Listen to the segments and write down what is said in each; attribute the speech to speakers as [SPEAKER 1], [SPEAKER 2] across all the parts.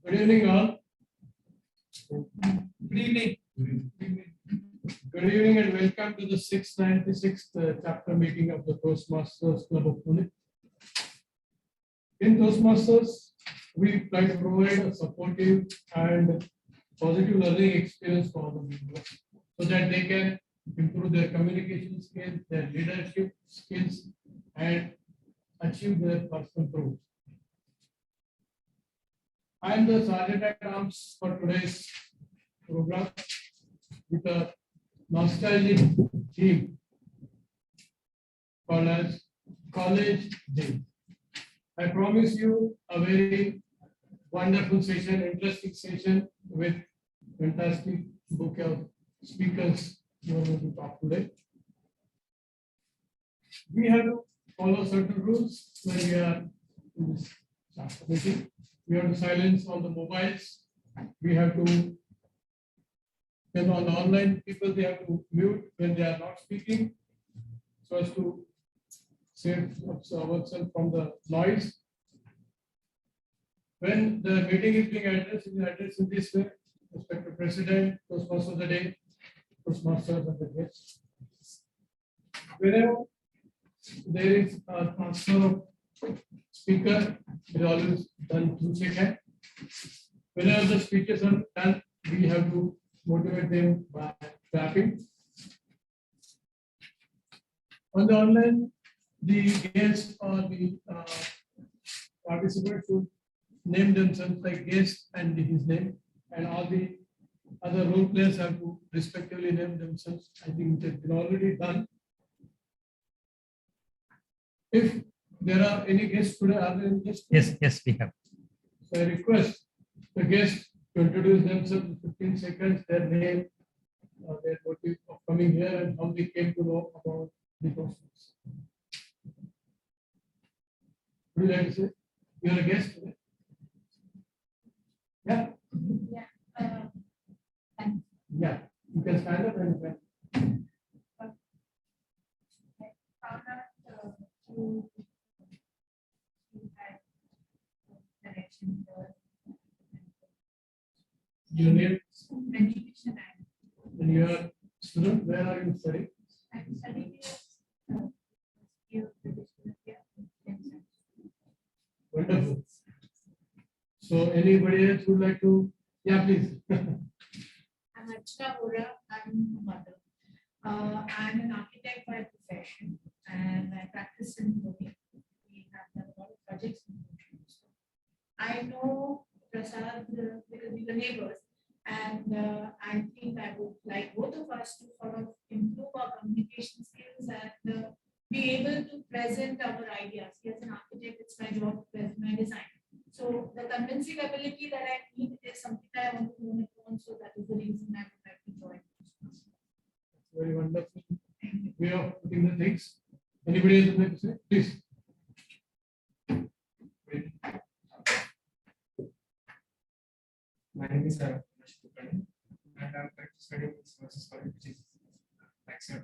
[SPEAKER 1] Good evening, all.
[SPEAKER 2] Good evening.
[SPEAKER 1] Good evening, and welcome to the 696th chapter meeting of the Toastmasters Club of Pune. In Toastmasters, we try to provide a supportive and positive learning experience for the members so that they can improve their communication skills, their leadership skills, and achieve their personal growth. I am the Sergeant at Arms for today's program with a nostalgic theme called as College Day. I promise you a very wonderful session, interesting session with fantastic book of speakers who are going to talk today. We have to follow certain rules when we are in this chapter meeting. We have to silence all the mobiles. We have to, on the online people, they have to mute when they are not speaking, so as to save ourselves from the noise. When the meeting is being addressed, it is addressed in this way: respected President, Toastmaster of the day, Toastmasters and the guests. Whenever there is a transfer of speaker, it is always done through second. Whenever the speeches are done, we have to motivate them by clapping. On the online, the guest or the participant should name themselves like guest and his name, and all the other role players have to respectively name themselves. I think it has been already done. If there are any guests today, are there any guests?
[SPEAKER 3] Yes, we have.
[SPEAKER 1] So I request the guests to introduce themselves in 15 seconds, their name, their motive of coming here, and how they came to know about the Toastmasters. Would you like to say? You are a guest today? Yeah? Yeah. You can stand up and you can. Your name? And you are student, where are you studying?
[SPEAKER 4] I'm studying
[SPEAKER 1] Wonderful. So anybody else would like to? Yeah, please.
[SPEAKER 4] I'm Archana Bora. I'm a mother. I'm an architect by profession, and I practice in Pune. We have done a lot of projects in Pune. I know Prasad because we were neighbors, and I think I would like both of us to sort of improve our communication skills and be able to present our ideas. As an architect, it's my job to present my design. So the convincing ability that I need is something that I want to learn on. So that is the reason I would like to join.
[SPEAKER 1] Very wonderful way of putting the things. Anybody else would like to say? Please.
[SPEAKER 2] My name is Varun, and I'm studying this versus college, which is next year.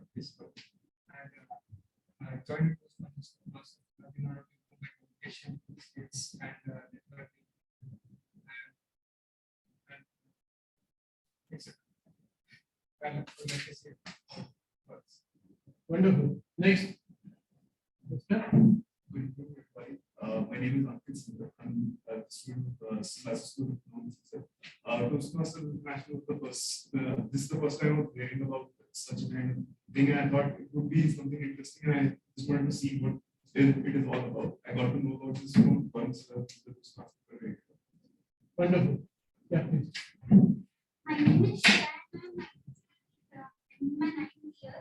[SPEAKER 2] And I joined Toastmasters because in order to improve my communication skills and networking and etc.
[SPEAKER 1] Wonderful. Next.
[SPEAKER 5] Good evening, everybody. My name is Ankit Sundar. I'm a student of Toastmasters Club of Pune. Toastmasters International, this is the first time I'm hearing about such a kind of thing, and I thought it would be something interesting, and I just wanted to see what it is all about. I got to know about this from once the Toastmasters.
[SPEAKER 1] Wonderful. Yeah, please.
[SPEAKER 6] My name is Shreya. I'm my 9th year.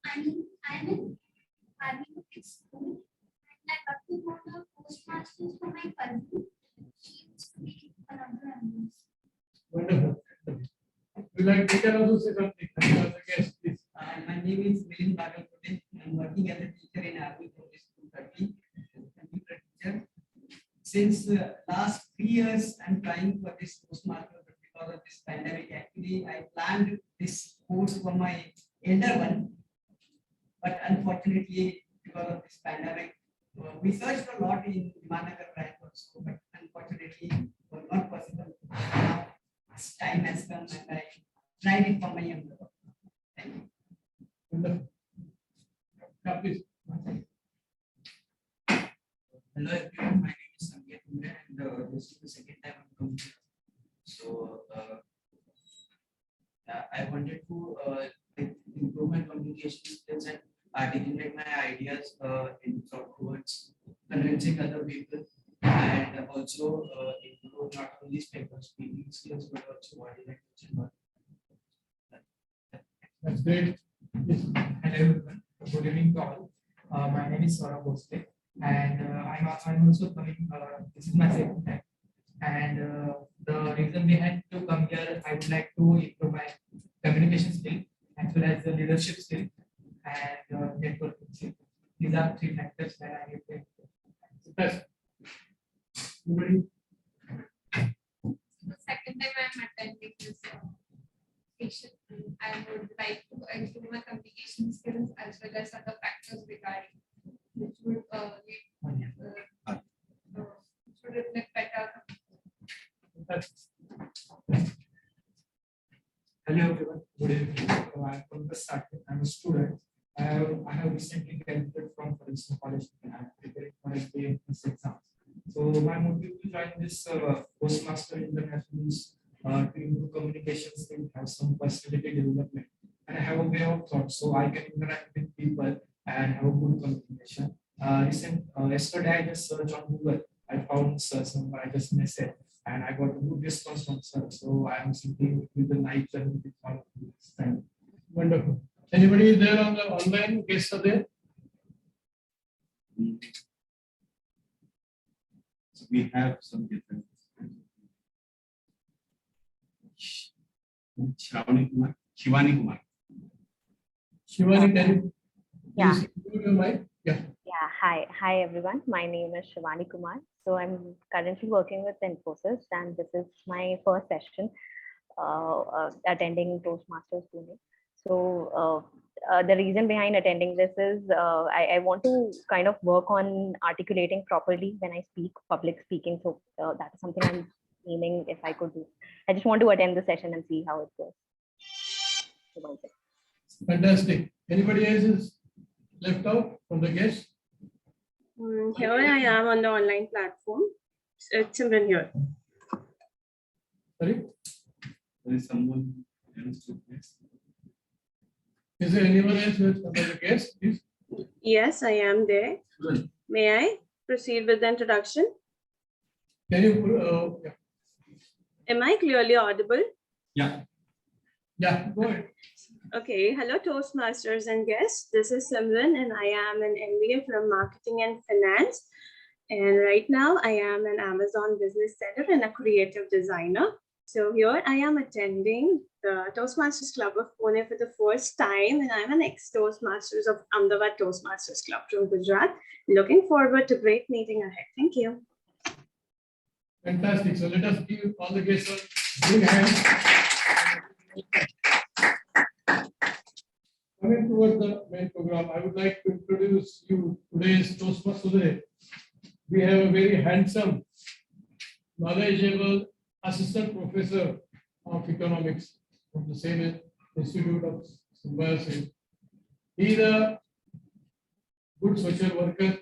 [SPEAKER 6] I'm in Evaluator school, and I got to know the Toastmasters from my cousin. She used to be one of the members.
[SPEAKER 1] Wonderful. You can also say something. As a guest, please.
[SPEAKER 7] My name is Miglani. I'm working as a teacher in Army Public School 30, computer teacher. Since last 3 years, I'm trying for this Toastmaster, but because of this pandemic, actually, I planned this course for my elder one. But unfortunately, because of this pandemic, we searched a lot in Managar branch also, but unfortunately, was not possible. Now this time has come and I tried it for my younger brother. Thank you.
[SPEAKER 1] Wonderful. Yeah, please.
[SPEAKER 3] Hello everyone, my name is Nagappan and this is the second time I'm coming here. So I wanted to improve my communication skills and articulate my ideas towards convincing other people, and also improve not only speaking skills but also body language and all.
[SPEAKER 1] That's great. Yes.
[SPEAKER 2] Hello everyone, good evening to all. My name is Saurabh Bhosle and I'm also coming, this is my second time. And the reason behind to come here, I would like to improve my communication skill as well as the leadership skill and networking skill. These are three factors that I need to improve.
[SPEAKER 1] Yes. Anybody?
[SPEAKER 4] The second time I'm attending this session, I would like to improve my communication skills as well as other factors regarding which would should reflect better.
[SPEAKER 1] Yes.
[SPEAKER 2] Hello everyone, good evening. I'm from the start. I'm a student. I have recently graduated from Presiding College and I'm preparing for SBA exams. So my motive to join this Toastmaster International is to improve communication skills, have some personality development, and I have a way of thought so I can interact with people and have a good communication. Yesterday I just searched on Google. I found some I just messaged and I got a good response from sir. So I am simply with the night journey with all of this time.
[SPEAKER 1] Wonderful. Anybody there on the online guests are there?
[SPEAKER 5] So we have some different. Shivani Kumar.
[SPEAKER 1] Shivani, can you
[SPEAKER 8] Yeah.
[SPEAKER 1] please mute your mic? Yeah.
[SPEAKER 8] Yeah, hi everyone. My name is Shivani Kumar. So I'm currently working with Infosys, and this is my first session attending Toastmasters Pune. So the reason behind attending this is I want to kind of work on articulating properly when I speak, public speaking. So that is something I'm aiming if I could do. I just want to attend the session and see how it goes. So that's it.
[SPEAKER 1] Fantastic. Anybody else is left out from the guests?
[SPEAKER 9] Here I am on the online platform. It's Simran here.
[SPEAKER 1] Sorry?
[SPEAKER 5] There is someone else to place.
[SPEAKER 1] Is there anyone else who is under the guest? Please.
[SPEAKER 9] Yes, I am there.
[SPEAKER 1] Good.
[SPEAKER 9] May I proceed with the introduction?
[SPEAKER 1] Can you? Yeah.
[SPEAKER 9] Am I clearly audible?
[SPEAKER 5] Yeah.
[SPEAKER 1] Yeah. Go ahead.
[SPEAKER 9] Okay, hello Toastmasters and guests. This is Simran and I am an MBA from Marketing and Finance. And right now I am an Amazon Business Center and a creative designer. So here I am attending the Toastmasters Club of Pune for the first time, and I'm an ex-Toastmasters of Ahmedabad Toastmasters Club from Gujarat. Looking forward to great meeting ahead. Thank you.
[SPEAKER 1] Fantastic. So let us give all the guests a big hand. Coming towards the main program, I would like to introduce you today's Toastmaster today. We have a very handsome, knowledgeable assistant professor of economics from the same institute of Symbiosis. He is a good social worker.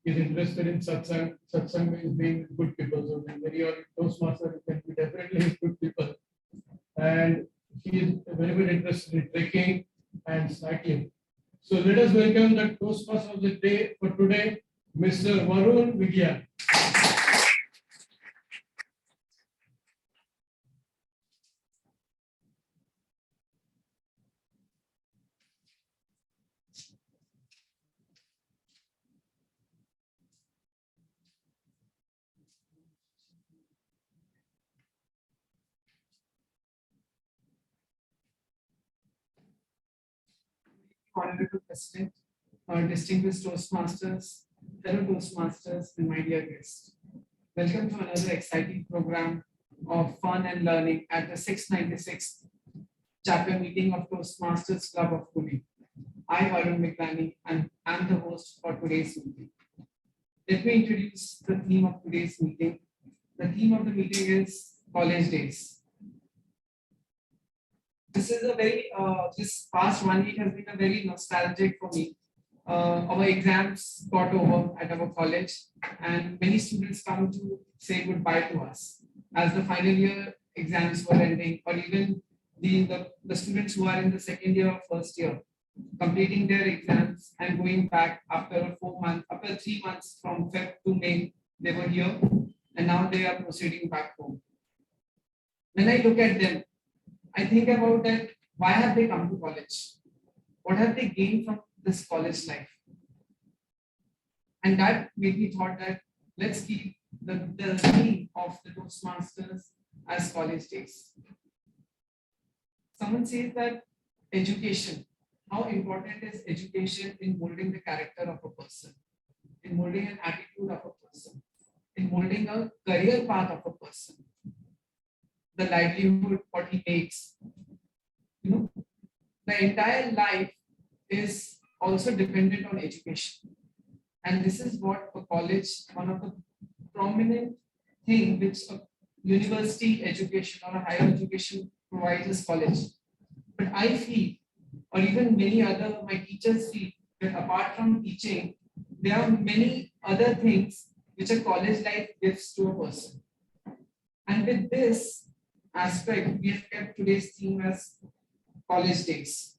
[SPEAKER 1] He is interested in satsang. Satsang means being with good people. So when you are in Toastmaster, you can be definitely with good people. And he is very much interested in trekking and cycling. So let us welcome the Toastmaster of the day for today, Mr. Varun Miglani.
[SPEAKER 2] Honorable President, distinguished Toastmasters, fellow Toastmasters, and my dear guests. Welcome to another exciting program of fun and learning at the 696th chapter meeting of Toastmasters Club of Pune. I, Varun Miglani, and I'm the host for today's meeting. Let me introduce the theme of today's meeting, the The theme of the meeting is college days. This is a very, this past 1 week has been a very nostalgic for me. Our exams got over at our college and many students come to say goodbye to us as the final year exams were ending, or even the students who are in the second year or first year completing their exams and going back after 4 months, after 3 months from Feb to May, they were here and now they are proceeding back home. When I look at them, I think about that, why have they come to college? What have they gained from this college life? And that made me thought that let's keep the theme of the Toastmasters as college days. Someone says that education, how important is education in molding the character of a person, in molding an attitude of a person, in molding a career path of a person, the livelihood, what he makes. You know, the entire life is also dependent on education. And this is what a college, one of the prominent thing which a university education or a higher education provides is college. But I feel, or even many other, my teachers feel that apart from teaching, there are many other things which a college life gives to a person. And with this aspect, we have kept today's theme as college days.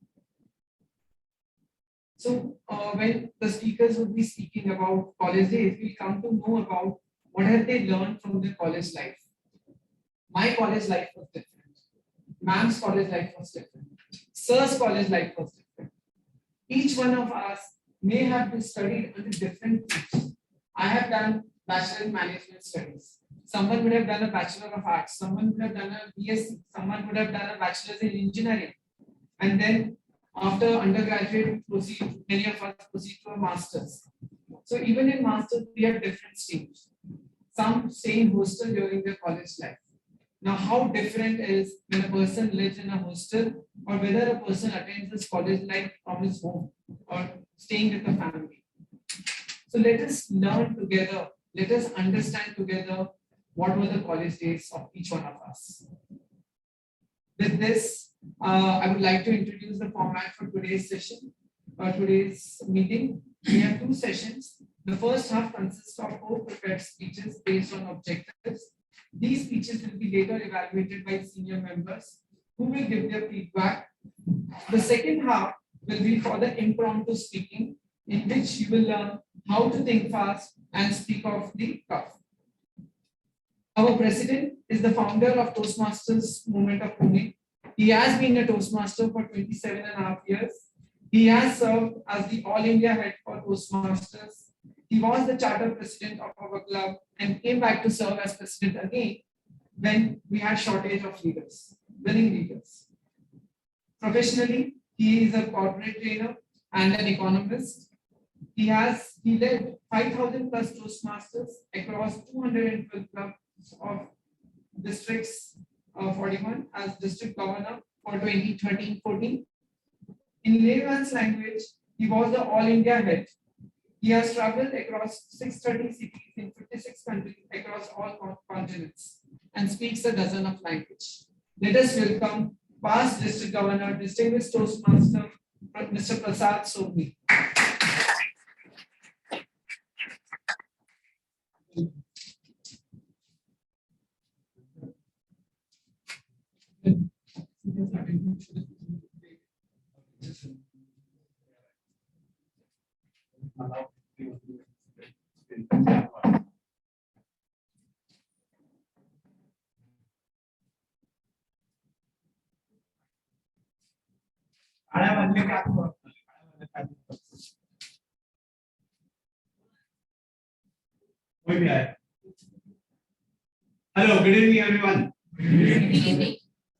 [SPEAKER 2] So when the speakers will be speaking about college days, we come to know about what have they learned from their college life. My college life was different. Ma'am's college life was different. Sir's college life was different. Each one of us may have been studied under different things. I have done Bachelor in Management Studies. Someone would have done a Bachelor of Arts. Someone would have done a BSc. Someone would have done a Bachelor's in Engineering. And then after undergraduate, many of us proceed to a master's. So even in master's, we have different streams. Some stay in hostel during their college life. Now, how different is when a person lives in a hostel or whether a person attends his college life from his home or staying with the family. So let us learn together. Let us understand together what were the college days of each one of us. With this, I would like to introduce the format for today's session, today's meeting. We have 2 sessions. The first half consists of 4 prepared speeches based on objectives. These speeches will be later evaluated by senior members who will give their feedback. The second half will be for the impromptu speaking, in which you will learn how to think fast and speak off the cuff. Our president is the founder of Toastmasters movement of Pune. He has been a Toastmaster for 27.5 years. He has served as the All India head for Toastmasters. He was the charter president of our club and came back to serve as president again when we had shortage of leaders, winning leaders. Professionally, he is a corporate trainer and an economist. He led 5,000 plus Toastmasters across 212 clubs of districts 41 as district governor for 2013-14. In layman's language, he was the All India head. He has traveled across 630 cities in 56 countries across all continents and speaks a dozen of languages. Let us welcome past district governor, distinguished Toastmaster, Mr. Prasad Sobni.
[SPEAKER 10] Hello, good evening, everyone.
[SPEAKER 4] Good evening.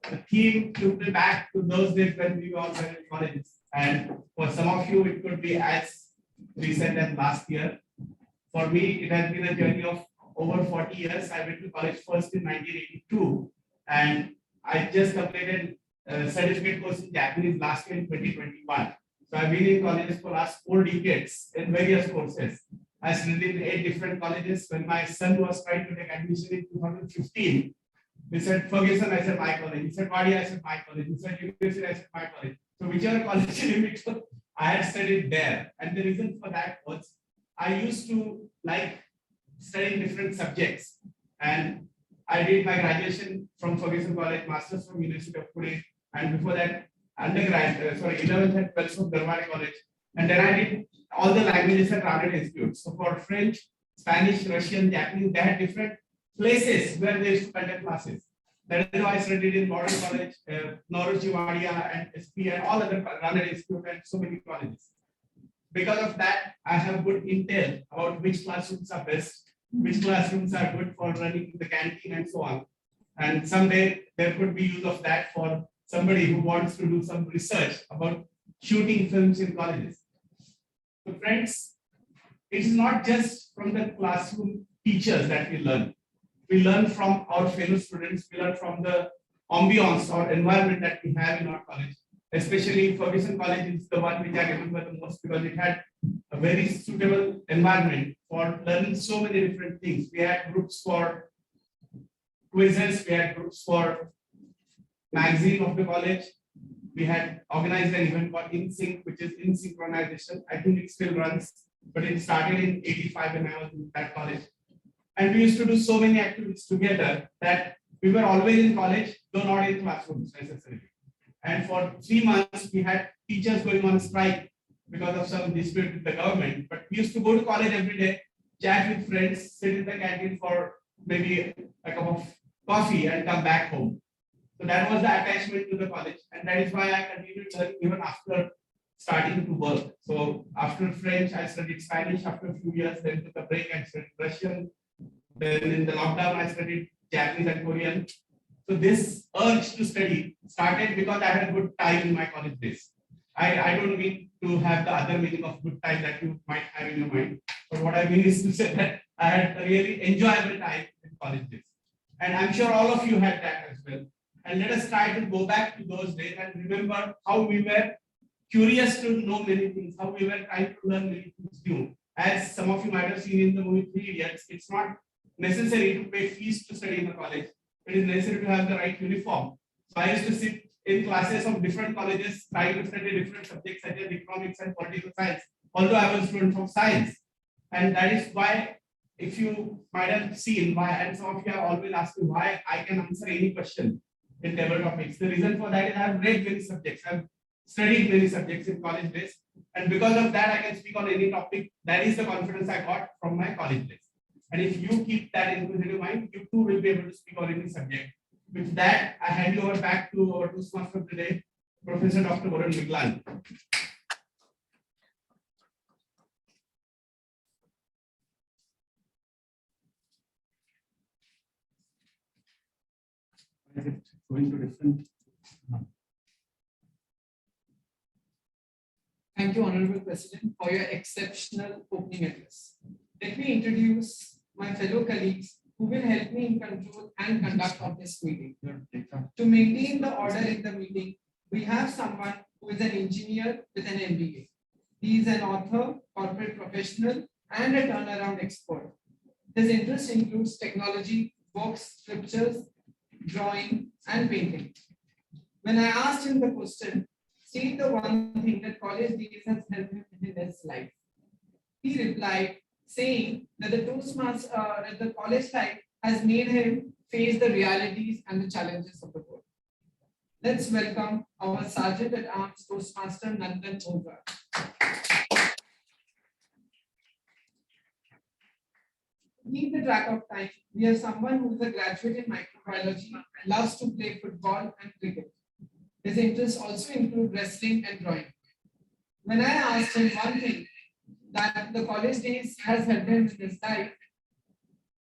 [SPEAKER 10] The theme took me back to those days when we all were in college, and for some of you, it could be as recent as last year. For me, it has been a journey of over 40 years. I went to college first in 1982, and I just completed a certificate course in Japanese last year in 2021. So I've been in college for last 4 decades in various courses. I studied in 8 different colleges. When my son was trying to take admission in 2015, he said Ferguson, I said my college. He said Wadi, I said my college. He said University, I said my college. So whichever college he took, I had studied there. And the reason for that was I used to like studying different subjects. And I did my graduation from Ferguson College, Masters from University of Pune, and before that, undergrad, 11th and 12th from Darwani College. And then I did all the languages at Rounded Institute. So for French, Spanish, Russian, Japanese, they had different places where they used to conduct classes. That is why I studied in Modern College, Norwich, Wadia, and SP, and all other Rounded Institute, and so many colleges. Because of that, I have good intel about which classrooms are best, which classrooms are good for running the canteen, and so on. And someday there could be use of that for somebody who wants to do some research about shooting films in colleges. So friends, it is not just from the classroom teachers that we learn. We learn from our fellow students, we learn from the ambience or environment that we have in our college. Especially Ferguson College is the one which I remember the most because it had a very suitable environment for learning so many different things. We had groups for quizzes, we had groups for magazine of the college. We had organized an event called InSync, which is in synchronization. I think it still runs, but it started in 85 when I was in that college. And we used to do so many activities together that we were always in college, though not in classrooms necessarily. And for 3 months, we had teachers going on strike because of some dispute with the government. But we used to go to college every day, chat with friends, sit in the canteen for maybe a cup of coffee and come back home. So that was the attachment to the college. And that is why I continued learning even after starting to work. So after French, I studied Spanish after a few years, then took a break and studied Russian. Then in the lockdown, I studied Japanese and Korean. So this urge to study started because I had a good time in my college days. I don't mean to have the other meaning of good time that you might have in your mind. But what I mean is to say that I had a really enjoyable time in college days. And I'm sure all of you had that as well. And let us try to go back to those days and remember how we were curious to know many things, how we were trying to learn many things new. As some of you might have seen in the movie 3 Idiots, it's not necessary to pay fees to study in the college. It is necessary to have the right uniform. So I used to sit in classes of different colleges, trying to study different subjects such as economics and political science, although I was a student from science. And that is why, if you might have seen why, and some of you have always asked me why I can answer any question in table topics. The reason for that is I have read many subjects. I've studied many subjects in college days. And because of that, I can speak on any topic. That is the confidence I got from my college days. And if you keep that in mind, you too will be able to speak on any subject. With that, I hand you over back to our Toastmaster today, Professor Dr. Varun Miglani.
[SPEAKER 5] Is it going to different?
[SPEAKER 11] Thank you, Honorable President, for your exceptional opening address. Let me introduce my fellow colleagues who will help me in control and conduct of this meeting. To maintain the order in the meeting, we have someone who is an engineer with an MBA. He is an author, corporate professional, and a turnaround expert. His interest includes technology, books, scriptures, drawing, and painting. When I asked him the question, state the one thing that college days has helped him in his life, he replied, saying that the college life has made him face the realities and the challenges of the world. Let's welcome our Sergeant at Arms Toastmaster Nandan Chandra. To keep the track of time, we have someone who is a graduate in microbiology, loves to play football and cricket. His interests also include wrestling and drawing. When I asked him one thing that the college days has helped him in his life,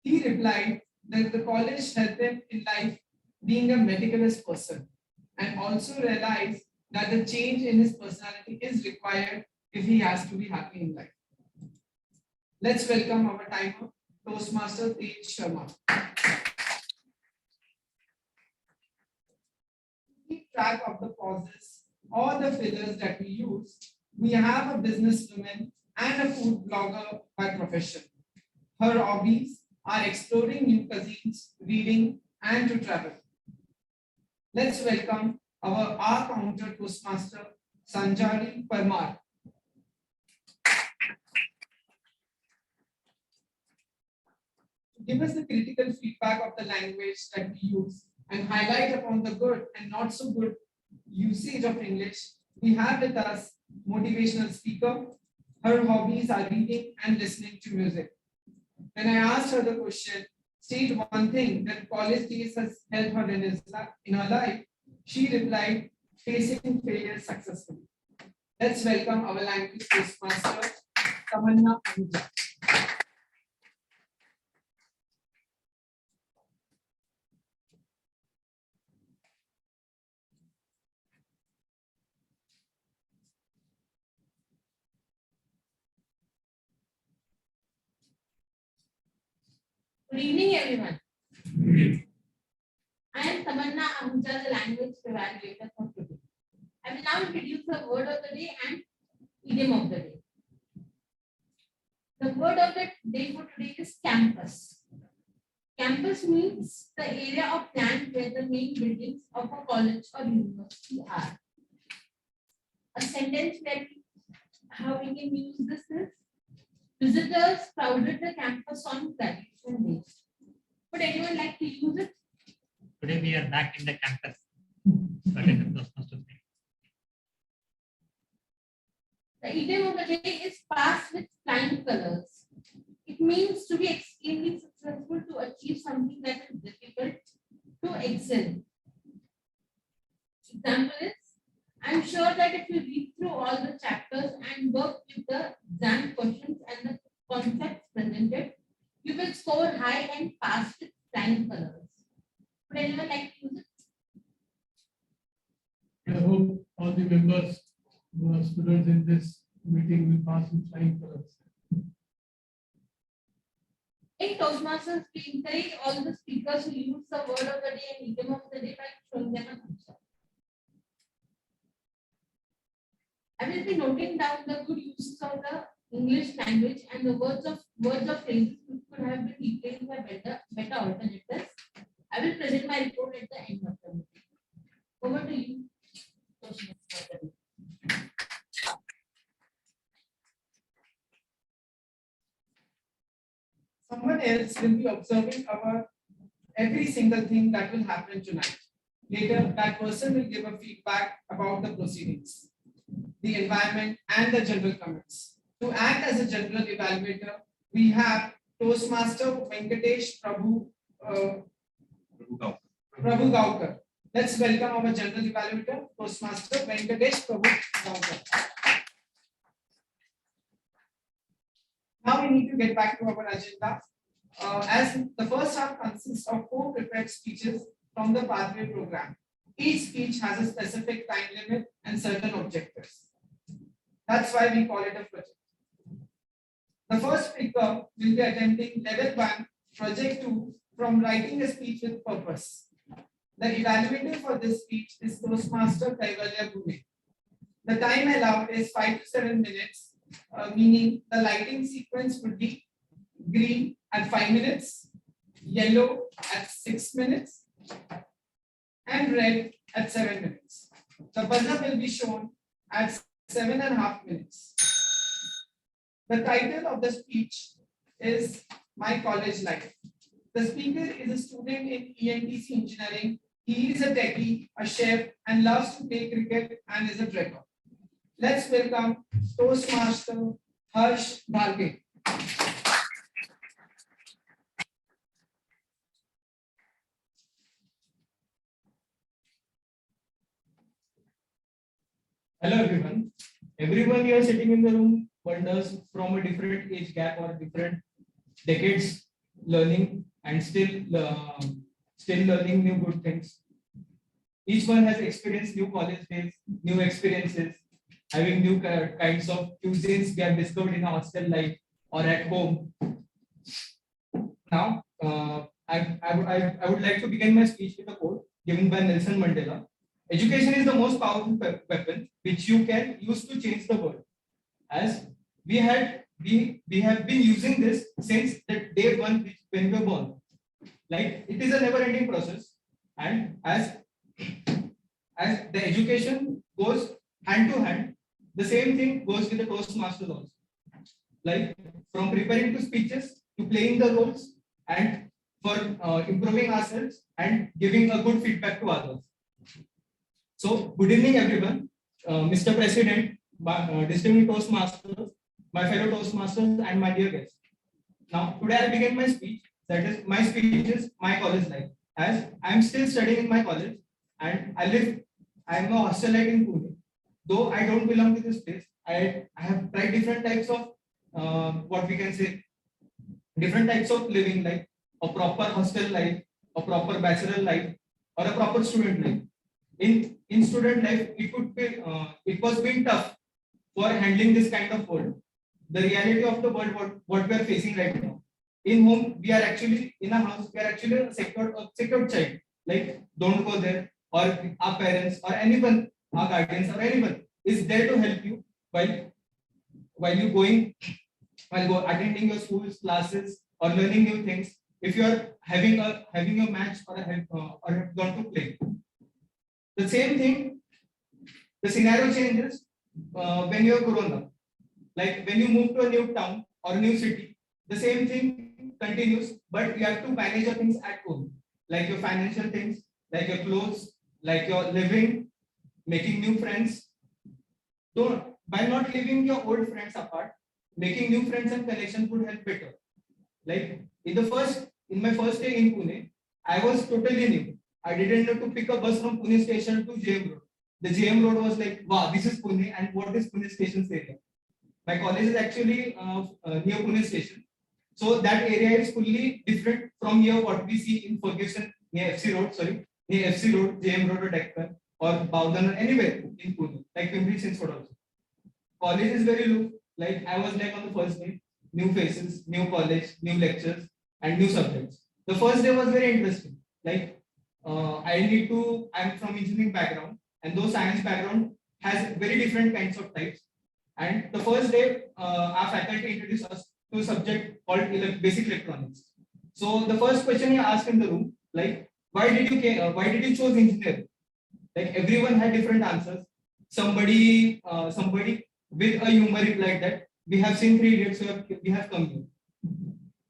[SPEAKER 11] he replied that the college helped him in life being a meticulous person and also realized that the change in his personality is required if he has to be happy in life. Let's welcome our timer, Toastmaster Tej Sharma. Keep track of the pauses or the fillers that we use, we have a businesswoman and a food blogger by profession. Her hobbies are exploring new cuisines, reading, and to travel. Let's welcome our counter Toastmaster, Sanjari Parmar. Give us the critical feedback of the language that we use and highlight upon the good and not so good usage of English. We have with us motivational speaker. Her hobbies are reading and listening to music. When I asked her the question, state one thing that college days has helped her in her life, she replied, facing failure successfully. Let's welcome our language Toastmaster, Tamanna Ahuja.
[SPEAKER 4] Good evening, everyone. I am Tamanna Ahuja, the language evaluator for today. I will now introduce the word of the day and idiom of the day. The word of the day for today is campus. Campus means the area of land where the main buildings of a college or university are. A sentence where how we can use this is: visitors crowded the campus on graduation days. Would anyone like to use it?
[SPEAKER 12] Today we are back in the campus. Attend the Toastmasters meeting.
[SPEAKER 4] The idiom of the day is pass with flying colors. It means to be extremely successful, to achieve something that is difficult, to excel. Example is, I'm sure that if you read through all the chapters and work with the exam questions and the concepts presented, you will score high and pass with flying colors. Would anyone like to use it?
[SPEAKER 1] I hope all the members who are students in this meeting will pass with flying colors.
[SPEAKER 4] In Toastmasters, we encourage all the speakers who use the word of the day and idiom of the day by showing them a thumbs up. I will be noting down the good uses of the English language and the words of phrases which could have been replaced by better alternatives. I will present my report at the end of the meeting. Over to you, Toastmaster.
[SPEAKER 11] Someone else will be observing our every single thing that will happen tonight. Later, that person will give a feedback about the proceedings, the environment, and the general comments. To act as a general evaluator, we have Toastmaster Venkatesh Prabhu Gaukar. Let's welcome our general evaluator, Toastmaster Venkatesh Prabhu Gaukar. Now we need to get back to our agenda. As the first half consists of 4 prepared speeches from the pathway program. Each speech has a specific time limit and certain objectives. That's why we call it a project. The first speaker will be attempting level 1, project 2 from writing a speech with purpose. The evaluator for this speech is Toastmaster Kailash. The time allowed is 5 to 7 minutes, meaning the lighting sequence would be green at 5 minutes, yellow at 6 minutes, and red at 7 minutes. The buzzer will be shown at 7.5 minutes. The title of the speech is My College Life. The speaker is a student in ENTC engineering. He is a techie, a chef, and loves to play cricket and is a trekker. Let's welcome Toastmaster Harsh Bharge.
[SPEAKER 2] Hello everyone. Everyone here sitting in the room wonders from a different age gap or different decades learning and still learning new good things. Each one has experienced new college days, new experiences, having new kinds of cuisines we have discovered in our hostel life or at home. Now, I would like to begin my speech with a quote given by Nelson Mandela. Education is the most powerful weapon which you can use to change the world. As we have been using this since the day one when we were born. Like it is a never-ending process, and as the education goes hand to hand, the same thing goes with the Toastmasters also. Like from preparing to speeches to playing the roles and for improving ourselves and giving a good feedback to others. So, good evening, everyone. Mr. President, distinguished Toastmasters, my fellow Toastmasters, and my dear guests. Now, today I begin my speech. That is, my speech is my college life. As I am still studying in my college, and I am a hostelite in Pune. Though I don't belong to this place, I have tried different types of what we can say, different types of living, like a proper hostel life, a proper bachelor life, or a proper student life. In student life, it was being tough for handling this kind of world. The reality of the world, what we are facing right now. In home, we are actually in a house. We are actually a secured child. Like don't go there, or our parents or anyone, our guardians or anyone is there to help you while you going while attending your school's classes or learning new things. If you are having a match or have gone to play, the same thing, the scenario changes when you are grown up. Like when you move to a new town or a new city, the same thing continues, but you have to manage your things at home, like your financial things, like your clothes, like your living, making new friends. By not leaving your old friends apart, making new friends and connections would help better. Like in my first day in Pune, I was totally new. I didn't know to pick a bus from Pune station to JM Road. The JM Road was like, wow, this is Pune, and what is Pune station's area? My college is actually near Pune station. So that area is fully different from here what we see in Ferguson near FC Road, JM Road or Deccan or Bowdan or anywhere in Pune, like Pimpri Chinchwad also. College is very low. Like I was like on the first day, new faces, new college, new lectures, and new subjects. The first day was very interesting. Like I'm from engineering background, and though science background has very different kinds of types. And the first day, our faculty introduced us to a subject called basic electronics. So the first question he asked in the room, like, why did you choose engineering? Like everyone had different answers. Somebody with a humor replied that we have seen 3 idiots, so we have come here.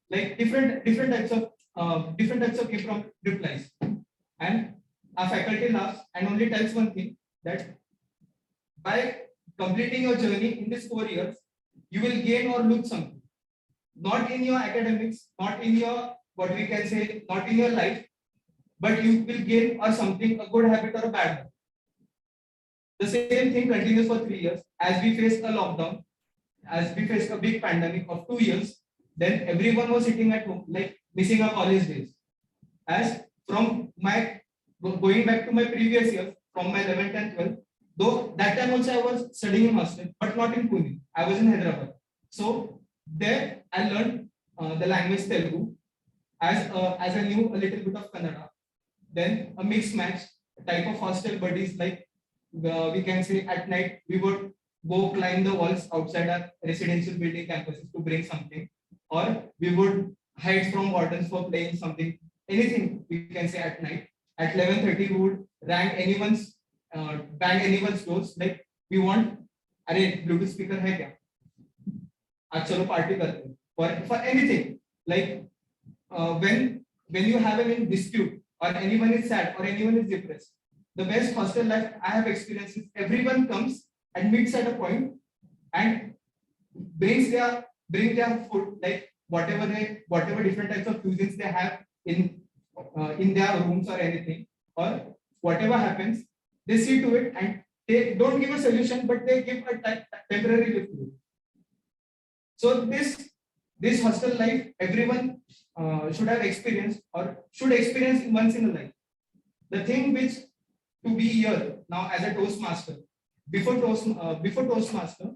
[SPEAKER 2] Like different types of different replies. And our faculty laughs and only tells one thing, that by completing your journey in these 4 years, you will gain or lose something. Not in your academics, not in your what we can say, not in your life, but you will gain or something, a good habit or a bad habit. The same thing continues for 3 years. As we faced a lockdown, as we faced a big pandemic of 2 years, then everyone was sitting at home, like missing our college days. As from my going back to my previous years, from my 11th and 12th, though that time also I was studying in hostel, but not in Pune. I was in Hyderabad. So there I learned the language Telugu, as I knew a little bit of Kannada. Then a mixed match type of hostel buddies, like we can say at night we would go climb the walls outside our residential building campuses to bring something, or we would hide from wardens for playing something, anything we can say at night. At 11:30 we would bang anyone's doors, like we want, अरे Bluetooth speaker है क्या? आज चलो party करते हैं. For anything, like when you have a dispute or anyone is sad or anyone is depressed, the best hostel life I have experienced is everyone comes and meets at a point and brings their food, like whatever different types of cuisines they have in their rooms or anything, or whatever happens, they see to it and they don't give a solution, but they give a temporary lift to it. So this hostel life everyone should have experienced or should experience once in a life. The thing which to be here now as a Toastmaster, before Toastmaster,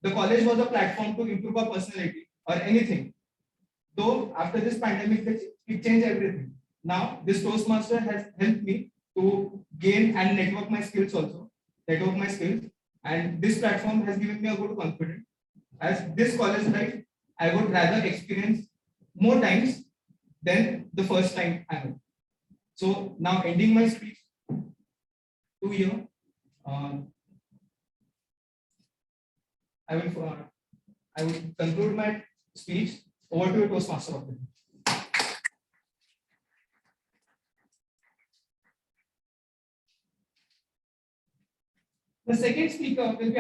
[SPEAKER 2] the college was a platform to improve our personality or anything. Though after this pandemic, it changed everything. Now this Toastmaster has helped me to gain and network my skills, and this platform has given me a good confidence.
[SPEAKER 10] as this college life, I would rather experience more times than the first time I went. So now ending my speech to here, I will conclude my speech. Over to you, Toastmaster of the day.
[SPEAKER 11] The second speaker will be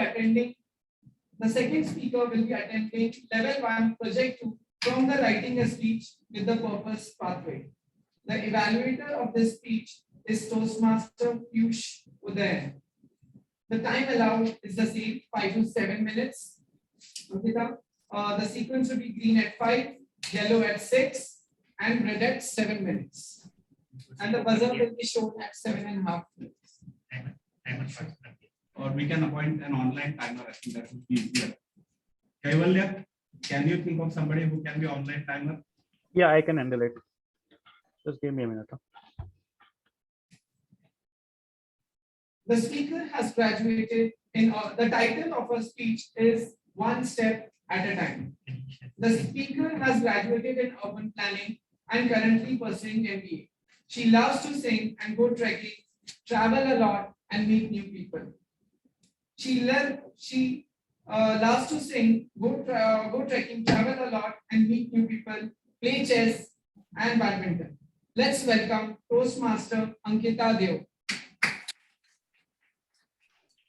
[SPEAKER 11] attending level 1 project 2 from the writing a speech with the purpose pathway. The evaluator of this speech is Toastmaster Piyush Udayan. The time allowed is the same, 5 to 7 minutes. Ankita, the sequence will be green at 5, yellow at 6, and red at 7 minutes. And the buzzer will be shown at 7.5 minutes.
[SPEAKER 5] Or we can appoint an online timer. I think that would be easier. Kaivalya, can you think of somebody who can be online timer?
[SPEAKER 13] Yeah, I can handle it. Just give me a minute.
[SPEAKER 11] The speaker has graduated in the title of her speech is One Step at a Time. The speaker has graduated in urban planning and currently pursuing MBA. She loves to sing and go trekking, travel a lot, and meet new people. She loves to sing, go trekking, travel a lot, and meet new people, play chess and badminton. Let's welcome Toastmaster Ankita Deo.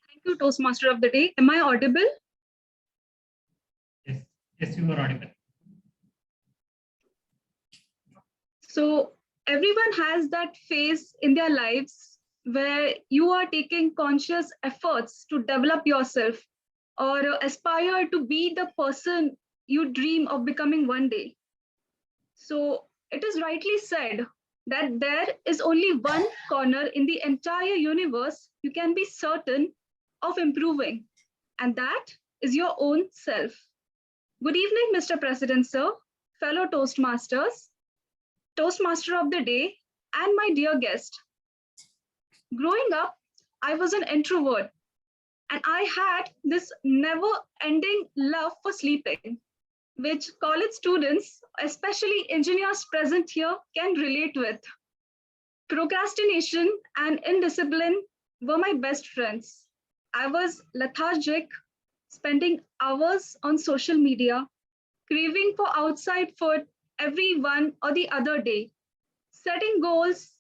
[SPEAKER 14] Thank you, Toastmaster of the day. Am I audible?
[SPEAKER 12] Yes, you are audible.
[SPEAKER 14] So everyone has that phase in their lives where you are taking conscious efforts to develop yourself or aspire to be the person you dream of becoming one day. So it is rightly said that there is only one corner in the entire universe you can be certain of improving, and that is your own self. Good evening, Mr. President, sir, fellow Toastmasters, Toastmaster of the day, and my dear guest. Growing up, I was an introvert, and I had this never-ending love for sleeping, which college students, especially engineers present here, can relate with. Procrastination and indiscipline were my best friends. I was lethargic, spending hours on social media, craving for outside food every one or the other day, setting goals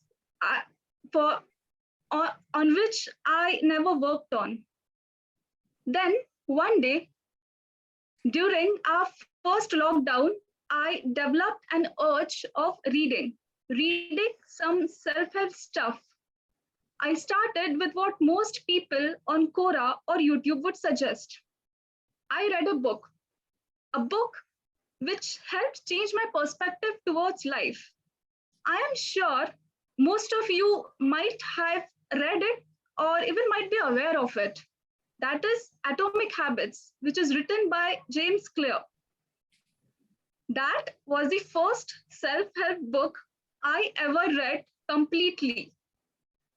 [SPEAKER 14] on which I never worked on. Then one day, during our first lockdown, I developed an urge of reading some self-help stuff. I started with what most people on Quora or YouTube would suggest. I read a book which helped change my perspective towards life. I am sure most of you might have read it or even might be aware of it. That is Atomic Habits, which is written by James Clear. That was the first self-help book I ever read completely.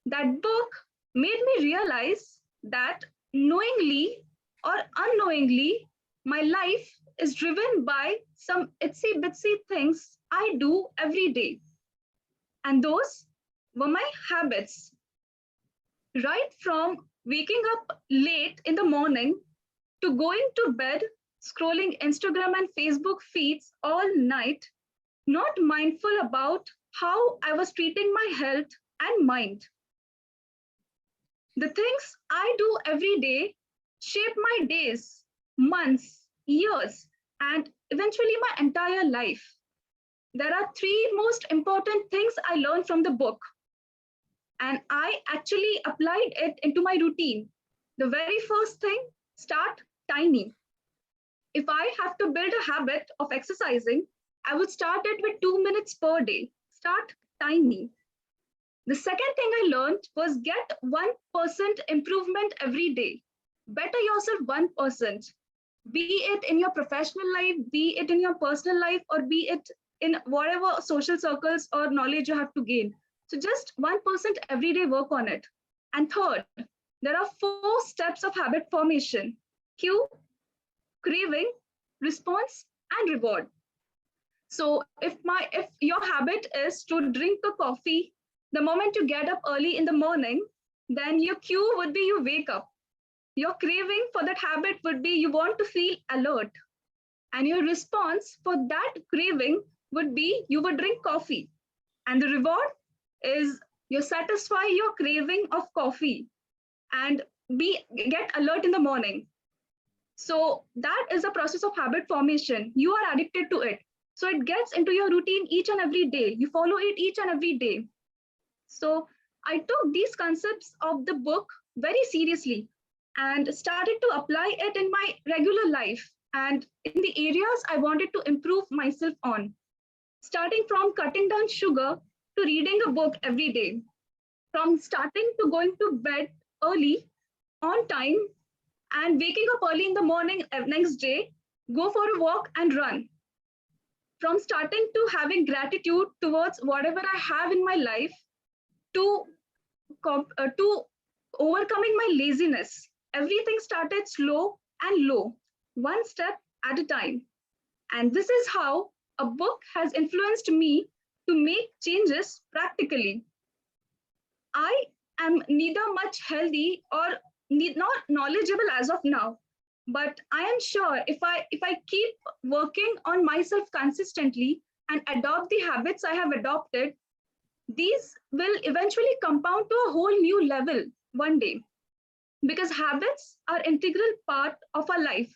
[SPEAKER 14] That book made me realize that knowingly or unknowingly, my life is driven by some itsy bitsy things I do every day. And those were my habits. Right from waking up late in the morning to going to bed, scrolling Instagram and Facebook feeds all night, not mindful about how I was treating my health and mind. The things I do every day shape my days, months, years, and eventually my entire life. There are three most important things I learned from the book, and I actually applied it into my routine. The very first thing, start tiny. If I have to build a habit of exercising, I would start it with 2 minutes per day. Start tiny. The second thing I learned was get 1% improvement every day. Better yourself 1%. Be it in your professional life, be it in your personal life, or be it in whatever social circles or knowledge you have to gain. So just 1% every day, work on it. And third, there are 4 steps of habit formation: cue, craving, response, and reward. So if your habit is to drink a coffee the moment you get up early in the morning, then your cue would be you wake up. Your craving for that habit would be you want to feel alert. And your response for that craving would be you would drink coffee. And the reward is you satisfy your craving of coffee and get alert in the morning. So that is the process of habit formation. You are addicted to it. So it gets into your routine each and every day. You follow it each and every day. So I took these concepts of the book very seriously and started to apply it in my regular life and in the areas I wanted to improve myself on. Starting from cutting down sugar to reading a book every day. From starting to going to bed early, on time, and waking up early in the morning next day, go for a walk and run. From starting to having gratitude towards whatever I have in my life to overcoming my laziness. Everything started slow and low, one step at a time. And this is how a book has influenced me to make changes practically. I am neither much healthy or not knowledgeable as of now, but I am sure if I keep working on myself consistently and adopt the habits I have adopted, these will eventually compound to a whole new level one day. Because habits are integral part of our life.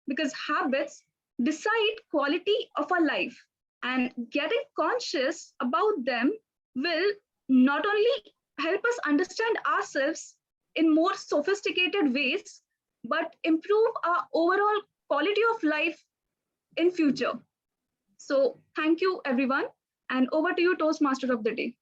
[SPEAKER 14] Because habits decide quality of our life. And getting conscious about them will not only help us understand ourselves in more sophisticated ways, but improve our overall quality of life in future. So thank you, everyone. And over to you, Toastmaster of the day.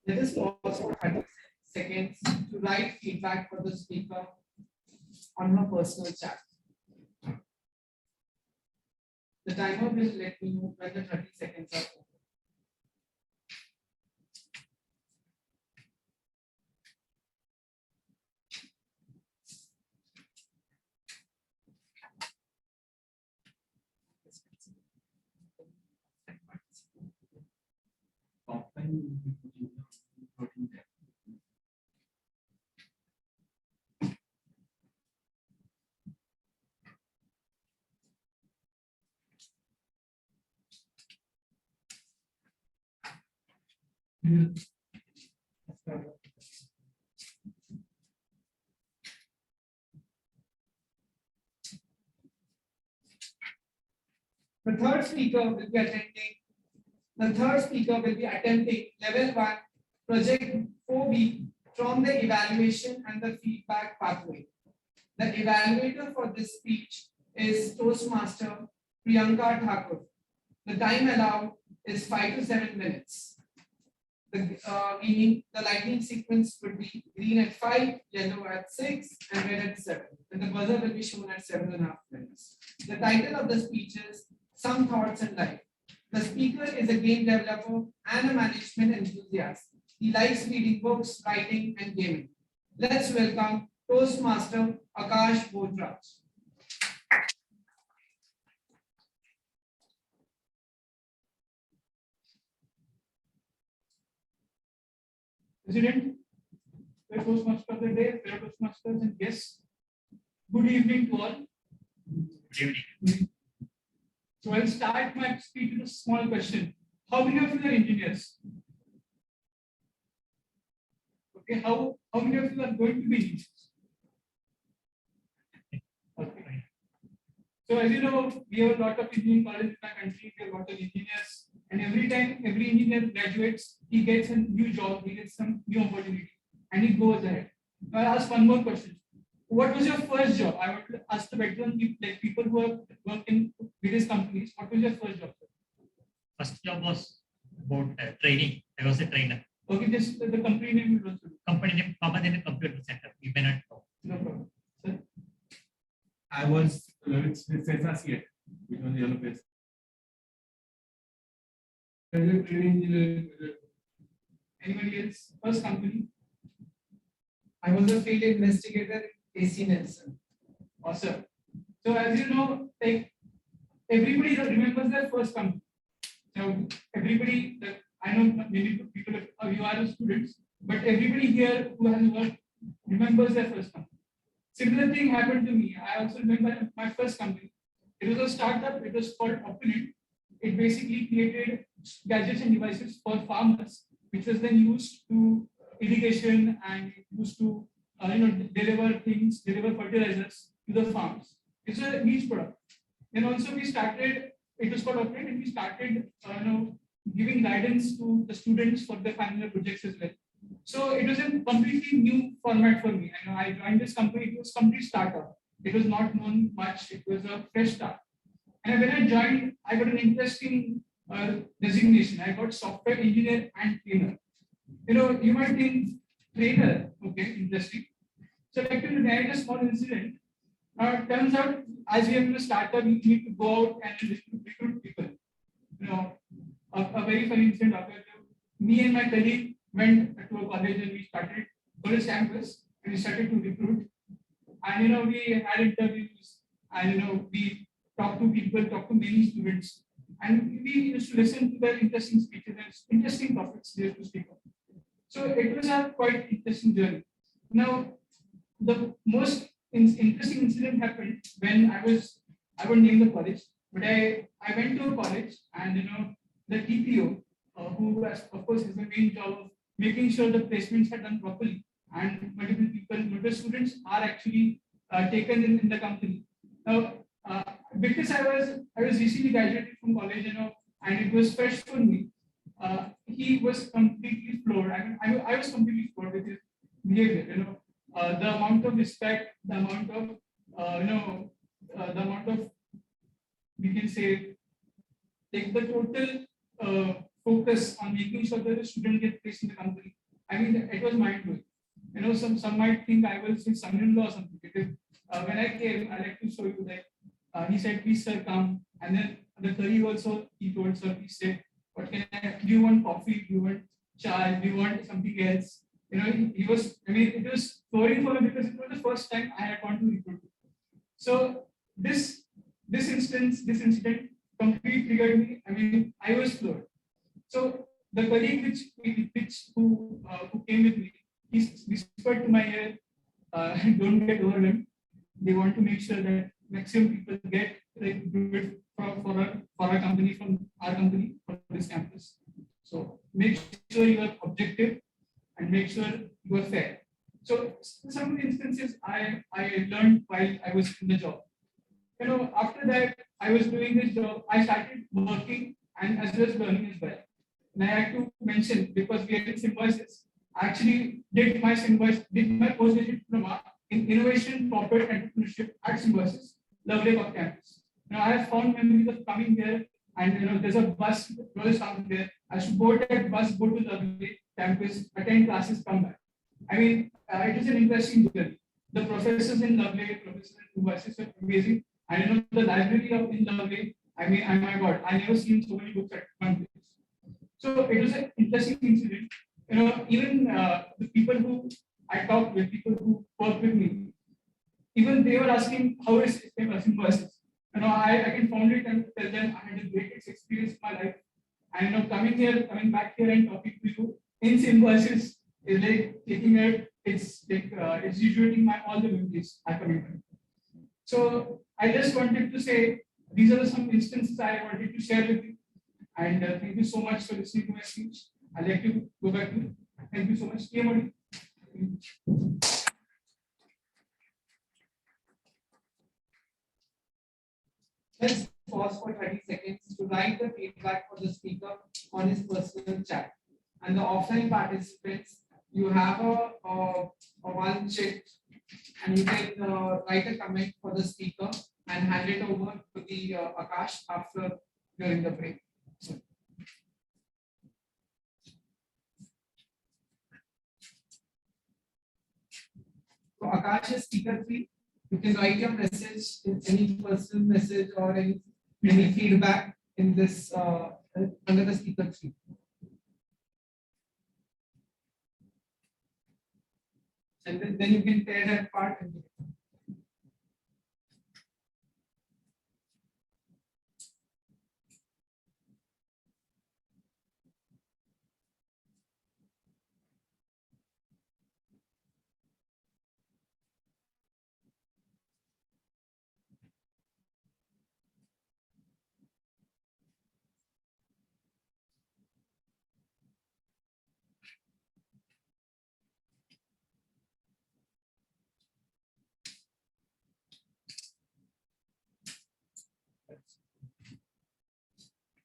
[SPEAKER 11] Let us pause for 30 seconds to write feedback for the speaker on her personal chat. The timer will let me know when the 30 seconds are over. The third speaker will be attempting level 1 project 4B from the evaluation and the feedback pathway. The evaluator for this speech is Toastmaster Priyanka Thakur. The time allowed is 5 to 7 minutes. Meaning the lightning sequence would be green at 5, yellow at 6, and red at 7. And the buzzer will be shown at 7.5 minutes. The title of the speech is Some Thoughts in Life. The speaker is a game developer and a management enthusiast. He likes reading books, writing, and gaming. Let's welcome Toastmaster Akash Bodraj.
[SPEAKER 1] President, the Toastmaster of the day, fellow Toastmasters and guests. Good evening to all.
[SPEAKER 12] Good evening.
[SPEAKER 1] So I'll start my speech with a small question. How many of you are engineers? Okay, how many of you are going to be engineers? Okay. So as you know, we have a lot of engineering colleges in our country, we have a lot of engineers, and every time every engineer graduates, he gets a new job, he gets some new opportunity, and he goes ahead. I'll ask one more question. What was your first job? I want to ask the veteran people who have worked in various companies. What was your first job?
[SPEAKER 12] First job was about training. I was a trainer.
[SPEAKER 1] Okay, just the company name will also do.
[SPEAKER 12] Company name, Papadena Computer Center. You may not know.
[SPEAKER 1] No problem. Sir?
[SPEAKER 5] I was with Sensasiate, which was the yellow place.
[SPEAKER 11] Anybody else? First company.
[SPEAKER 2] I was a field investigator in AC Nelson.
[SPEAKER 11] Awesome. So as you know, like everybody remembers their first company. So everybody, I know many people, you are students, but everybody here who has worked remembers their first company. Similar thing happened to me. I also remember my first company. It was a startup. It was called Opponent. It basically created gadgets and devices for farmers, which was then used to irrigation and used to deliver fertilizers to the farms. It's a niche product. Then also we started. It was called Opponent, and we started giving guidance to the students for their final projects as well. So it was a completely new format for me. I joined this company. It was complete startup. It was not known much. It was a fresh start. And when I joined, I got an interesting designation. I got software engineer and trainer. You might think trainer, okay, interesting. So like to narrate a small incident. Turns out, as we have in a startup, you need to go out and recruit people. A very funny incident occurred. Me and my colleague went to a college and we started college campus and we started to recruit. And we had interviews and we talked to people, talked to many students, and we used to listen to their interesting speeches and interesting topics they used to speak of. So it was a quite interesting journey. Now, the most interesting incident happened when I won't name the college, but I went to a college and the TPO, who has, of course, has the main job of making sure the placements are done properly and multiple students are actually taken in the company. Now, because I was recently graduated from college, and it was fresh for me. He was completely floored. I was completely floored with his behavior. The amount of respect, the amount of we can say, like the total focus on making sure that the student gets placed in the company. It was mind blowing. Some might think I was his son-in-law or something. Because when I came, I like to show you that he said, "Please, sir, come." And then the colleague also, he told, "Sir, please say, what can I? Do you want coffee? Do you want chai? Do you want something else?" He was. It was flooring for me because it was the first time I had gone to recruit. So this incident completely triggered me. I was floored. So the colleague who came with me, he whispered to my ear, "Don't get overwhelmed. They want to make sure that maximum people get do it for our company, from our company, for this campus. So make sure you are objective and make sure you are fair." So some of the instances I learned while I was in the job. After that, I was doing this job. I started working and as well as learning as well. And I had to mention, because we had symbiosis, I actually did my postgraduate diploma in innovation, corporate entrepreneurship at Symbiosis, Lovely campus. I have found memories of coming here, and there's a bus goes down there. I should board that bus, go to Lovely campus, attend classes, come back. It is an interesting journey. The professors in Lovely, professors in Symbiosis are amazing. And the library in Lovely, my God, I never seen so many books at one place. So it was an interesting incident. Even the people who I talked with, people who work with me, even they were asking, "How is Symbiosis?" I can fondly tell them I had a great experience in my life. And coming back here and talking to you in Symbiosis is like taking it's rejuvenating all the memories I coming back. So I just wanted to say these are some instances I wanted to share with you. And thank you so much for listening to my speech. I'd like to go back to you. Thank you so much. TMOD. Let's pause for 30 seconds to write the feedback for the speaker on his personal chat. And the offline participants, you have a one sheet, and you can write a comment for the speaker and hand it over to the Akash during the break. So Akash is speaker free. You can write your message, any personal message or any feedback in this under the speaker tree. and then you can tear that apart and give it.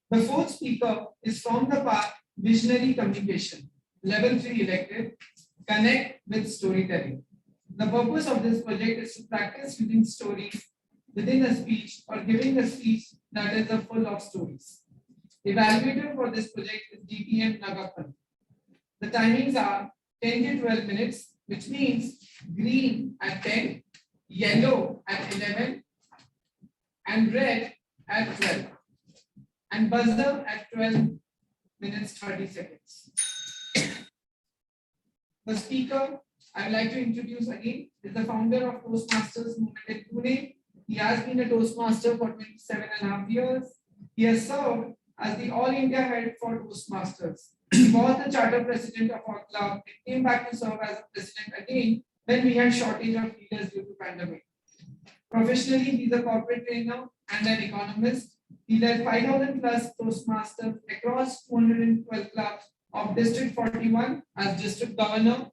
[SPEAKER 11] The fourth speaker is from the path Visionary Communication, Level 3 elective, Connect with Storytelling. The purpose of this project is to practice using stories within a speech or giving a speech that is full of stories. Evaluator for this project is DTM Nagappan. The timings are 10 to 12 minutes, which means green at 10, yellow at 11, and red at 12. And buzzer at 12 minutes 30 seconds. The speaker I would like to introduce again is the founder of Toastmasters movement in Pune. He has been a Toastmaster for 27.5 years. He has served as the All India head for Toastmasters. He was the charter president of our club and came back to serve as a president again when we had shortage of leaders due to pandemic. Professionally, he's a corporate trainer and an economist. He led 5,000 plus Toastmasters across 212 clubs of District 41 as district governor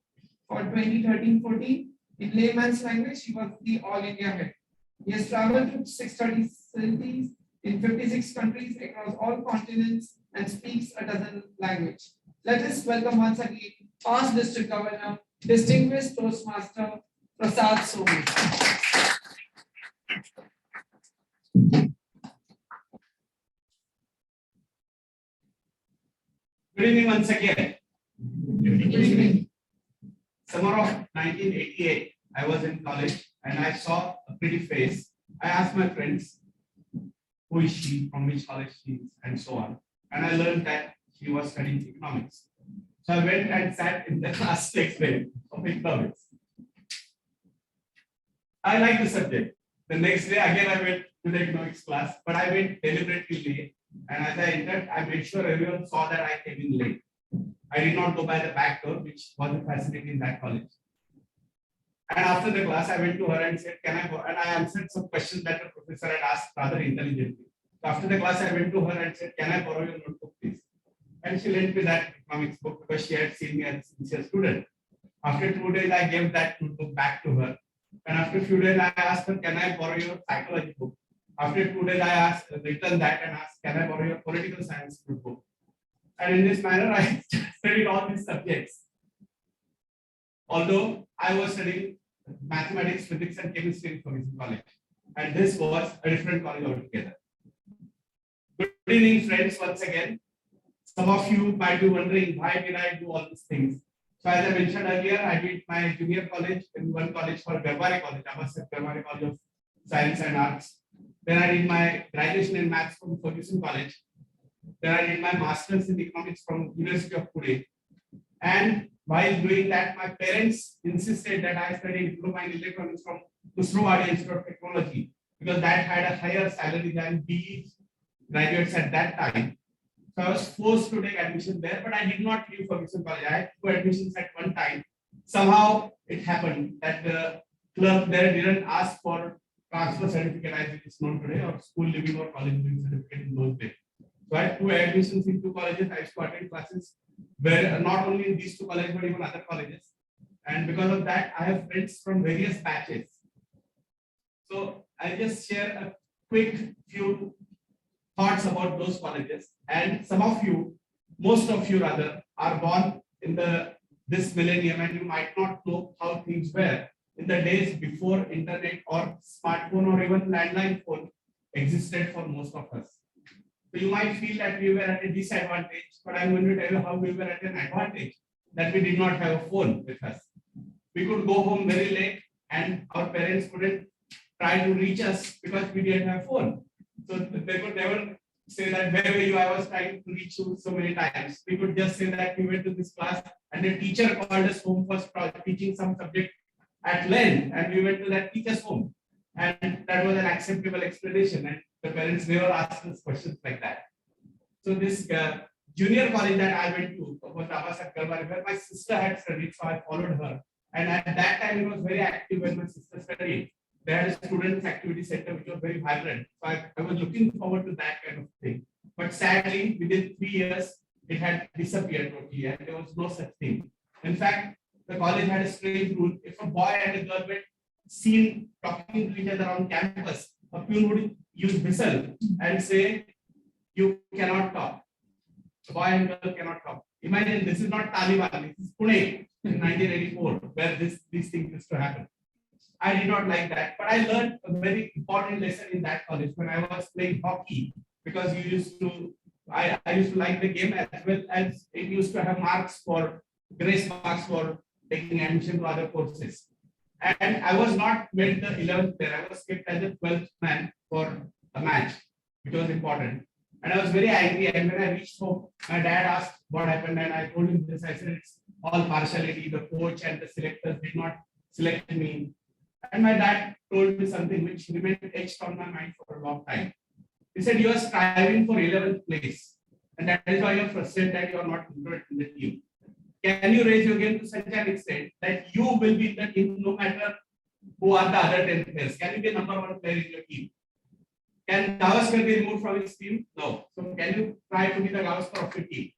[SPEAKER 11] for 2013-14. In layman's language, he was the All India head. He has traveled to 630 cities in 56 countries across all continents and speaks a dozen languages. Let us welcome once again past district governor, distinguished Toastmaster Prasad Somi.
[SPEAKER 10] Good evening once again. Good evening. Summer of 1988, I was in college and I saw a pretty face. I asked my friends, who is she, from which college she is, and so on. And I learned that she was studying economics. So I went and sat in the class to explain of economics. I liked the subject. The next day, again, I went to the economics class, but I went deliberately late. And as I entered, I made sure everyone saw that I came in late. I did not go by the back door, which was a facility in that college. And after the class, I went to her and said, can I go? And I answered some questions that the professor had asked rather intelligently. So after the class, I went to her and said, can I borrow your notebook, please? And she lent me that economics book because she had seen me as a sincere student. After 2 days, I gave that notebook back to her. And after a few days, I asked her, can I borrow your psychology book? After 2 days, I returned that and asked, can I borrow your political science book? And in this manner, I studied all these subjects. Although I was studying mathematics, physics, and chemistry in Ferguson College. And this was a different college altogether. Good evening, friends, once again. Some of you might be wondering, why did I do all these things? So as I mentioned earlier, I did my junior college in one college called Garbari College, Amasat Garbari College of Science and Arts. Then I did my graduation in maths from Ferguson College. Then I did my master's in economics from University of Pune. And while doing that, my parents insisted that I study diploma in electronics from Kusrowadi Institute of Technology because that had a higher salary than BE graduates at that time. So I was forced to take admission there, but I did not leave Ferguson College. I had 2 admissions at one time. Somehow it happened that the clerk there didn't ask for transfer certificate as it is known today, or school living or college living certificate in those days. So I had 2 admissions in 2 colleges. I used to attend classes where not only in these 2 colleges, but even other colleges. And because of that, I have friends from various batches. So I just share a quick few thoughts about those colleges. And some of you, most of you rather, are born in this millennium, and you might not know how things were in the days before internet or smartphone or even landline phone existed for most of us. So you might feel that we were at a disadvantage, but I'm going to tell you how we were at an advantage, that we did not have a phone with us. We could go home very late and our parents couldn't try to reach us because we didn't have a phone. So they could never say that where were you? I was trying to reach you so many times. We could just say that we went to this class and the teacher called us home for teaching some subject at length, and we went to that teacher's home. And that was an acceptable explanation, and the parents never asked us questions like that. So this junior college that I went to was where my sister had studied, so I followed her. And at that time, it was very active when my sister studied. They had a students' activity center which was very vibrant. So I was looking forward to that kind of thing. But sadly, within 3 years, it had disappeared totally, and there was no such thing. In fact, the college had a strange rule: if a boy and a girl were seen talking to each other on campus, a pune would use whistle and say, "You cannot talk. A boy and girl cannot talk." Imagine, this is not Taliban, this is Pune in 1984, where these things used to happen. I did not like that, but I learned a very important lesson in that college when I was playing hockey, because I used to like the game, as well as it used to have grace marks for taking admission to other courses. And I was not made the 11th player. I was kept as the 12th man for a match, which was important. And I was very angry. And when I reached home, my dad asked what happened, and I told him this. I said, it's all partiality. The coach and the selectors did not select me. And my dad told me something which remained etched on my mind for a long time. He said, "You are striving for 11th place, and that is why you are frustrated that you are not included in the team. Can you raise your game to such an extent that you will be in the team no matter who are the other 10 players? Can you be number 1 player in your team? Can Gavaskar be removed from his team? No. So can you try to be the Gavaskar of your team?"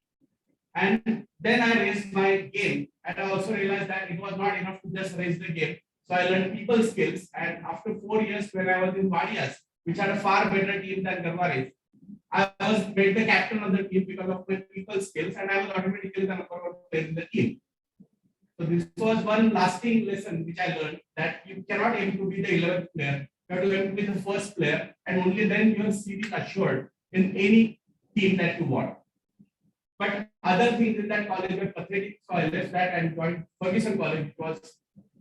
[SPEAKER 10] And then I raised my game, and I also realized that it was not enough to just raise the game. So I learned people skills, and after 4 years when I was in Vadias, which had a far better team than Garwaris, I was made the captain of the team because of my people skills, and I was automatically the number 1 player in the team. So this was one lasting lesson which I learned, that you cannot aim to be the 11th player. You have to aim to be the first player, and only then your seat is assured in any team that you want. But other things in that college were pathetic, so I left that and joined Ferguson College. It was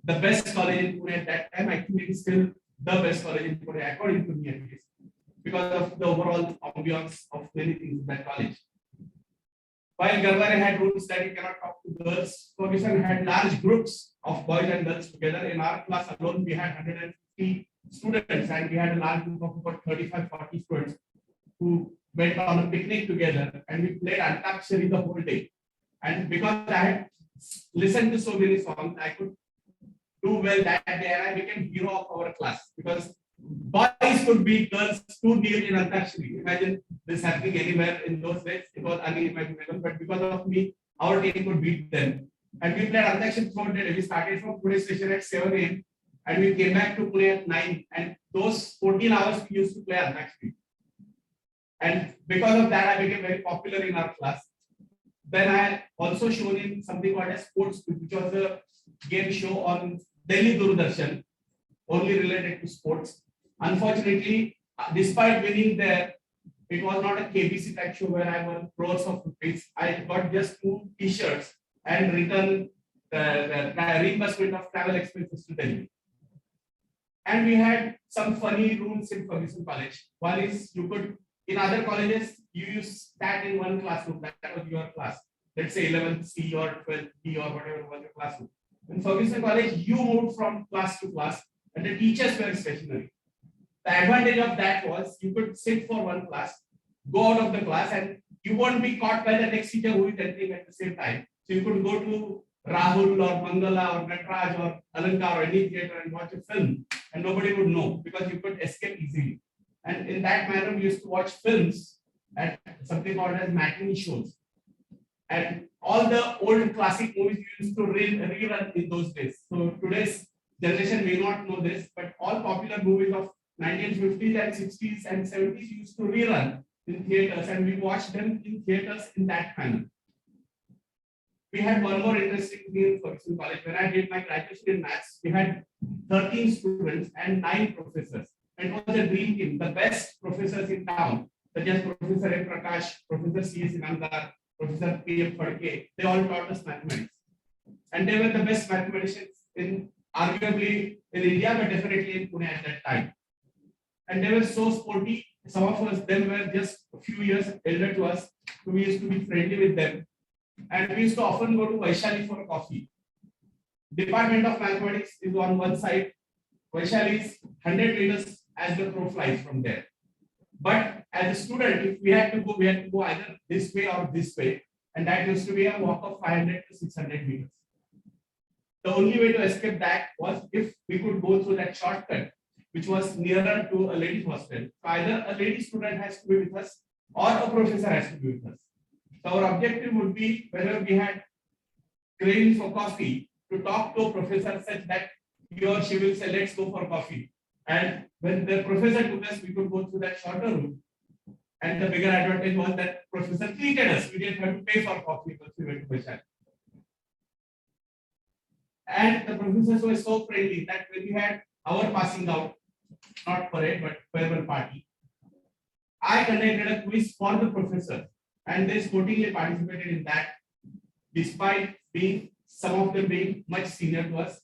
[SPEAKER 10] the best college in Pune at that time. I think it is still the best college in Pune, according to me at least, because of the overall ambience of many things in that college. While Garware had rules that you cannot talk to girls, Ferguson had large groups of boys and girls together. In our class alone, we had 150 students, and we had a large group of about 35-40 students who went on a picnic together, and we played Antakshari the whole day. And because I had listened to so many songs, I could do well that day, and I became hero of our class, because boys could beat girls 2-0 in Antakshari. Imagine this happening anywhere in those days. It was unimaginable, but because of me, our team could beat them. And we played Antakshari throughout the day. We started from Pune station at 7 a.m. and we came back to Pune at 9. And those 14 hours we used to play Antakshari. And because of that, I became very popular in our class. Then I also shown in something called as Sports, which was a game show on Delhi Doordarshan, only related to sports. Unfortunately, despite winning there, it was not a KBC type show where I won crores of rupees. I got just 2 t-shirts and returned the reimbursement of travel expenses to Delhi. And we had some funny rules in Ferguson College. One is, you could, in other colleges, you sat in one classroom, that was your class. Let's say 11th C or 12th B or whatever was your classroom. In Ferguson College, you moved from class to class, and the teachers were stationary. The advantage of that was you could sit for one class, go out of the class, and you won't be caught by the next teacher who is entering at the same time. So you could go to Rahul or Mangala or Natraj or Alankar or any theater and watch a film, and nobody would know because you could escape easily. And in that manner, we used to watch films at something called as matinee shows. And all the old classic movies we used to rerun in those days. So today's generation may not know this, but all popular movies of 1950s and 60s and 70s used to rerun in theaters, and we watched them in theaters in that manner. We had one more interesting thing in Ferguson College. When I did my graduation in maths, we had 13 students and 9 professors. It was a dream team. The best professors in town, such as Professor M. Prakash, Professor C.S. Inandar, Professor P.M. Phadke, they all taught us mathematics. And they were the best mathematicians in, arguably in India, but definitely in Pune at that time. And they were so sporty some of us them were just a few years elder to us, so we used to be friendly with them, and we used to often go to Vaishali for coffee. Department of Mathematics is on one side, Vaishali is 100 meters as the crow flies from there. But as a student, if we had to go either this way or this way, and that used to be a walk of 500 to 600 meters. The only way to escape that was if we could go through that shortcut, which was nearer to a ladies' hostel. So either a lady student has to be with us or a professor has to be with us. So our objective would be, whenever we had craving for coffee, to talk to a professor such that he or she will say, let's go for coffee. And when the professor took us, we could go through that shorter route. And the bigger advantage was that professor treated us. We didn't have to pay for coffee because we went to Vaishali. And the professors were so friendly that when we had our passing out, not parade, but farewell party, I conducted a quiz for the professors, and they sportingly participated in that. Despite being, some of them being much senior to us,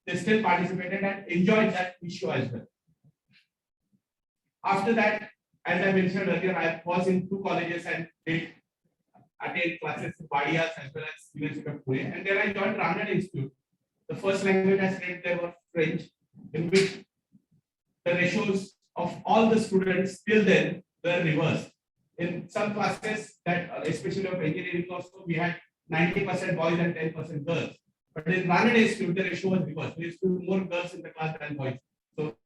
[SPEAKER 10] they still participated and enjoyed that issue as well. After that, as I mentioned earlier, I was in 2 colleges and did attend classes in Badias as well as University of Pune, and then I joined Ramnath Institute. The first language I studied there was French, in which the ratios of all the students till then were reversed. In some classes, that especially of engineering also, we had 90% boys and 10% girls. But in Ramnath Institute, the ratio was reversed. There used to be more girls in the class than boys. So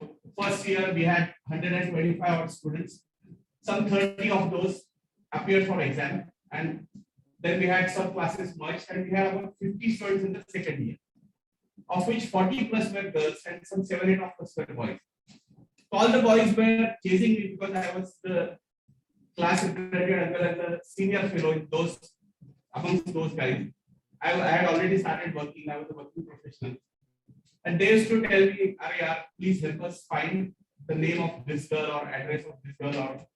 [SPEAKER 10] first year we had 125 odd students. Some 30 of those appeared for exam, and then we had some classes merged, and we had about 50 students in the second year, of which 40 plus were girls and some 7-8 of us were boys. All the boys were chasing me because I was the class representative as well as the senior fellow in those, amongst those guys. I had already started working. I was a working professional, and they used to tell me, Arya, please help us find the name of this girl or address of this girl, or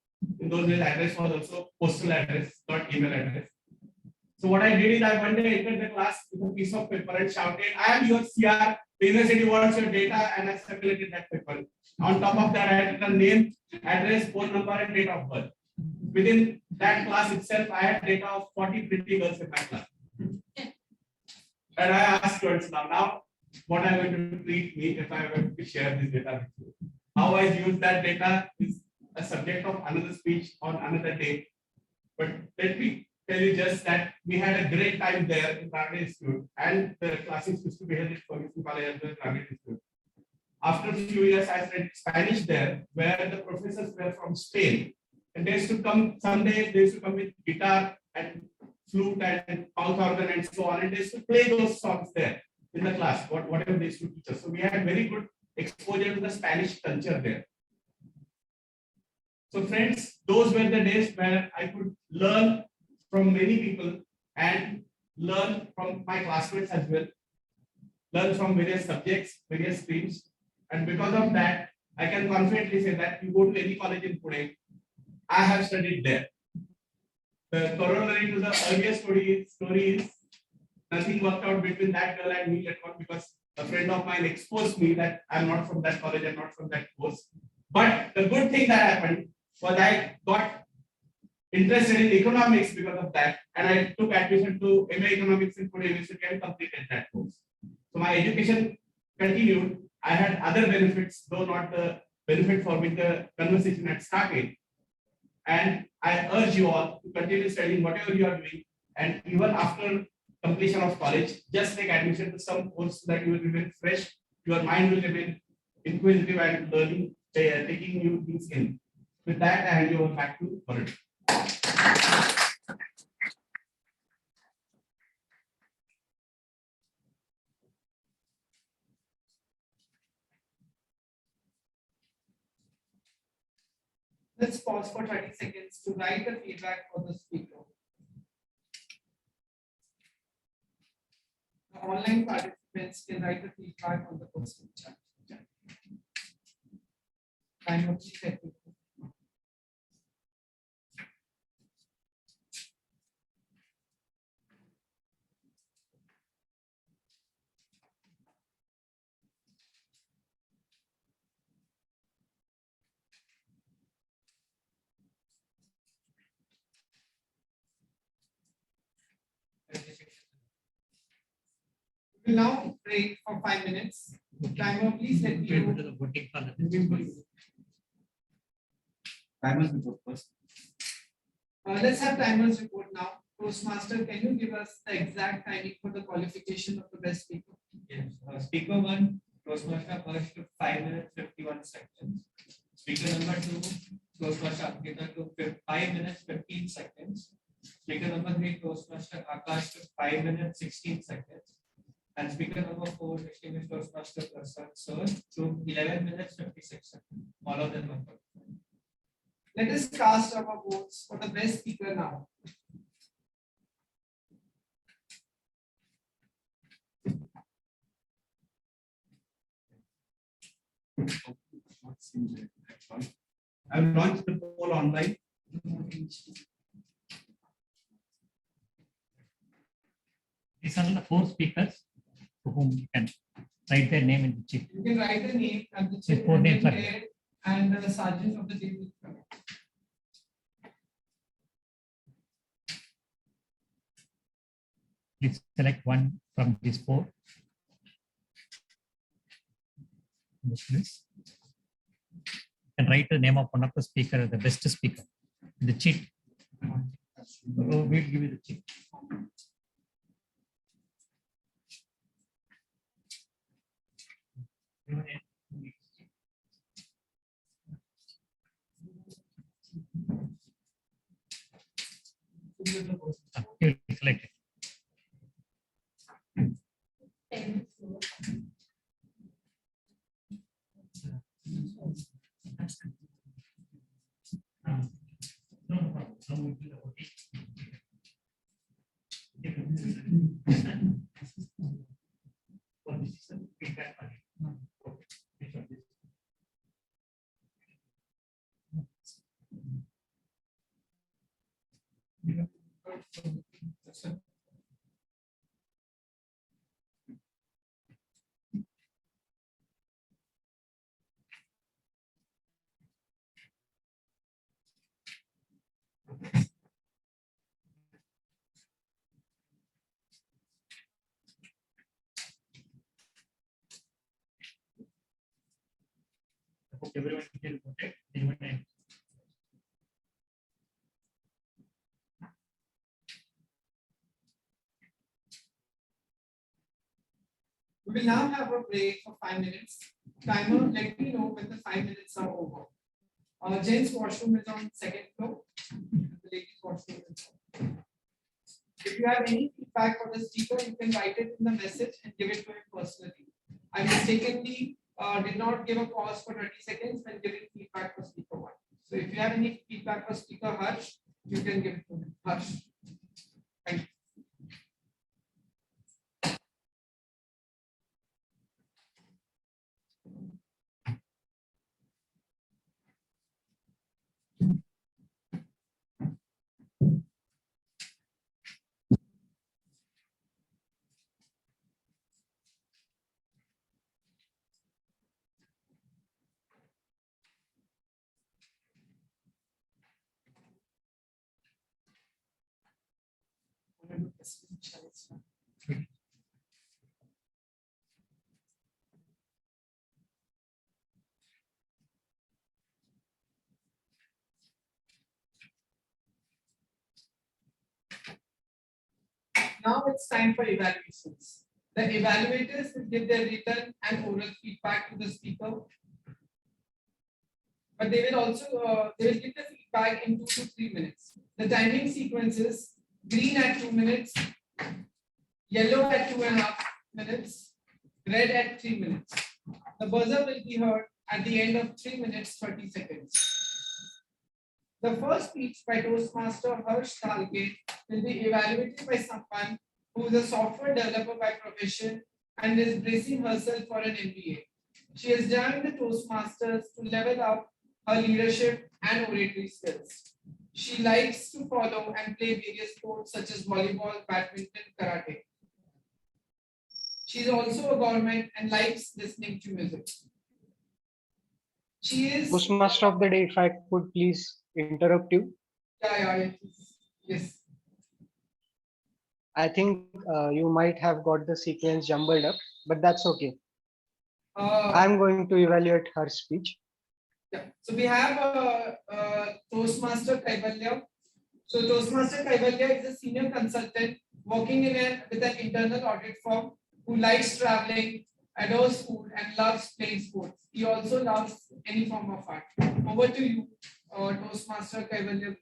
[SPEAKER 10] in those days address was also postal address, not email address. So what I did is I one day entered the class with a piece of paper and shouted, I am your CR, the university wants your data, and I circulated that paper. On top of that, I had written name, address, phone number, and date of birth. Within that class itself, I had data of 40 pretty girls in my class. And I asked students now what I'm going to treat me if I were to share this data with you. How I use that data is a subject of another speech on another day. But let me tell you just that we had a great time there in Ramnath Institute, and the classes used to be held in Ferguson College as well as Ramnath Institute. After a few years, I studied Spanish there, where the professors were from Spain, and they used to come. Some days they used to come with guitar and flute and mouth organ and so on, and they used to play those songs there in the class, whatever they used to teach us. So we had very good exposure to the Spanish culture there. So friends, those were the days where I could learn from many people and learn from my classmates as well, learn from various subjects, various streams. And because of that, I can confidently say that you go to any college in Pune, I have studied there. The corollary to the earlier story is nothing worked out between that girl and me later on, because a friend of mine exposed me that I'm not from that college and not from that course. But the good thing that happened was I got interested in economics because of that, and I took admission to MA Economics in Pune University and completed that course. So my education continued. I had other benefits, though not the benefit for which the conversation had started. And I urge you all to continue studying whatever you are doing, and even after completion of college, just take admission to some course so that you will remain fresh, your mind will remain inquisitive and learning, taking new things in. With that, I hand you over back to Varun.
[SPEAKER 11] Let's pause for 30 seconds to write the feedback for the speaker. The online participants can write the feedback on the question chat. Time of 3 seconds. We'll now break for 5 minutes. Timer, please let me
[SPEAKER 12] Wait
[SPEAKER 11] know.
[SPEAKER 12] to the voting for the.
[SPEAKER 10] Timers report first.
[SPEAKER 11] Let's have timers report now. Toastmaster, can you give us the exact timing for the qualification of the best speaker?
[SPEAKER 2] Yes. Speaker 1, Toastmaster first to 5 minutes 51 seconds. Speaker number 2, Toastmaster Ankita to 5 minutes 15 seconds. Speaker number 3, Toastmaster Akash to 5 minutes 16 seconds. And speaker number 4, distinguished Toastmaster Sir to 11 minutes 56 seconds. All of them are qualified.
[SPEAKER 11] Let us cast our votes for the best speaker now.
[SPEAKER 10] I will launch the poll online.
[SPEAKER 12] These are the 4 speakers to whom you can write their name in the chip.
[SPEAKER 11] You can write the name and the
[SPEAKER 12] Yes,
[SPEAKER 11] chip
[SPEAKER 12] four
[SPEAKER 11] and
[SPEAKER 12] names
[SPEAKER 11] the
[SPEAKER 12] are
[SPEAKER 11] head and the sergeant of the day will come.
[SPEAKER 12] Please select one from these 4. This list. And write the name of one of the speaker, the best speaker. The cheat. We'll give you the cheat. Select it. Everyone can vote. Anyone.
[SPEAKER 11] We will now have a break for 5 minutes. Timer, let me know when the 5 minutes are over. Gents washroom is on 2nd floor. The ladies washroom is on. If you have any feedback for the speaker, you can write it in the message and give it to him personally. I mistakenly did not give a pause for 30 seconds when giving feedback for speaker 1. So if you have any feedback for speaker Harsh, you can give it to him. Harsh. Thank you. Now it's time for evaluations. The evaluators will give their written and oral feedback to the speaker. But they will also they will give the feedback in 2 to 3 minutes. The timing sequence is green at 2 minutes, yellow at 2.5 minutes, red at 3 minutes. The buzzer will be heard at the end of 3 minutes 30 seconds. The first speech by Toastmaster Harsh Thalke will be evaluated by someone who is a software developer by profession and is bracing herself for an MBA. She has joined the Toastmasters to level up her leadership and oratory skills. She likes to follow and play various sports such as volleyball, badminton, karate. She is also a government and likes listening to music. She is
[SPEAKER 15] Toastmaster of the day, if I could please interrupt you.
[SPEAKER 11] Yeah, yes.
[SPEAKER 15] I think you might have got the sequence jumbled up, but that's okay. I'm going to evaluate her speech.
[SPEAKER 11] Yeah. So we have Toastmaster Kaivalya. So Toastmaster Kaivalya is a senior consultant working with an internal audit firm who likes traveling, adores food, and loves playing sports. He also loves any form of art. Over to you, Toastmaster Kaivalya.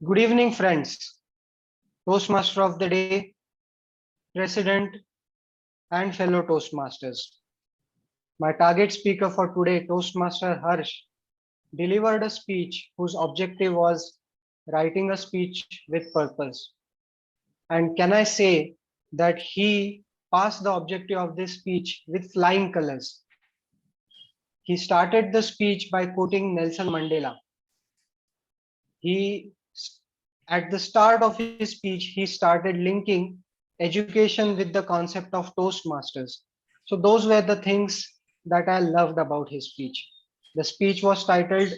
[SPEAKER 15] Good evening, friends. Toastmaster of the day, President, and fellow Toastmasters. My target speaker for today, Toastmaster Harsh, delivered a speech whose objective was writing a speech with purpose. And can I say that he passed the objective of this speech with flying colors? He started the speech by quoting Nelson Mandela. At the start of his speech, he started linking education with the concept of Toastmasters. So those were the things that I loved about his speech. The speech was titled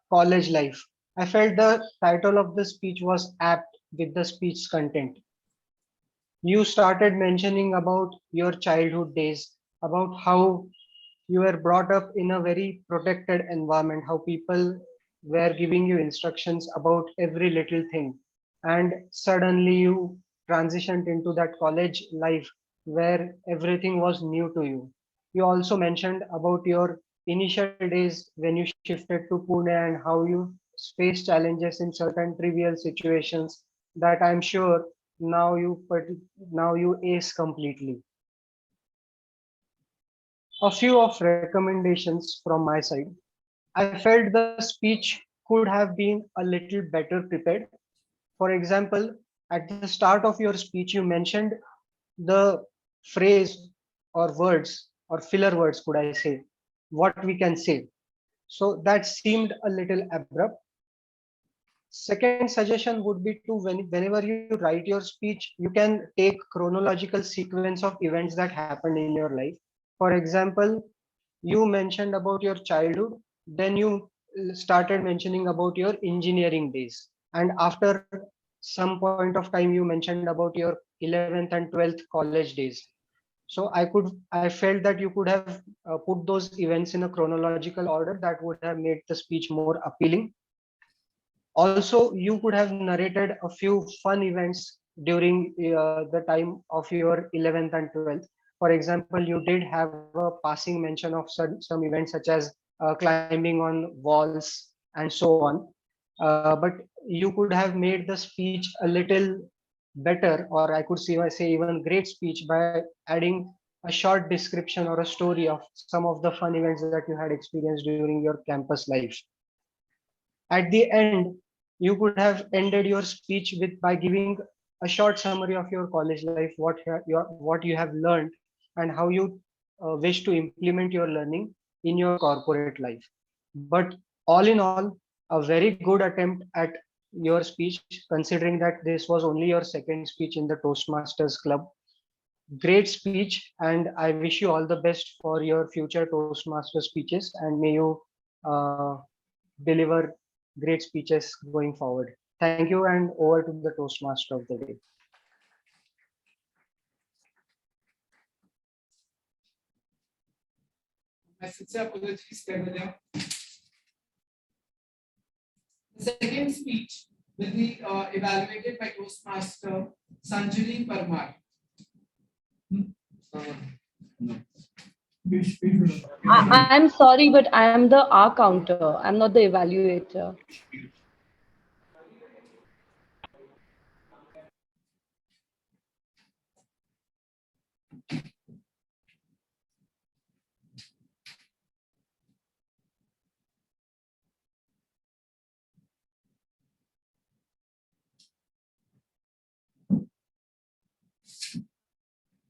[SPEAKER 15] College Life. I felt the title of the speech was apt with the speech's content. You started mentioning about your childhood days, about how you were brought up in a very protected environment, how people were giving you instructions about every little thing. And suddenly you transitioned into that college life where everything was new to you. You also mentioned about your initial days when you shifted to Pune and how you faced challenges in certain trivial situations that I'm sure now you ace completely. A few of recommendations from my side. I felt the speech could have been a little better prepared. For example, at the start of your speech, you mentioned the phrase or words or filler words, could I say, what we can say. So that seemed a little abrupt. Second suggestion would be to whenever you write your speech, you can take chronological sequence of events that happened in your life. For example, you mentioned about your childhood, then you started mentioning about your engineering days. And after some point of time, you mentioned about your 11th and 12th college days. So I felt that you could have put those events in a chronological order that would have made the speech more appealing. Also, you could have narrated a few fun events during the time of your 11th and 12th. For example, you did have a passing mention of some events such as climbing on walls and so on. But you could have made the speech a little better, or I could say even great speech by adding a short description or a story of some of the fun events that you had experienced during your campus life. At the end, you could have ended your speech with by giving a short summary of your college life, what you have learned, and how you wish to implement your learning in your corporate life. But all in all, a very good attempt at your speech, considering that this was only your second speech in the Toastmasters Club. Great speech, and I wish you all the best for your future Toastmaster speeches, and may you deliver great speeches going forward. Thank you, and over to the Toastmaster of the day.
[SPEAKER 11] My sincere apologies, Kaivalya. The second speech will be evaluated by Toastmaster Sanjali Parmar.
[SPEAKER 16] I'm sorry, but I am the R counter. I'm not the evaluator.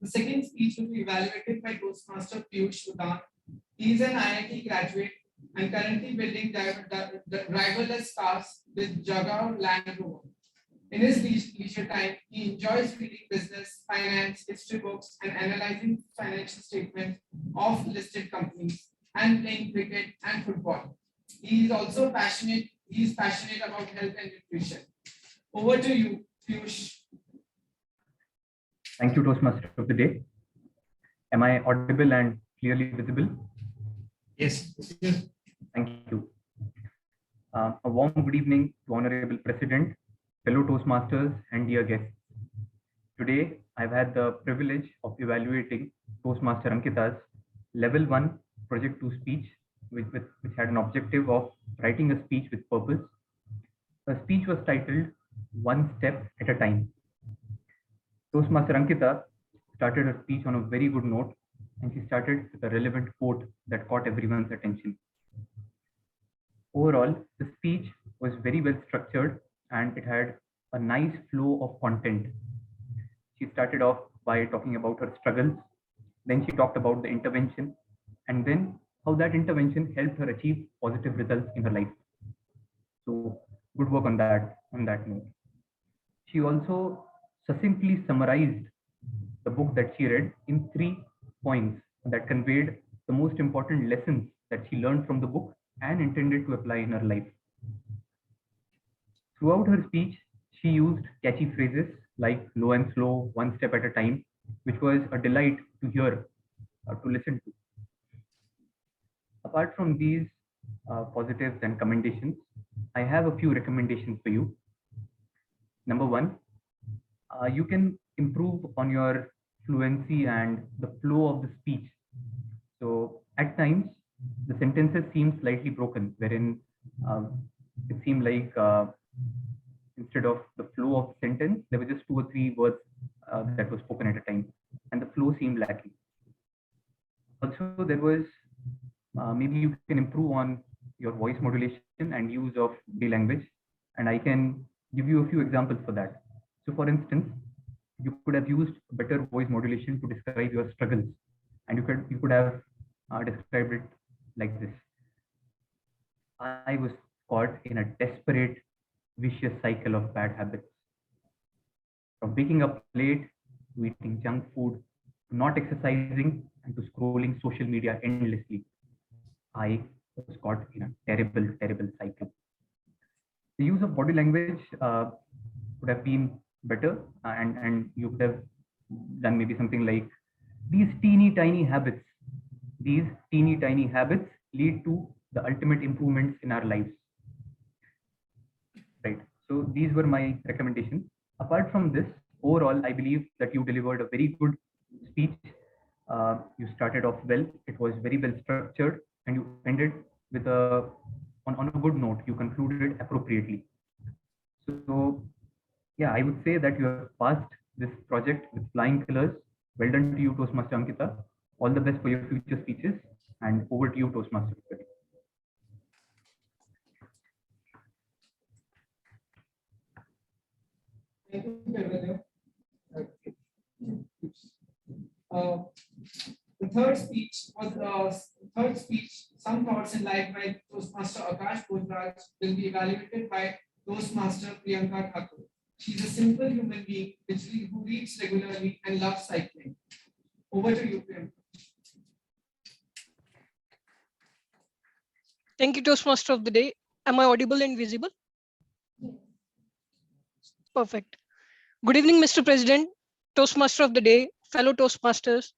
[SPEAKER 11] The second speech will be evaluated by Toastmaster Piyush Udan. He is an IIT graduate and currently building driverless cars with Jaguar Land Rover. In his leisure time, he enjoys reading business, finance, history books, and analyzing financial statements of listed companies and playing cricket and football. He is also passionate He is passionate about health and nutrition. Over to you, Piyush.
[SPEAKER 17] Thank you, Toastmaster of the day. Am I audible and clearly visible?
[SPEAKER 12] Yes.
[SPEAKER 17] Thank you. A warm good evening to Honorable President, fellow Toastmasters, and dear guests. Today, I've had the privilege of evaluating Toastmaster Ankita's Level 1 Project 2 speech, which had an objective of writing a speech with purpose. Her speech was titled One Step at a Time. Toastmaster Ankita started her speech on a very good note, and she started with a relevant quote that caught everyone's attention. Overall, the speech was very well structured and it had a nice flow of content. She started off by talking about her struggles, then she talked about the intervention, and then how that intervention helped her achieve positive results in her life. So good work on that note. She also succinctly summarized the book that she read in 3 points that conveyed the most important lessons that she learned from the book and intended to apply in her life. Throughout her speech, she used catchy phrases like low and slow, one step at a time, which was a delight to hear, to listen to. Apart from these positives and commendations, I have a few recommendations for you. Number one, you can improve on your fluency and the flow of the speech. So at times, the sentences seem slightly broken, wherein it seemed like instead of the flow of sentence, there were just 2 or 3 words that were spoken at a time, and the flow seemed lacking. Also, there was maybe you can improve on your voice modulation and use of body language, and I can give you a few examples for that. So, for instance, you could have used better voice modulation to describe your struggles, and you could have described it like this. I was caught in a desperate, vicious cycle of bad habits. From waking up late to eating junk food, to not exercising, and to scrolling social media endlessly. I was caught in a terrible, terrible cycle. The use of body language would have been better, and you could have done maybe something like these teeny tiny habits. These teeny tiny habits lead to the ultimate improvements in our lives. Right. So these were my recommendations. Apart from this, overall, I believe that you delivered a very good speech. You started off well. It was very well structured, and you ended with on a good note. You concluded appropriately. So yeah, I would say that you have passed this project with flying colors. Well done to you, Toastmaster Ankita. All the best for your future speeches, and over to you, Toastmaster.
[SPEAKER 11] Thank you, Kailash. The third speech, some thoughts in life by Toastmaster Akash Bhojraj will be evaluated by Toastmaster Priyanka Thakur. She is a simple human being who reads regularly and loves cycling. Over to you, Priyanka.
[SPEAKER 18] Thank you, Toastmaster of the day. Am I audible and visible? Perfect. Good evening, Mr. President, Toastmaster of the day, fellow Toastmasters,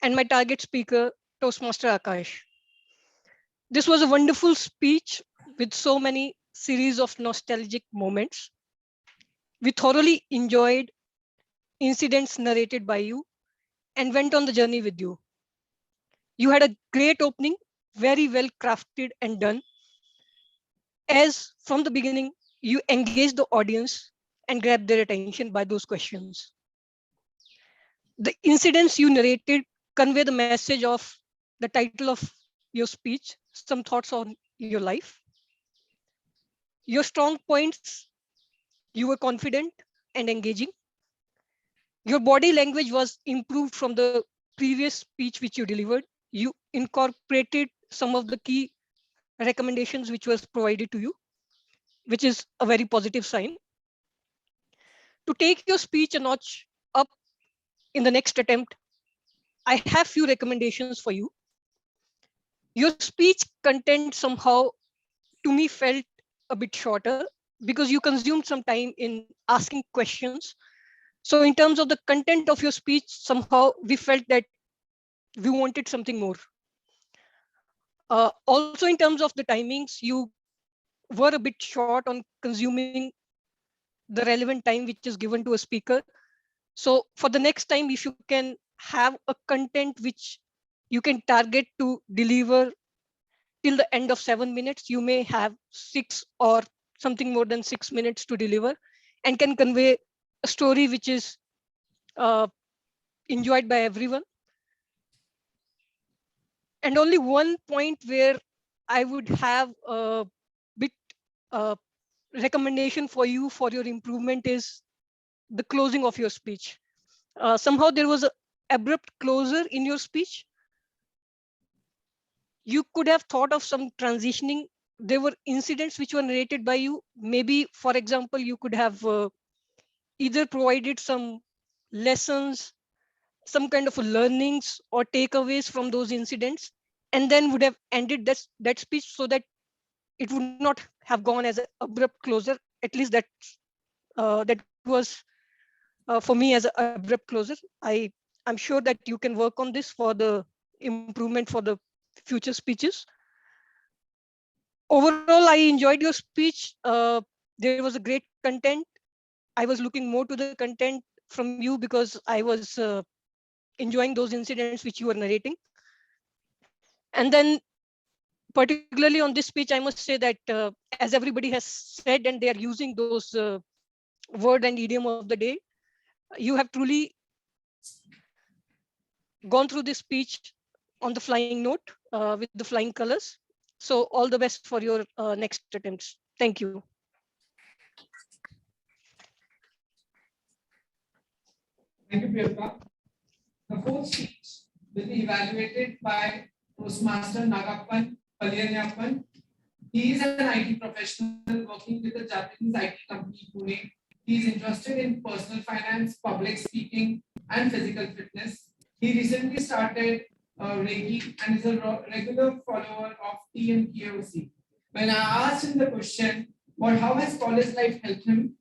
[SPEAKER 18] and my target speaker, Toastmaster Akash. This was a wonderful speech with so many series of nostalgic moments. We thoroughly enjoyed incidents narrated by you and went on the journey with you. You had a great opening, very well crafted and done. As from the beginning, you engaged the audience and grabbed their attention by those questions. The incidents you narrated convey the message of the title of your speech, some thoughts on your life. Your strong points, you were confident and engaging. Your body language was improved from the previous speech which you delivered. You incorporated some of the key recommendations which was provided to you, which is a very positive sign. To take your speech a notch up in the next attempt, I have few recommendations for you. Your speech content somehow to me felt a bit shorter because you consumed some time in asking questions. So in terms of the content of your speech, somehow we felt that we wanted something more. Also in terms of the timings, you were a bit short on consuming the relevant time which is given to a speaker. So for the next time, if you can have a content which you can target to deliver till the end of 7 minutes, you may have 6 or something more than 6 minutes to deliver and can convey a story which is enjoyed by everyone. And only one point where I would have a bit recommendation for you for your improvement is the closing of your speech. Somehow there was an abrupt closure in your speech. You could have thought of some transitioning. There were incidents which were narrated by you. Maybe, for example, you could have either provided some lessons, some kind of learnings or takeaways from those incidents, and then would have ended that speech so that it would not have gone as an abrupt closure. At least that was for me as an abrupt closure. I'm sure that you can work on this for the improvement for the future speeches. Overall, I enjoyed your speech. There was a great content. I was looking more to the content from you because I was enjoying those incidents which you were narrating. And then particularly on this speech, I must say that as everybody has said, and they are using those word and idiom of the day, you have truly gone through this speech on the flying note with the flying colors. So all the best for your next attempts. Thank you.
[SPEAKER 11] Thank you, Priyanka. The fourth speech will be evaluated by Toastmaster Nagappan. He is an IT professional working with a Japanese IT company, Pune. He is interested in personal finance, public speaking, and physical fitness. He recently started Reiki and is a regular follower of TMOD. When I asked him the question, how has college life helped him?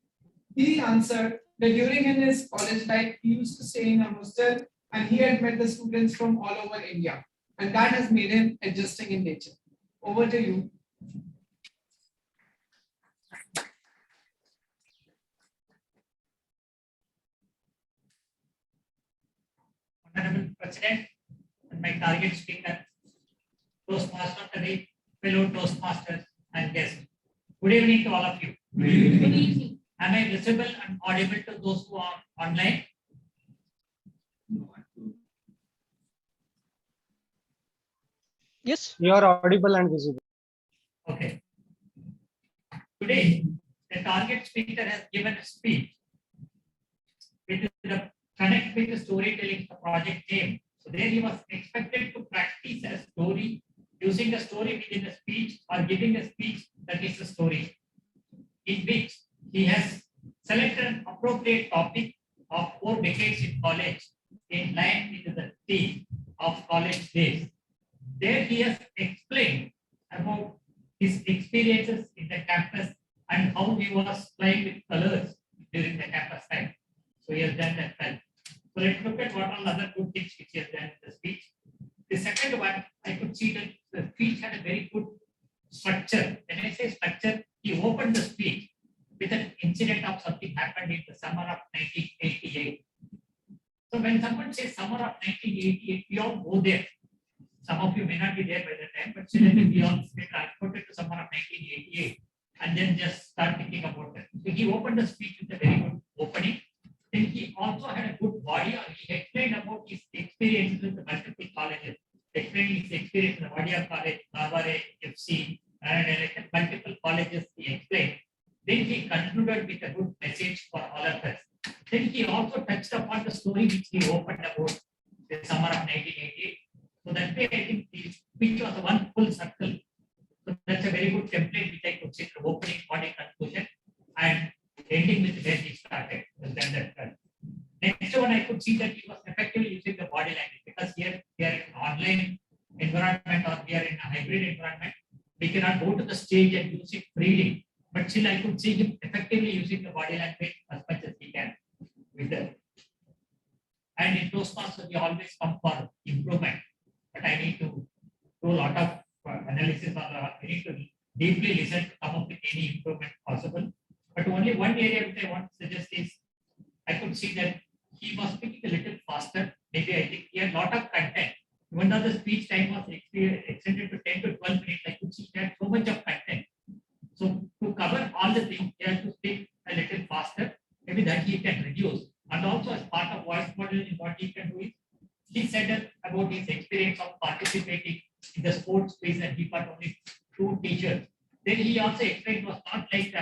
[SPEAKER 11] He answered that during his college life, he used to stay in a hostel and he had met the students from all over India. And that has made him adjusting in nature. Over to you.
[SPEAKER 12] Honorable President and my target speaker, Toastmaster of the day, fellow Toastmasters and guests. Good evening to all of you.
[SPEAKER 11] Good evening.
[SPEAKER 12] Am I visible and audible to those who are online?
[SPEAKER 18] Yes.
[SPEAKER 15] You are audible and visible.
[SPEAKER 12] Okay. Today, the target speaker has given a speech with the connect with the storytelling, the project name. So there he was expected to practice a story, using a story within a speech or giving a speech that is a story, in which he has selected an appropriate topic of 4 decades in college in line with the theme of college days. There he has explained about his experiences in the campus and how he was playing with colors during the campus time. So he has done that well. So let's look at what all other good things which he has done in the speech. The second one, I could see that the speech had a very good structure. When I say structure, he opened the speech with an incident of something happened in the summer of 1988. So when someone says summer of 1988, we all go there. Some of you may not be there by the time, but still we all get transported to summer of 1988 and then just start thinking about it. So he opened the speech with a very good opening. Then he also had a good body. He explained about his experiences with the multiple colleges, explaining his experience in the Vadia College, Navare, FC, and multiple colleges he explained. Then he concluded with a good message for all of us. Then he also touched upon the story which he opened about the summer of 1988. So that way, I think the speech was one full circle. So that's a very good template which I could say the opening, body, conclusion, and ending with where he started. Next one, I could see that he was effectively using the body language because here we are in an online environment or we are in a hybrid environment. We cannot go to the stage and use it freely. but still I could see him effectively using the body language as much as he can with the. And in Toastmasters, we always come for improvement, but I need to do a lot of analysis on the, I need to deeply listen to come up with any improvement possible. But only one area which I want to suggest is, I could see that he was speaking a little faster. Maybe I think he had a lot of content. Even though the speech time was extended to 10 to 12 minutes, I could see he had so much of content. So to cover all the things, he has to speak a little faster. Maybe that he can reduce. And also as part of voice modeling, what he can do is, he said about his experience of participating in the sports quiz and he got only 2 t-shirts. Then he also explained it was not like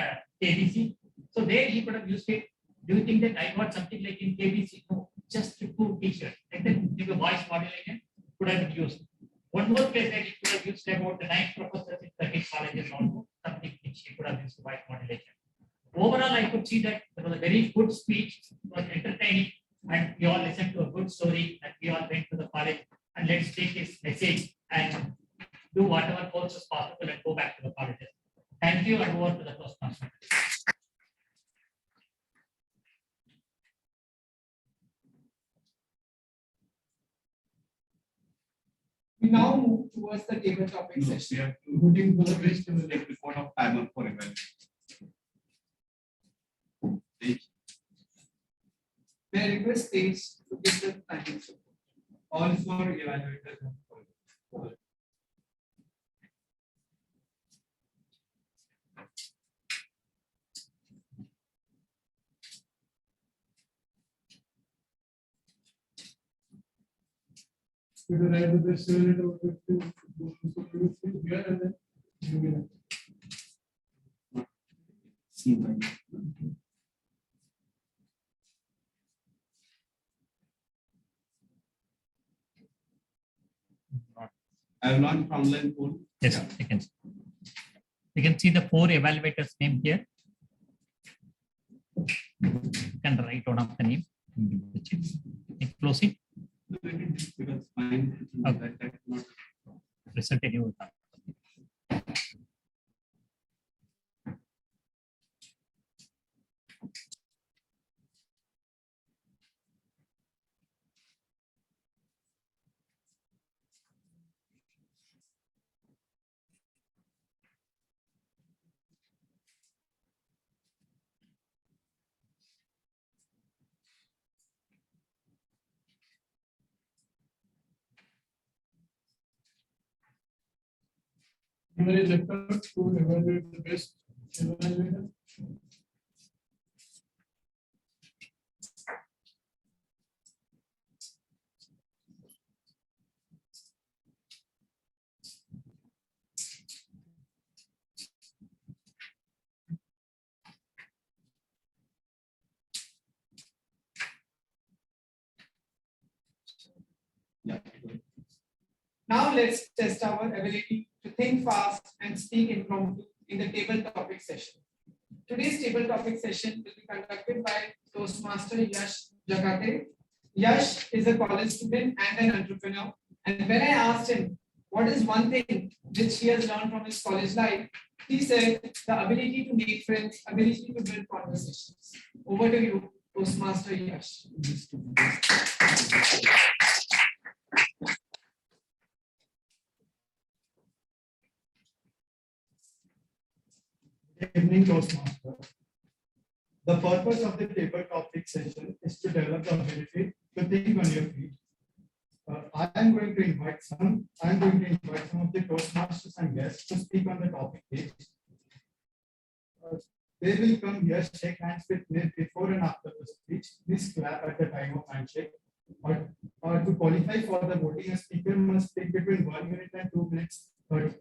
[SPEAKER 12] KBC. So there he could have used it. Do you think that I got something like in KBC? No, just 2 t-shirts. And then the voice modeling could have been used. One more place that he could have used about the 9 professors in 13 colleges also, something which he could have used voice modulation. Overall, I could see that it was a very good speech, it was entertaining, and we all listened to a good story, and we all went to the college, and let's take this message and do whatever courses possible and go back to the colleges. Thank you, and over to the Toastmaster.
[SPEAKER 11] We now move towards the table topic session.
[SPEAKER 5] We have to voting for the best in the report of timer for evaluation.
[SPEAKER 11] May I request stage to give the timing support.
[SPEAKER 2] All for evaluators and for.
[SPEAKER 1] You can write the best unit of 50 here and then you will.
[SPEAKER 5] I have launched online poll.
[SPEAKER 12] Yes, you can. You can see the 4 evaluators name here. You can write one of the name. Close it.
[SPEAKER 5] Because mine that's not
[SPEAKER 12] Result anyway.
[SPEAKER 1] Even in lecture to evaluate the best evaluator.
[SPEAKER 11] Now let's test our ability to think fast and speak impromptu in the table topic session. Today's table topic session will be conducted by Toastmaster Yash Jakate. Yash is a college student and an entrepreneur. And when I asked him what is one thing which he has learned from his college life, he said the ability to make friends, ability to build conversations. Over to you, Toastmaster Yash.
[SPEAKER 19] Evening Toastmaster. The purpose of the table topic session is to develop the ability to think on your feet. I am going to invite some of the Toastmasters and guests to speak on the topic page. They will come here, shake hands with me before and after the speech. Please clap at the time of handshake. Or to qualify for the voting, a speaker must speak between 1 minute and 2 minutes 30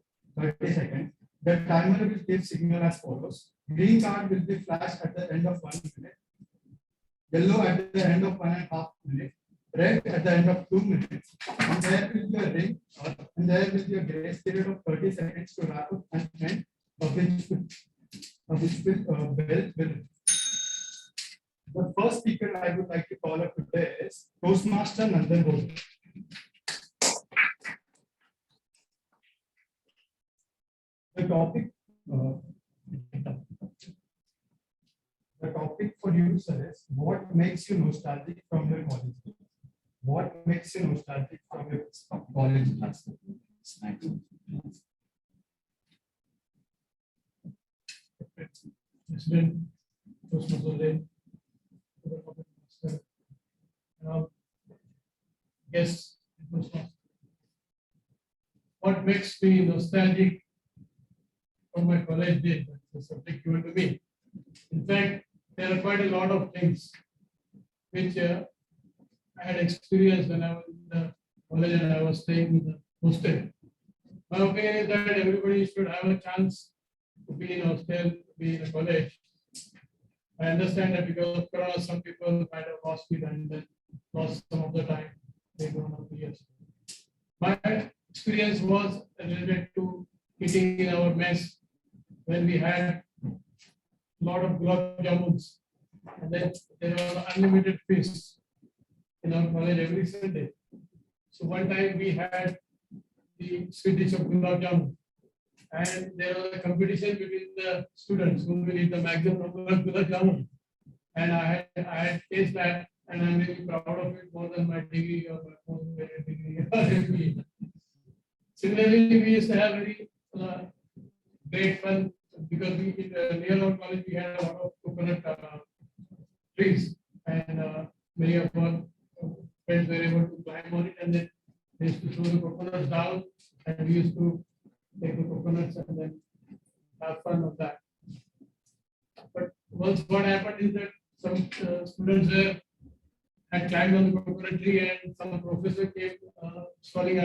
[SPEAKER 19] seconds. The timer will give signal as follows. Green card will be flashed at the end of 1 minute. Yellow at the end of 1.5 minutes. Red at the end of 2 minutes. And there will be a ring, and there will be a grace period of 30 seconds to wrap up and end, of which bell will. The first speaker I would like to call up today is Toastmaster Nandan. The topic The topic for you, sir, is what makes you nostalgic from your college days? What makes you nostalgic from your college class?
[SPEAKER 1] President, Toastmaster Day, yes, what makes me nostalgic from my college days? That's the subject given to me. In fact, there are quite a lot of things which I had experienced when I was in the college and I was staying with the hostel. My opinion is that everybody should have a chance to be in hostel, to be in a college. I understand that because of Corona, some people might have lost it and then lost some of the time they don't know the years. My experience was related to eating in our mess when we had a lot of gulab jamuns and then there was unlimited fish in our college every Sunday. So one time we had the sweet dish of gulab jamun and there was a competition between the students who will eat the maximum number of gulab jamun. And I had tasted that and I'm really proud of it more than my degree or my postgraduate degree or MBA. Similarly, we used to have very great fun because we near our college we had a lot of coconut trees and many of our friends were able to climb on it and then they used to throw the coconuts down and we used to take the coconuts and then have fun of that. But once what happened is that some students had climbed on the coconut tree and some professor came strolling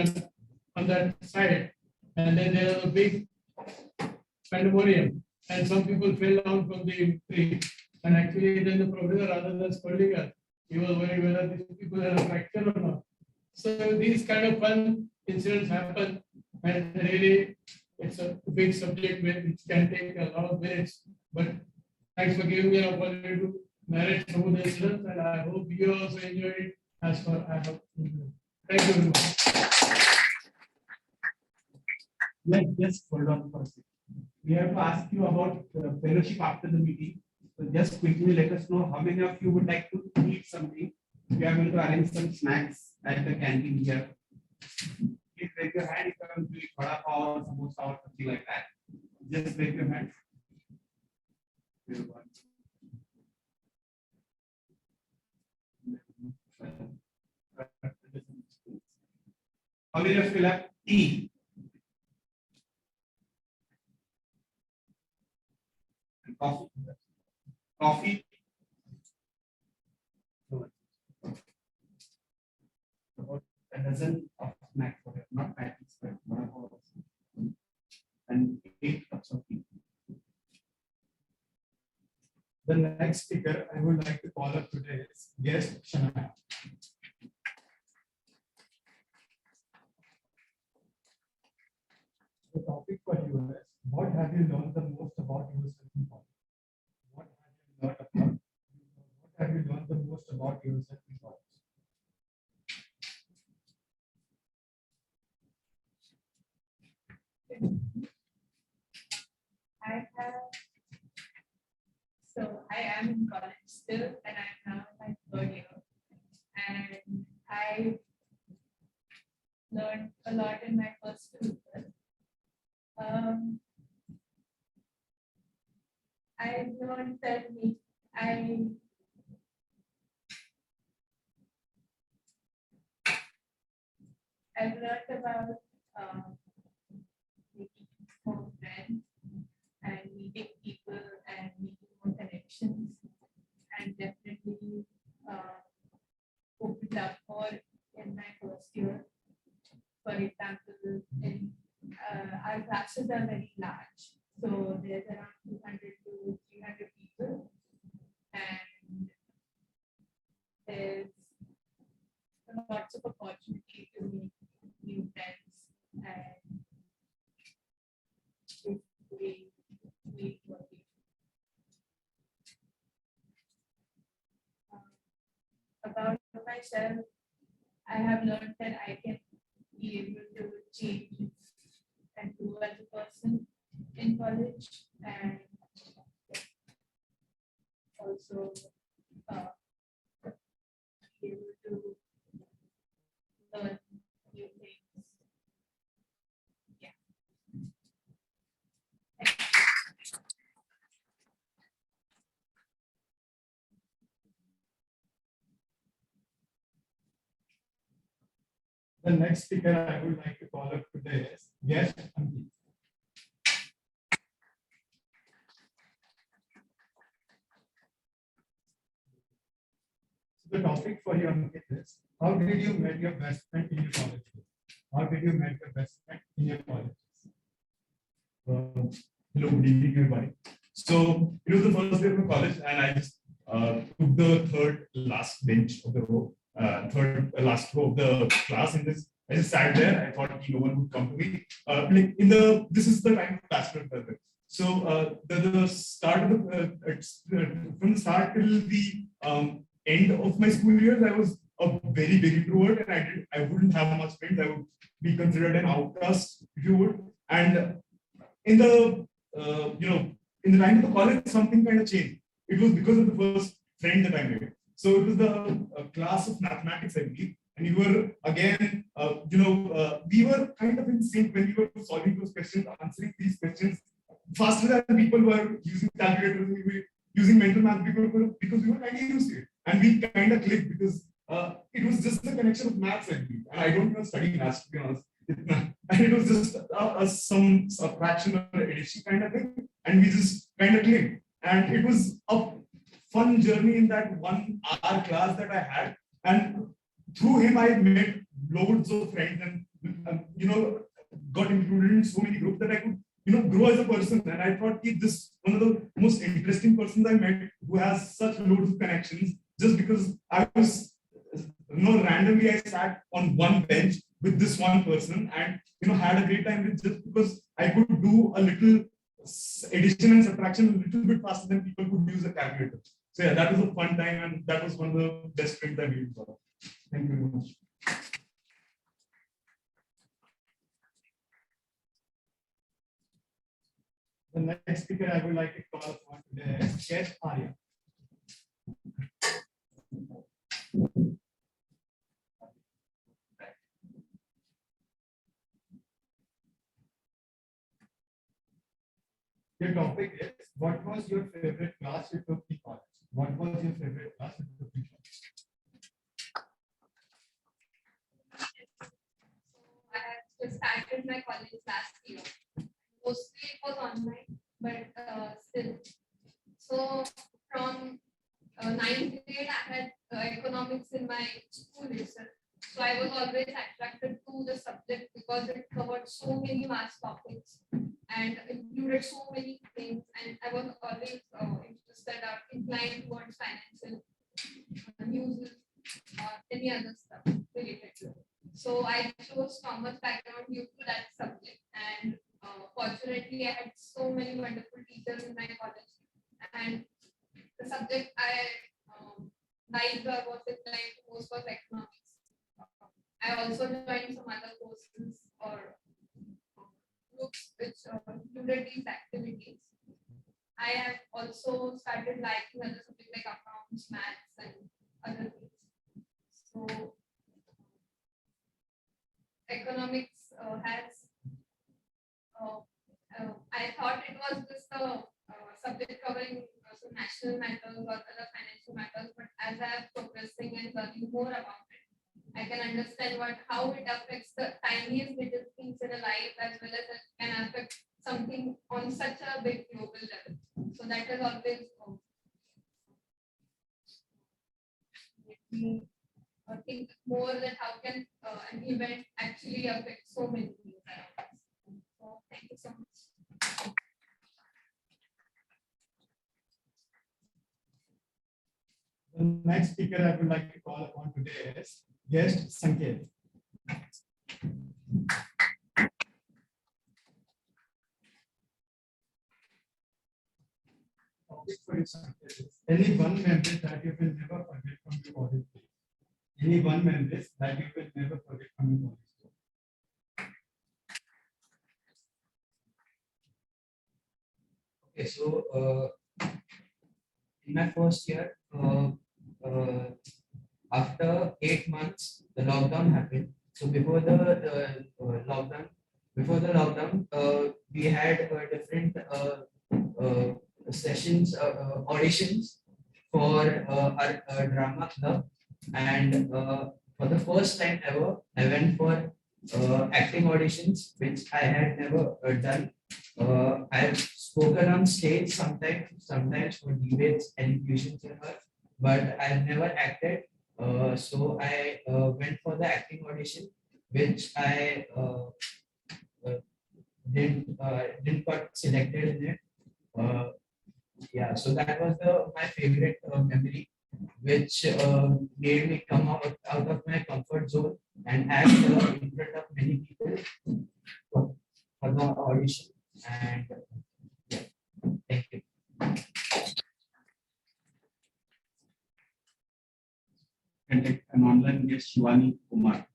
[SPEAKER 1] on that side and then there was a big pandemonium and some people fell down from the tree and actually then the professor rather than scolding us, he was worried whether these people had a fracture or not. So these kind of fun incidents happen and really it's a big subject which can take a lot of minutes. But thanks for giving me an opportunity to narrate some of the incidents and I hope you also enjoyed it as far as I have enjoyed. Thank you very much.
[SPEAKER 10] Let's just hold on for a second. We have to ask you about fellowship after the meeting. So just quickly let us know how many of you would like to eat something. We are going to arrange some snacks at the canteen here. Please raise your hand if you want to eat vada pav or samosa or something like that. Just raise your hand. How many of you will have tea? And coffee. Coffee. About a dozen of snacks, not patties, but and 8 cups of tea.
[SPEAKER 19] The next speaker I would like to call up today is guest Shania. The topic for you is what have you learned the most about yourself in college? What have you learned the most about yourself in college?
[SPEAKER 4] I am in college still, and I'm now in my 3rd year. And I learned a lot in my first semester. I learned that I've learned about making more friends and meeting people and making more connections, and definitely opened up more in my first year. For example, in our classes are very large, so there's around 200 to 300 people, and there's lots of opportunity to meet new friends and basically meet more people. About myself, I have learned that I can be able to change and grow as a person in college, and also
[SPEAKER 19] The next speaker I would like to call up today is guest Ankit. The topic for your Ankit is how did you meet your best friend in your college? How did you meet your best friend in your college?
[SPEAKER 5] Hello, good evening, everybody. So it was the first day of my college, and I just took the third last bench of the row, third last row of the class. In this, I just sat there. I thought no one would come to me. Like this is the time of bachelor level. So the start of from the start till the end of my school years, I was a very big introvert, and I wouldn't have much friends. I would be considered an outcast, if you would. And in the in the time of the college, something kind of changed. It was because of the first friend that I made. So it was the class of mathematics, I believe, and we were again, we were kind of in sync when we were solving those questions, answering these questions faster than people were using calculators. We were using mental math because we were kind of used to it, and we kind of clicked because it was just the connection of maths, I believe. And I don't even study maths, to be honest. And it was just some subtraction or addition kind of thing, and we just kind of clicked. And it was a fun journey in that 1 hour class that I had, and through him I met loads of friends, and got included in so many groups that I could grow as a person. And I thought this one of the most interesting persons I met who has such loads of connections, just because I was randomly I sat on one bench with this one person, and had a great time with, just because I could do a little addition and subtraction a little bit faster than people could use a calculator. So yeah, that was a fun time, and that was one of the best friends I made. Thank you very much.
[SPEAKER 19] The next speaker I would like to call upon today is guest Arya. Your topic is, what was your favorite class you took in college? What was your favorite class you took in college?
[SPEAKER 20] I had just started my college last year. Mostly it was online, but still. So from 9th grade, I had economics in my school itself. So I was always attracted to the subject because it covered so many math topics and included so many things. And I was always interested or inclined towards financial news or any other stuff related to it. So I chose commerce background due to that subject. And fortunately, I had so many wonderful teachers in my college. And the subject I liked or was inclined to most was economics. I also joined some other courses or groups which included these activities. I have also started liking other subjects like accounts, maths, and other things. So economics has, I thought it was just a subject covering some national matters or other financial matters, but as I am progressing and learning more about it, I can understand how it affects the tiniest little things in a life, as well as it can affect something on such a big global level. So that has always made me think more that how can an event actually affect so many things around us. So thank you so much.
[SPEAKER 19] The next speaker I would like to call upon today is guest Sanket. Any one memory that you will never forget from your college days. Any one memory that you will never forget from your college days.
[SPEAKER 3] Okay, so in my first year, after 8 months, the lockdown happened. So before the lockdown, we had different sessions, auditions for our drama club, and for the first time ever, I went for acting auditions, which I had never done. I've spoken on stage sometimes for debates, elocutions and all, but I've never acted. So I went for the acting audition, which I didn't got selected in it. Yeah, so that was my favorite memory, which made me come out of my comfort zone and act in front of many people for the audition. And yeah, thank you.
[SPEAKER 5] And take an online guest, Shivani Kumar.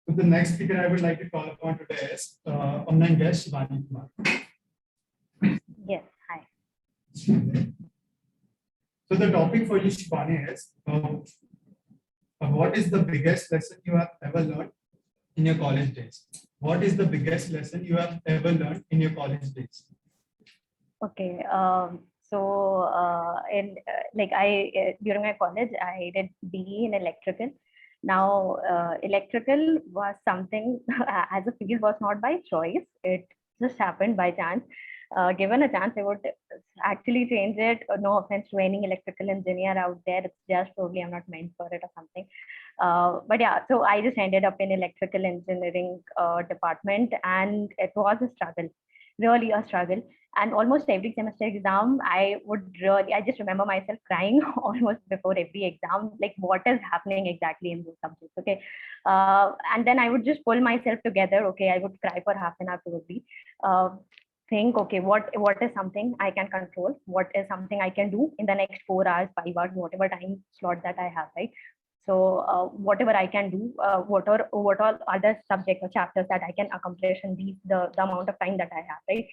[SPEAKER 19] So the next speaker I would like to call upon today is online guest Shivani Kumar.
[SPEAKER 8] Yes, hi.
[SPEAKER 19] So the topic for you, Shivani, is what is the biggest lesson you have ever learned in your college days? What is the biggest lesson you have ever learned in your college days?
[SPEAKER 8] Okay. In during my college, I did BE in electrical. Now, electrical was something as a field was not by choice. It just happened by chance. Given a chance, I would actually change it. No offense to any electrical engineer out there. It's just probably I'm not meant for it or something. But yeah, so I just ended up in electrical engineering department, and it was a struggle, really a struggle. And almost every semester exam, I just remember myself crying almost before every exam, like what is happening exactly in those subjects. Okay. And then I would just pull myself together. Okay. I would cry for half an hour probably. Think, okay, what is something I can control? What is something I can do in the next 4 hours, 5 hours, whatever time slot that I have, right? So whatever I can do, what all other subjects or chapters that I can accomplish in the amount of time that I have, right?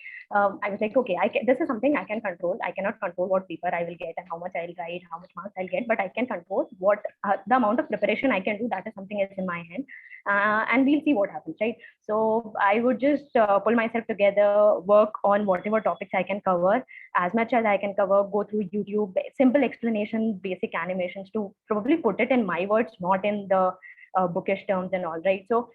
[SPEAKER 8] I was like, okay, this is something I can control. I cannot control what paper I will get and how much I'll write, how much marks I'll get, but I can control what the amount of preparation I can do. That is something else in my hand, and we'll see what happens, right? So I would just pull myself together, work on whatever topics I can cover, as much as I can cover, go through YouTube, simple explanation, basic animations to probably put it in my words, not in the bookish terms and all, right? So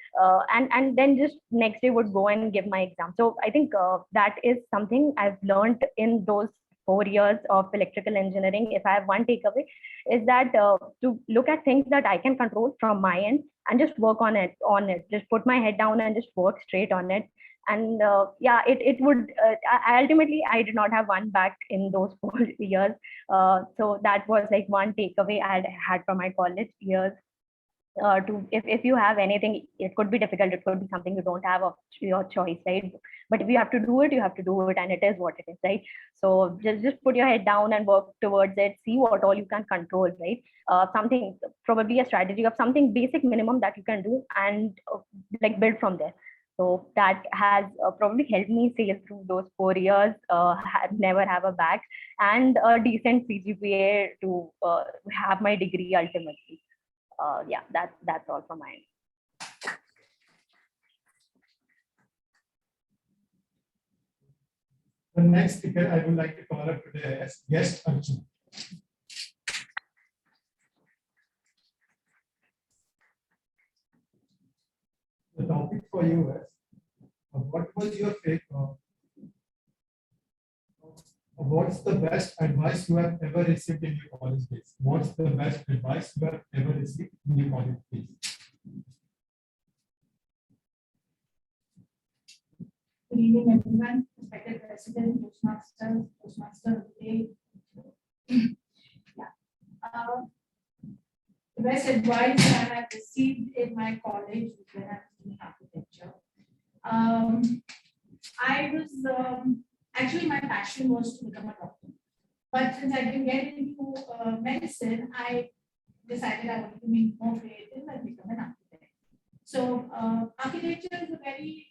[SPEAKER 8] and then just next day would go and give my exam. So I think that is something I've learned in those 4 years of electrical engineering. If I have one takeaway, is that to look at things that I can control from my end and just work on it, just put my head down and just work straight on it. And yeah, it would ultimately I did not have one back in those 4 years. So that was like one takeaway I had from my college years. If you have anything, it could be difficult, it could be something you don't have of your choice, right? But if you have to do it, you have to do it, and it is what it is, right? So just put your head down and work towards it, see what all you can control, right? Something, probably a strategy of something basic minimum that you can do, and like build from there. So that has probably helped me sail through those 4 years, never have a back, and a decent CGPA to have my degree ultimately. Yeah, that's all from my end.
[SPEAKER 19] The next speaker I would like to call up today as guest Arjun. The topic for you is what was your favorite? What's the best advice you have ever received in your college days? What's the best advice you have ever received in your college days?
[SPEAKER 4] Good evening, everyone. Respected President, Toastmaster of the day. Yeah. The best advice that I have received in my college was when I was in architecture. I was actually, my passion was to become a doctor. But since I didn't get into medicine, I decided I wanted to be more creative and become an architect. So architecture is a very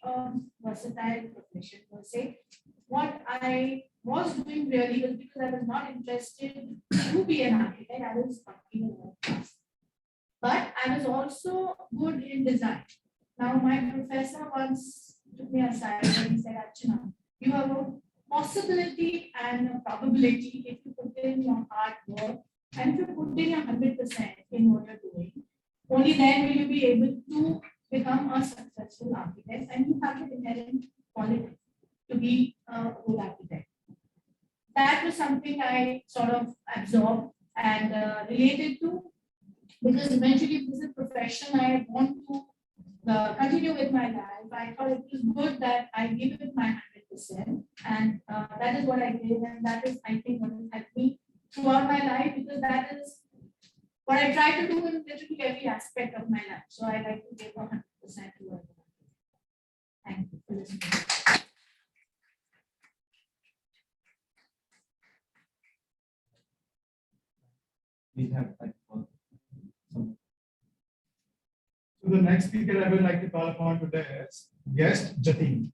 [SPEAKER 4] versatile profession per se. What I was doing really was because I was not interested to be an architect. I was functional class. But I was also good in design. Now my professor once took me aside and he said, Archana, you have a possibility and a probability if you put in your hard work and if you put in your 100% in what you're doing, Only then will you be able to become a successful architect, and you have the inherent quality to be a good architect. That was something I sort of absorbed and related to, because eventually this is a profession I want to continue with my life. I thought it was good that I give it my 100%, and that is what I did, and that is, I think, what has helped me throughout my life, because that is what I try to do in literally every aspect of my life. So I like to give 100% to it. Thank you for listening.
[SPEAKER 10] We have time for some. So the next speaker I would like to call upon today is guest Jatin.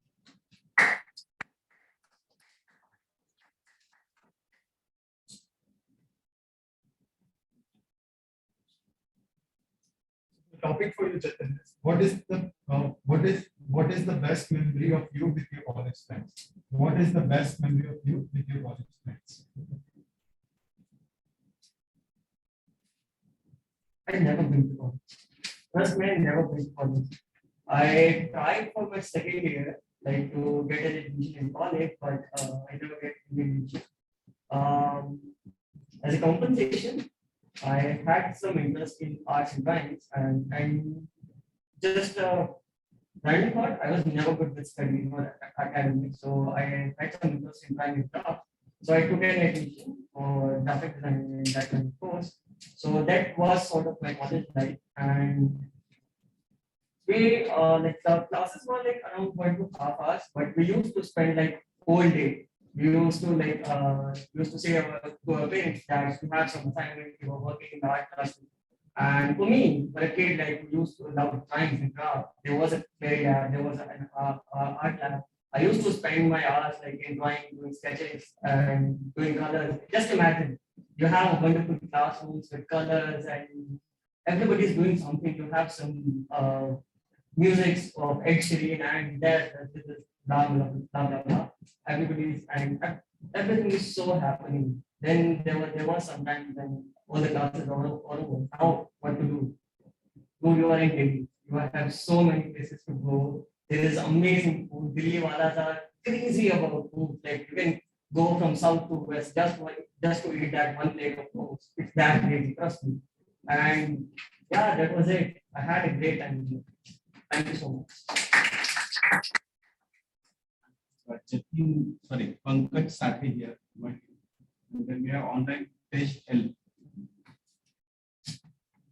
[SPEAKER 10] The topic for you, Jatin, is what is the best memory of you with your college friends? What is the best memory of you with your college friends?
[SPEAKER 21] I never been to college. Trust me, I never been to college. I tried for my second year, like to get an admission in college, but I never get an admission. As a compensation, I had some interest in arts and science, and just random thought, I was never good with studying or academics, so I had some interest in trying it out. So I took an admission for graphic design in that kind of course. So that was sort of my college life, and we like the classes were like around 1.5 hours, but we used to spend like whole day. We used to like used to say to our parents that we have some assignment, we were working in the art class. And for me, for a kid, like we used to love science and craft. There was a play lab, there was an art lab. I used to spend my hours like in drawing, doing sketches, and doing colors. Just imagine, you have wonderful classrooms with colors, and everybody's doing something. You have some music of Ed Sheeran, and there this is blah blah blah blah blah. Everybody's and everything is so happening. Then there was some time when all the classes are all over. Now what to do? Go, you are in Delhi. You have so many places to go. There is amazing food. Delhi walas are crazy about food. Like you can go from south to west just to eat that one plate of food. It's that crazy, trust me. And yeah, that was it. I had a great time. Thank you so much.
[SPEAKER 10] Sorry, Pankaj Sathe here. And then we have online page L.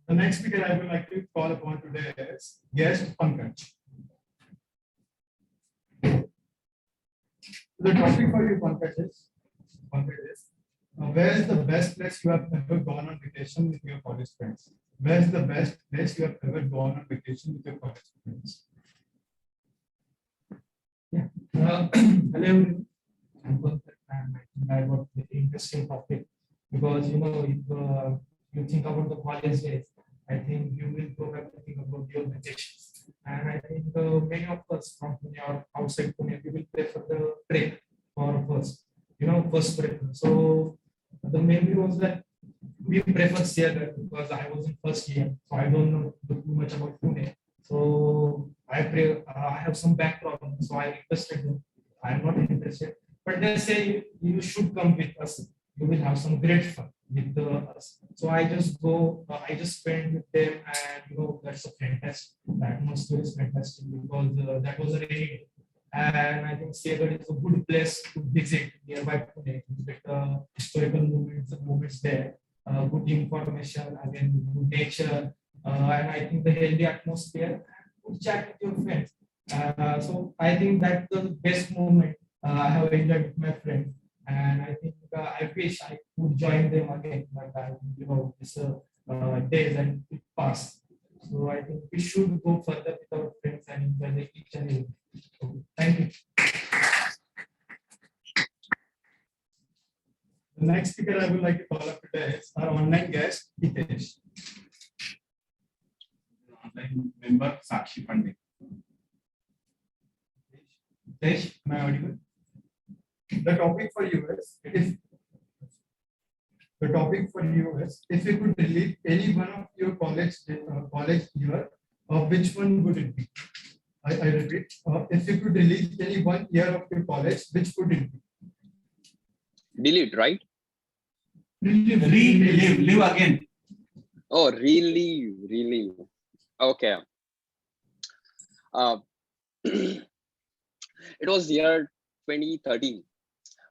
[SPEAKER 10] The next speaker I would like to call upon today is guest Pankaj. The topic for you, Pankaj, is where is the best place you have ever gone on vacation with your college friends? Where is the best place you have ever gone on vacation with your college friends?
[SPEAKER 2] Yeah. Hello, everyone. I'm Pankaj, and I got a very interesting topic because if you think about the college days, I think you will probably think about your vacations. And I think many of us from Pune or outside Pune, we will prefer the break for first break. So the main view was that we prefer Seattle because I was in first year, so I don't know too much about Pune. So I have some back problems, so I requested them. I'm not interested, but they say you should come with us. You will have some great fun with us. So I just go, I just spend with them, and that's a fantastic. The atmosphere is fantastic because that was a rainy day. And I think Seattle is a good place to visit nearby Pune. With historical moments there, good information, again, good nature, and I think the healthy atmosphere, good chat with your friends. So I think that's the best moment I have enjoyed with my friends. And I think I wish I could join them again, but this days and it passed. So I think we should go further with our friends and enjoy each and every. So, thank you.
[SPEAKER 10] The next speaker I would like to call up today is our online guest, Hitesh. Online member, Sakshi Pandey. Hitesh, am I audible? The topic for you is
[SPEAKER 19] The topic for you is, if you could delete any one of your college year, which one would it be? I repeat, if you could delete any 1 year of your college, which would it be?
[SPEAKER 6] Delete, right?
[SPEAKER 10] Live again.
[SPEAKER 6] Oh, relive. Okay. It was year 2013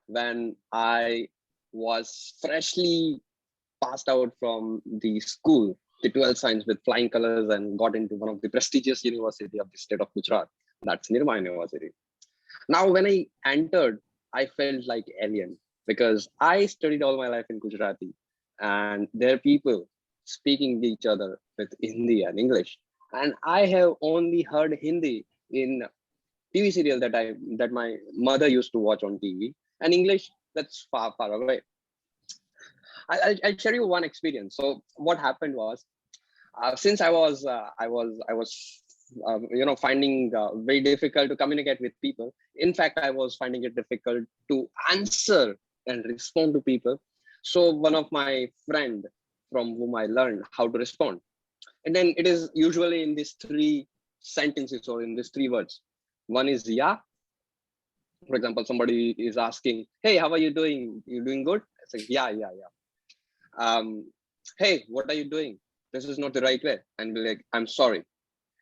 [SPEAKER 6] when I was freshly passed out from the school, the 12th science with flying colors, and got into one of the prestigious university of the state of Gujarat. That's Nirma University. Now, when I entered, I felt like alien because I studied all my life in Gujarati, and there are people speaking to each other with Hindi and English. And I have only heard Hindi in TV serial that my mother used to watch on TV, and English that's far away. I'll share you one experience. So what happened was, since I was finding very difficult to communicate with people. In fact, I was finding it difficult to answer and respond to people. So one of my friend from whom I learned how to respond, and then it is usually in these 3 sentences or in these 3 words. One is yeah. For example, somebody is asking, "Hey, how are you doing? You doing good?" I say, "Yeah." Hey, what are you doing? This is not the right way. And be like, "I'm sorry."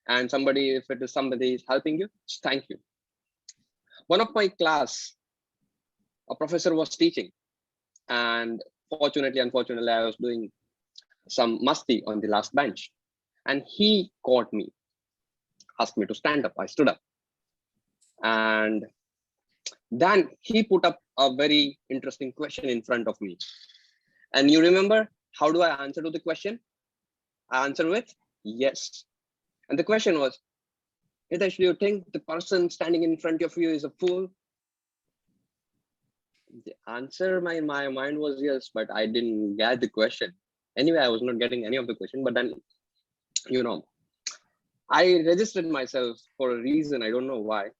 [SPEAKER 6] And somebody, if it is somebody is helping you, just thank you. One of my class, a professor was teaching, and unfortunately, I was doing some masti on the last bench, and he caught me, asked me to stand up. I stood up, and then he put up a very interesting question in front of me. And you remember, how do I answer to the question? I answer with yes. And the question was, Hitesh, do you think the person standing in front of you is a fool? The answer in my mind was yes, but I didn't get the question. Anyway, I was not getting any of the question, but then, I registered myself for a reason. I don't know why.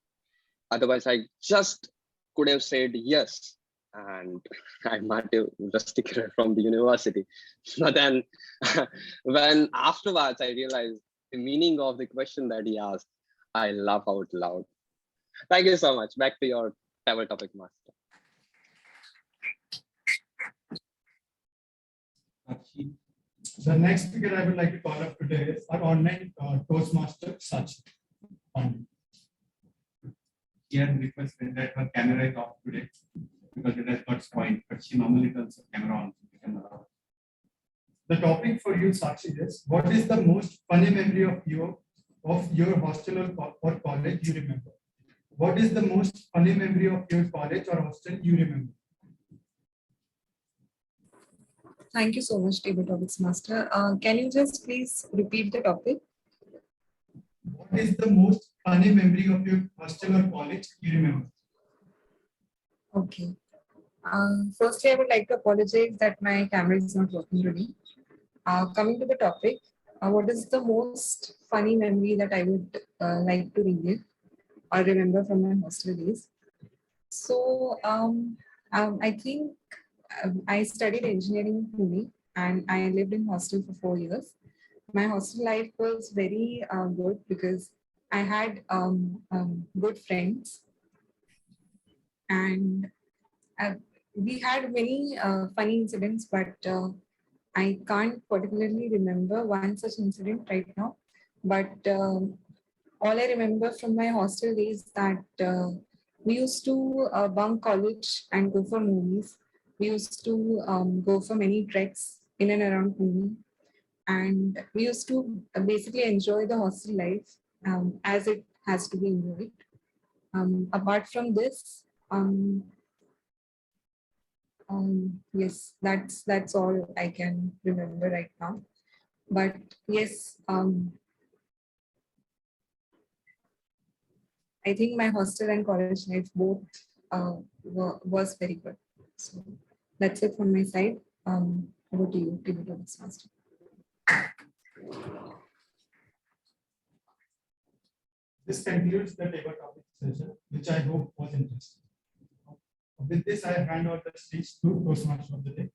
[SPEAKER 6] Otherwise, I just could have said yes, and I might have rusticated from the university. But then when afterwards I realized the meaning of the question that he asked, I laugh out loud. Thank you so much. Back to your travel topic, Master.
[SPEAKER 19] The next speaker I would like to call up today is our online Toastmaster, Sachin.
[SPEAKER 5] Here requested that her camera is off today because it has got spoiled, but she normally turns the camera on.
[SPEAKER 19] The topic for you, Sakshi, is, what is the most funny memory of your hostel or college you remember? What is the most funny memory of your college or hostel you remember?
[SPEAKER 22] Thank you so much, Toastmaster. Can you just please repeat the topic?
[SPEAKER 19] What is the most funny memory of your hostel or college you remember?
[SPEAKER 22] Okay. Firstly, I would like to apologize that my camera is not working really. Coming to the topic, what is the most funny memory that I would like to relive or remember from my hostel days? So I think I studied engineering in Pune and I lived in hostel for 4 years. My hostel life was very good because I had good friends, and we had many funny incidents, but I can't particularly remember one such incident right now. But all I remember from my hostel days that we used to bunk college and go for movies. We used to go for many treks in and around Pune. And we used to basically enjoy the hostel life as it has to be enjoyed. Apart from this, yes, that's all I can remember right now. But yes, I think my hostel and college life both was very good. So that's it from my side. Over to you, Toastmaster.
[SPEAKER 19] This concludes the table topic session, which I hope was interesting. With this, I hand over the speech to Toastmaster of the day.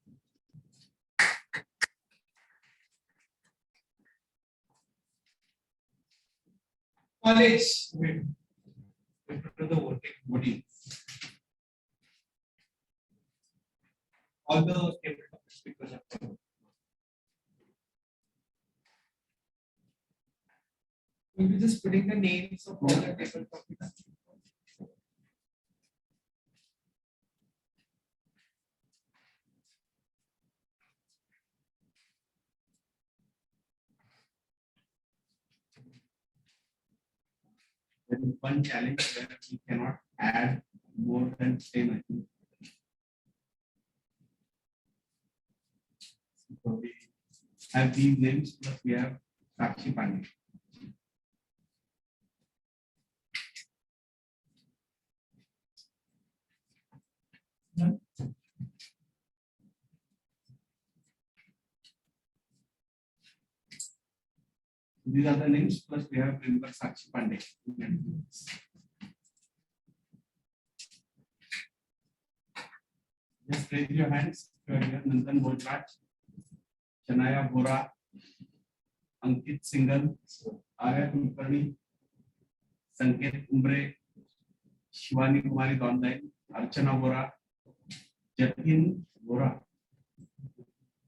[SPEAKER 2] College.
[SPEAKER 10] Wait. To the voting body. All the table topics because of
[SPEAKER 2] We'll be just putting the names of all the table topics.
[SPEAKER 10] there is one challenge where we cannot add more than 10, I think. So we have these names, plus we have Sakshi Pandey. These are the names, plus we have member Sakshi Pandey. Just raise your hands. Nandan Bojraj, Chanaya Bora, Ankit Singhal, Arya Kulkarni, Sanket Umbre, Shivani Kumari Dondai, Archana Bora, Jatin Bora,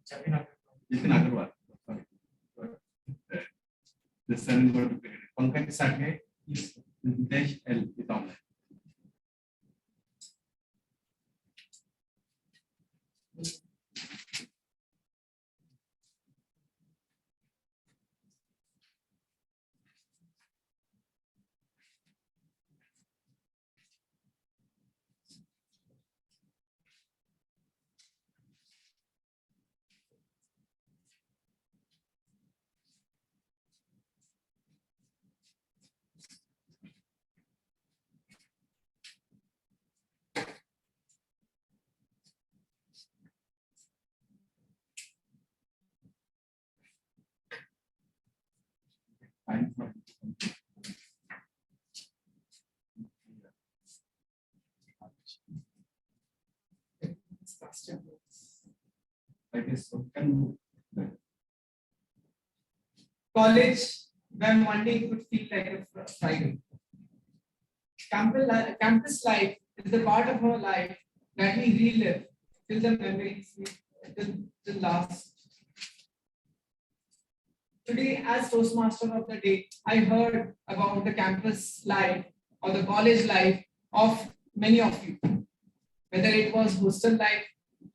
[SPEAKER 10] Jatin Agarwal. Sorry. The surname got to be Pankaj Sathe, Nitesh L. is online.
[SPEAKER 2] College, when one day it would feel like a Friday. Campus life is the part of our life that we relive till the memories till last. Today, as Toastmaster of the day, I heard about the campus life or the college life of many of you. Whether it was hostel life,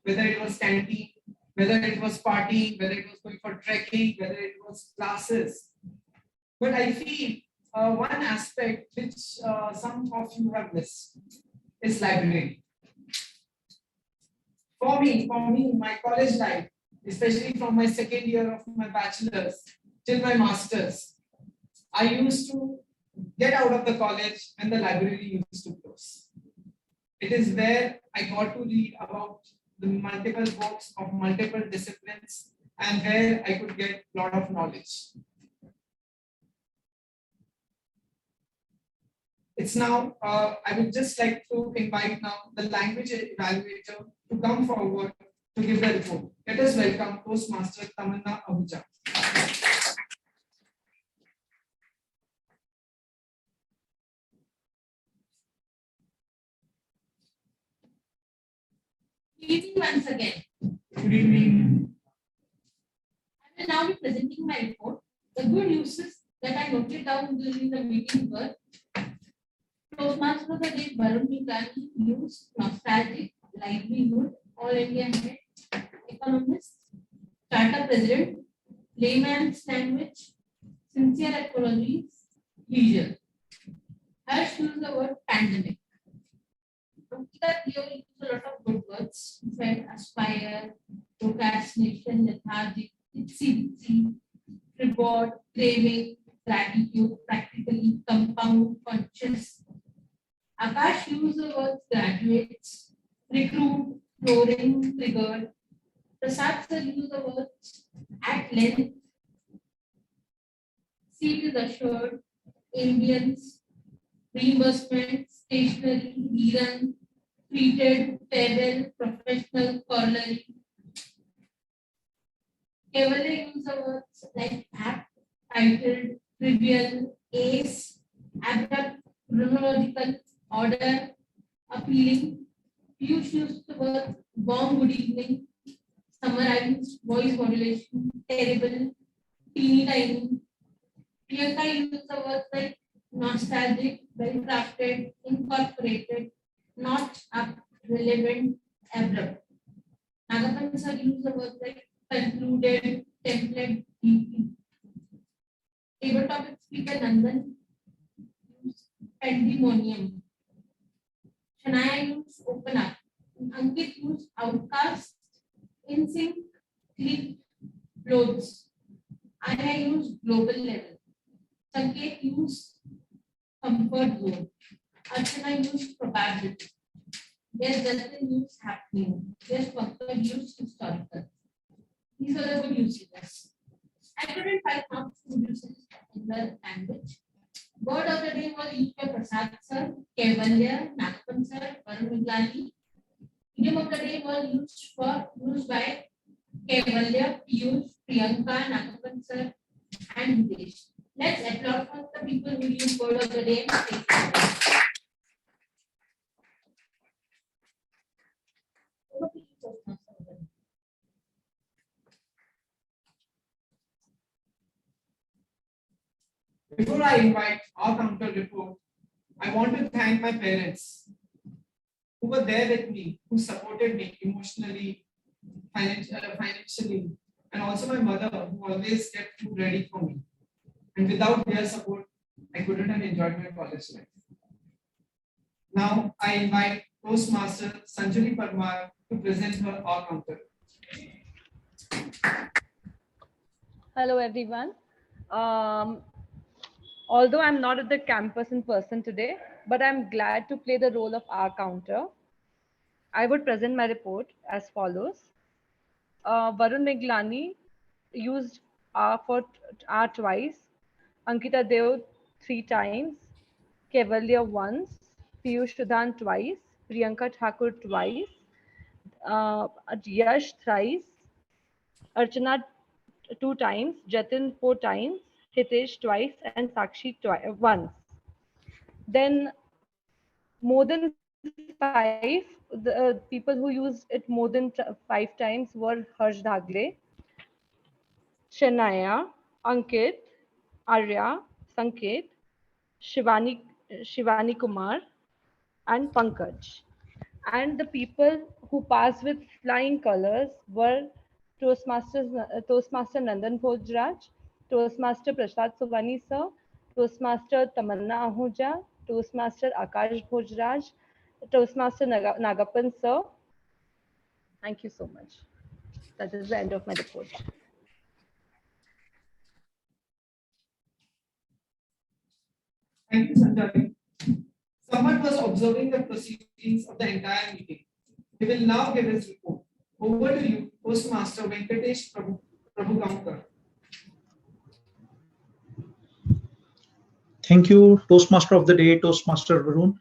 [SPEAKER 2] whether it was canteen, whether it was partying, whether it was going for trekking, whether it was classes. But I feel one aspect which some of you have missed is library. For me, my college life, especially from my second year of my bachelor's till my master's, I used to get out of the college when the library used to close. It is where I got to read about the multiple books of multiple disciplines and where I could get a lot of knowledge. It's now, I would just like to invite now the language evaluator to come forward to give the report. Let us welcome Toastmaster Tamanna Ahuja.
[SPEAKER 4] Good evening once again.
[SPEAKER 2] Good evening.
[SPEAKER 4] I will now be presenting my report. The good news is that I noted down during the meeting were Toastmaster of the day, Varun Miglani, news, nostalgic, livelihood, all India head, economist, startup president, layman's language, sincere apologies, leisure. Harsh used the word pandemic. That here we use a lot of good words. He said aspire, procrastination, lethargic, itsy, reward, craving, gratitude, practically, compound, conscious. Akash used the words graduates, recruit, flooring, triggered. Prasad sir used the words at length, seat is assured, ambience, reimbursement, stationery, rerun, treated, farewell, professional, corollary. Kevale use the words like apt, titled, trivial, ace, abrupt, chronological, order, appealing. Piyush used the word warm good evening, summarized, voice modulation, terrible, teeny tiny. Priyanka used the words like nostalgic, well crafted, incorporated, not up, relevant, abrupt. Nagappan sir used the words like concluded, template, deeply. Table topic speaker Nandan used pandemonium. Shania used open up. Ankit used outcast, in sync, click, clothes. I used global level. Sanket used comfort zone. Archana used probability. There's Justin used happening. There's Pankaj used historical. These are the good usages. I couldn't find marks to uses in the language. Word of the day was used by Prasad sir, Kevalya, Nagappan sir, Varun Miglani. Idiom of the day was used by Kevalya, Piyush, Priyanka, Nagappan sir, and Hitesh. Let's applaud for the people who use word of the day. Over to you, Toastmaster.
[SPEAKER 11] Before I invite our counter report, I want to thank my parents who were there with me, who supported me emotionally, financially, and also my mother who always kept food ready for me. And without their support, I couldn't have enjoyed my college life. Now I invite Toastmaster Sanjali Parmar to present her our counter.
[SPEAKER 16] Hello, everyone. Although I'm not at the campus in person today, but I'm glad to play the role of our counter. I would present my report as follows. Varun Miglani used R for R twice, Ankita Deo 3 times, Kevalya once, Piyush Sudhan twice, Priyanka Thakur twice, Yash thrice, Archana 2 times, Jatin 4 times, Hitesh twice, and Sakshi once. Then more than 5, the people who used it more than 5 times were Harsh Dhagle, Shania, Ankit, Arya, Sanket, Shivani Kumar, and Pankaj. And the people who passed with flying colors were Toastmaster Nandan Bhojraj, Toastmaster Prasad Suvani sir, Toastmaster Tamanna Ahuja, Toastmaster Akash Bhojraj, Toastmaster Nagappan sir. Thank you so much. That is the end of my report.
[SPEAKER 11] Thank you, Sanjali. Someone was observing the proceedings of the entire meeting. He will now give his report. Over to you, Toastmaster Venkatesh Prabhukankar.
[SPEAKER 7] Thank you, Toastmaster of the Day, Toastmaster Varun,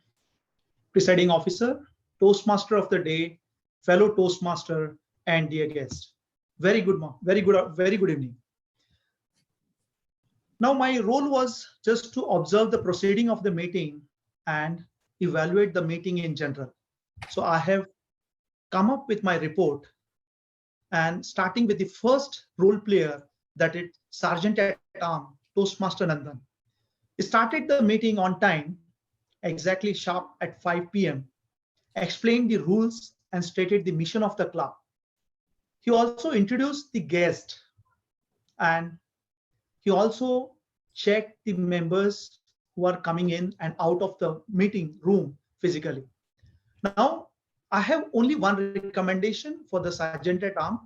[SPEAKER 7] Presiding Officer, Toastmaster of the Day, fellow Toastmaster, and dear guest. Very good evening. Now, my role was just to observe the proceeding of the meeting and evaluate the meeting in general. So I have come up with my report, and starting with the first role player, that is Sergeant at Arms, Toastmaster Nandan. He started the meeting on time, exactly sharp at 5 p.m., explained the rules and stated the mission of the club. He also introduced the guest, and he also checked the members who are coming in and out of the meeting room physically. Now, I have only one recommendation for the Sergeant at Arms.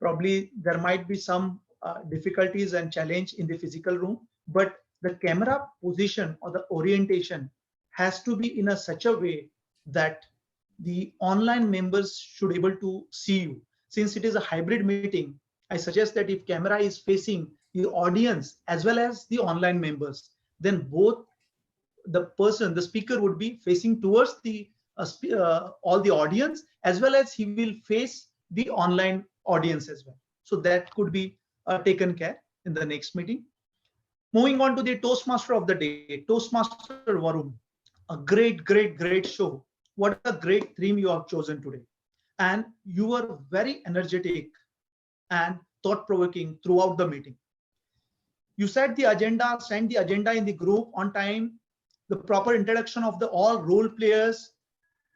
[SPEAKER 7] Probably there might be some difficulties and challenge in the physical room, but the camera position or the orientation has to be in such a way that the online members should be able to see you. Since it is a hybrid meeting, I suggest that if camera is facing the audience as well as the online members, then both the speaker would be facing towards the all the audience, as well as he will face the online audience as well. So that could be taken care in the next meeting. Moving on to the Toastmaster of the day, Toastmaster Varun. A great show. What a great theme you have chosen today. And you were very energetic and thought-provoking throughout the meeting. You set the agenda, sent the agenda in the group on time, the proper introduction of the all role players,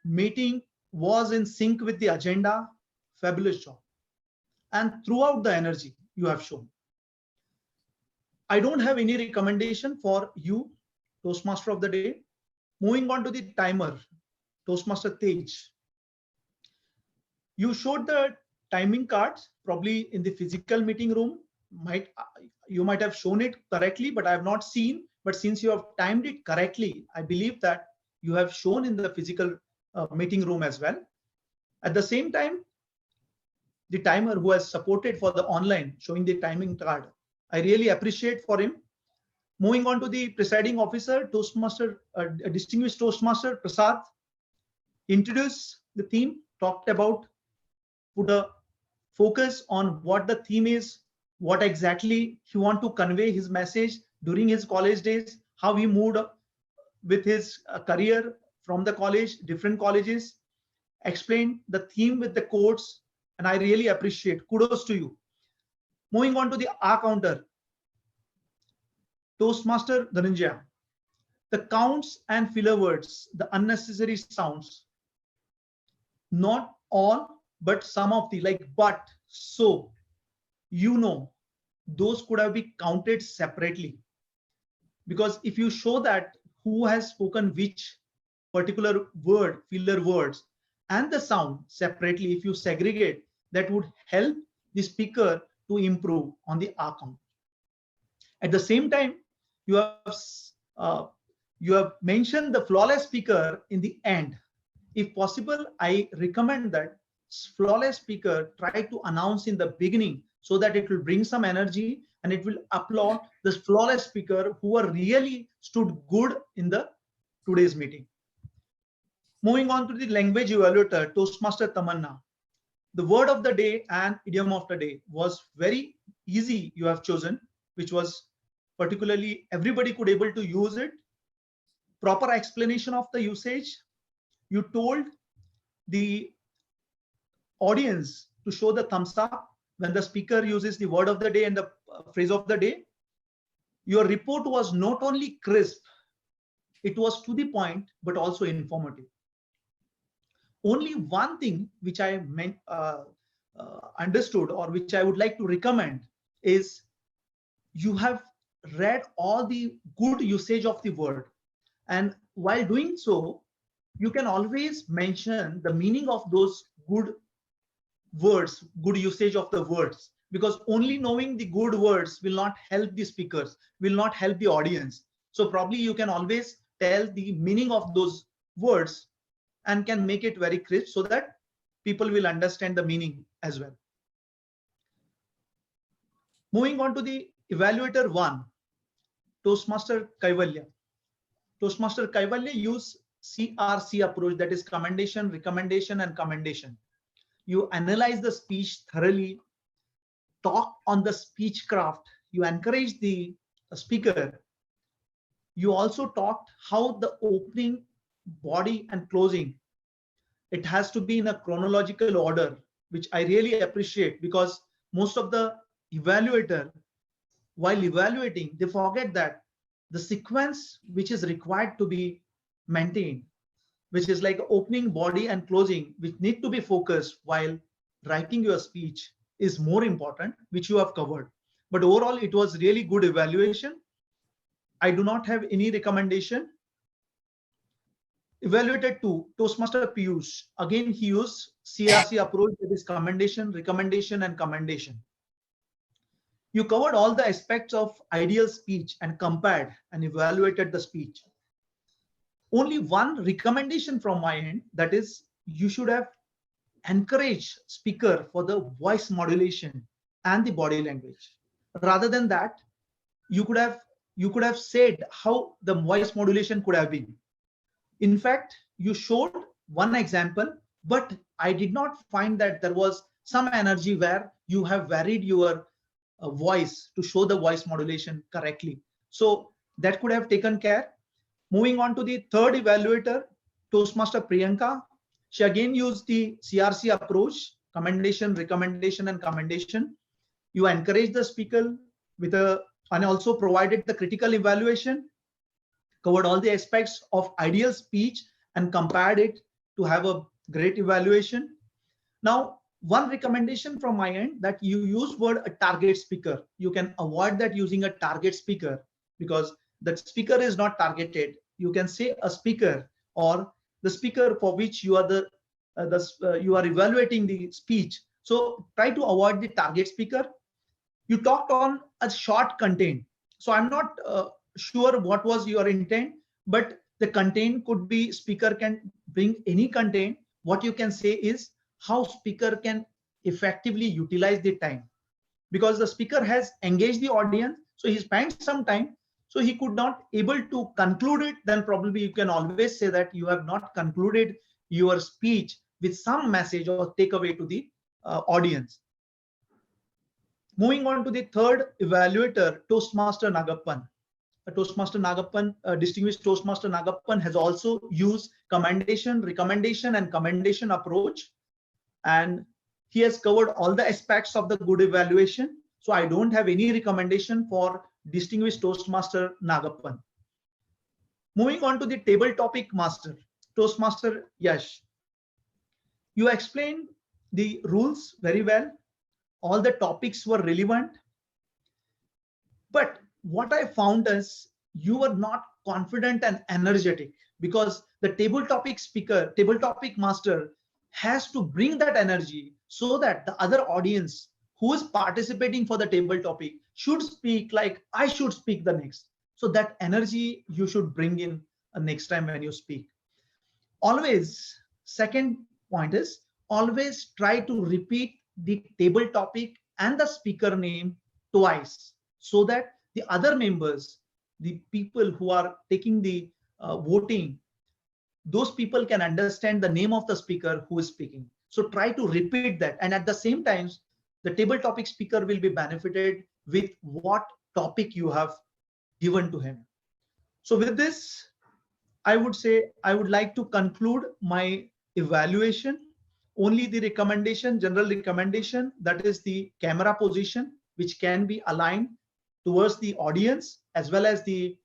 [SPEAKER 7] meeting was in sync with the agenda. Fabulous job. And throughout the energy you have shown. I don't have any recommendation for you, Toastmaster of the day. Moving on to the timer, Toastmaster Tej. You showed the timing cards probably in the physical meeting room. You might have shown it correctly, but I have not seen. But since you have timed it correctly, I believe that you have shown in the physical meeting room as well. At the same time, the timer who has supported for the online showing the timing card, I really appreciate for him. Moving on to the presiding officer, Toastmaster, distinguished Toastmaster Prasad, introduced the theme, talked about, put a focus on what the theme is, what exactly he want to convey his message during his college days, how he moved with his career from the college, different colleges, explained the theme with the quotes, and I really appreciate. Kudos to you. Moving on to the R counter, Toastmaster Dhananjaya. The counts and filler words, the unnecessary sounds, not all, but some of the like but, so, you know, those could have been counted separately. Because if you show that who has spoken which particular word, filler words, and the sound separately, if you segregate, that would help the speaker to improve on the R count. At the same time, you have mentioned the flawless speaker in the end. If possible, I recommend that flawless speaker try to announce in the beginning so that it will bring some energy and it will applaud the flawless speaker who are really stood good in the today's meeting. Moving on to the language evaluator, Toastmaster Tamanna. The word of the day and idiom of the day was very easy you have chosen, which was particularly everybody could able to use it. Proper explanation of the usage. You told the audience to show the thumbs up when the speaker uses the word of the day and the phrase of the day. Your report was not only crisp, it was to the point, but also informative. Only one thing which I understood or which I would like to recommend is you have read all the good usage of the word. And while doing so, you can always mention the meaning of those good words, good usage of the words, because only knowing the good words will not help the speakers, will not help the audience. So probably you can always tell the meaning of those words and can make it very crisp so that people will understand the meaning as well. Moving on to the evaluator 1, Toastmaster Kaivalya. Toastmaster Kaivalya use CRC approach, that is commendation, recommendation, and commendation. You analyze the speech thoroughly, talk on the speech craft, you encourage the speaker. You also talked how the opening, body, and closing, it has to be in a chronological order, which I really appreciate, because most of the evaluator, while evaluating, they forget that the sequence which is required to be maintained, which is like opening, body, and closing, which need to be focused while writing your speech, is more important, which you have covered. But overall, it was really good evaluation. I do not have any recommendation. Evaluated 2, Toastmaster Piyush. Again, he used CRC approach, that is commendation, recommendation, and commendation. You covered all the aspects of ideal speech and compared and evaluated the speech. Only one recommendation from my end, that is you should have encouraged speaker for the voice modulation and the body language. Rather than that, you could have said how the voice modulation could have been. In fact, you showed one example, but I did not find that there was some energy where you have varied your voice to show the voice modulation correctly. So that could have taken care. Moving on to the third evaluator, Toastmaster Priyanka. She again used the CRC approach, commendation, recommendation, and commendation. You encourage the speaker with and also provided the critical evaluation, covered all the aspects of ideal speech and compared it to have a great evaluation. Now, one recommendation from my end that you use word a target speaker. You can avoid that using a target speaker because that speaker is not targeted. You can say a speaker or the speaker for which you are you are evaluating the speech. So try to avoid the target speaker. You talked on a short content. So I'm not sure what was your intent, but the content could be speaker can bring any content. What you can say is how speaker can effectively utilize the time, because the speaker has engaged the audience, so he spent some time, so he could not able to conclude it. Then probably you can always say that you have not concluded your speech with some message or takeaway to the audience. Moving on to the third evaluator, Toastmaster Nagappan. Toastmaster Nagappan, distinguished Toastmaster Nagappan has also used commendation, recommendation, and commendation approach. And he has covered all the aspects of the good evaluation. So I don't have any recommendation for distinguished Toastmaster Nagappan. Moving on to the table topic master, Toastmaster Yash. You explained the rules very well. All the topics were relevant. But what I found is you were not confident and energetic, because the table topic speaker, table topic master has to bring that energy so that the other audience who is participating for the table topic should speak like I should speak the next. So that energy you should bring in next time when you speak. Always, second point is always try to repeat the table topic and the speaker name twice, so that the other members, the people who are taking the voting, those people can understand the name of the speaker who is speaking. So try to repeat that. And at the same time, the table topic speaker will be benefited with what topic you have given to him. So with this, I would say I would like to conclude my evaluation. Only the recommendation, general recommendation, that is the camera position, which can be aligned towards the audience as well as the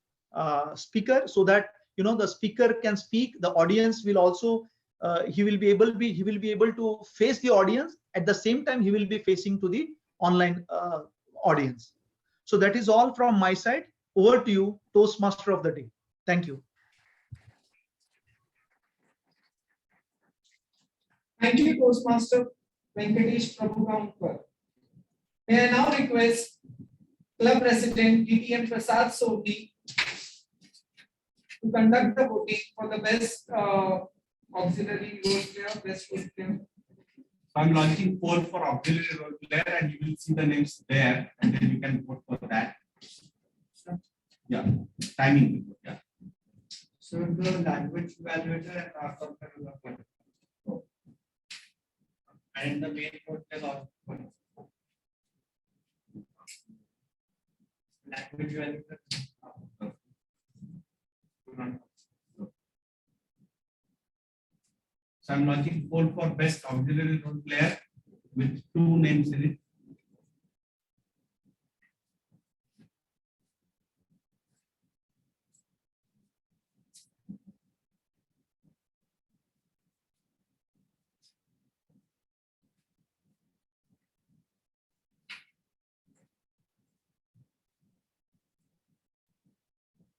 [SPEAKER 7] speaker, so that the speaker can speak. The audience will also he will be able to face the audience. At the same time, he will be facing to the online audience. So that is all from my side. Over to you, Toastmaster of the day. Thank you.
[SPEAKER 11] Thank you, Toastmaster Venkatesh Prabhukankar. May I now request Club President DTM Prasad Sodhi to conduct the voting for the best auxiliary role player, best role player.
[SPEAKER 10] So I'm launching poll for auxiliary role player, and you will see the names there, and then you can vote for that. Yeah, timing. Yeah.
[SPEAKER 3] So the language evaluator and and the main vote is on language evaluator.
[SPEAKER 10] So I'm launching poll for best auxiliary role player with 2 names in it.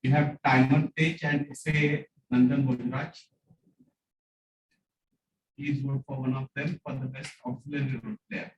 [SPEAKER 10] We have Timer Tej and say Nandan Bojraj. Please vote for one of them for the best auxiliary role player.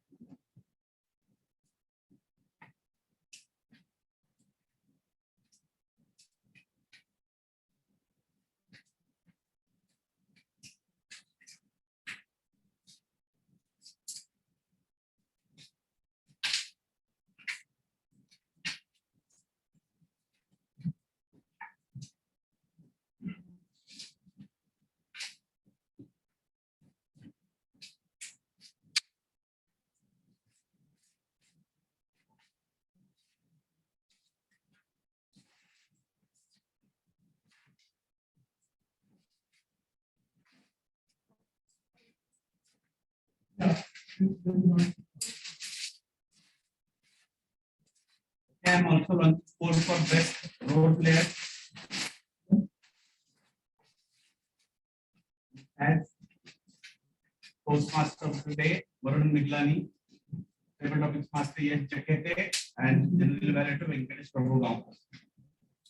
[SPEAKER 10] I am also one score for best role player. As Toastmaster of the day, Varun Miglani, Table Topics Master Yes Jakete, and General Evaluator Venkatesh Prabhu Gaon.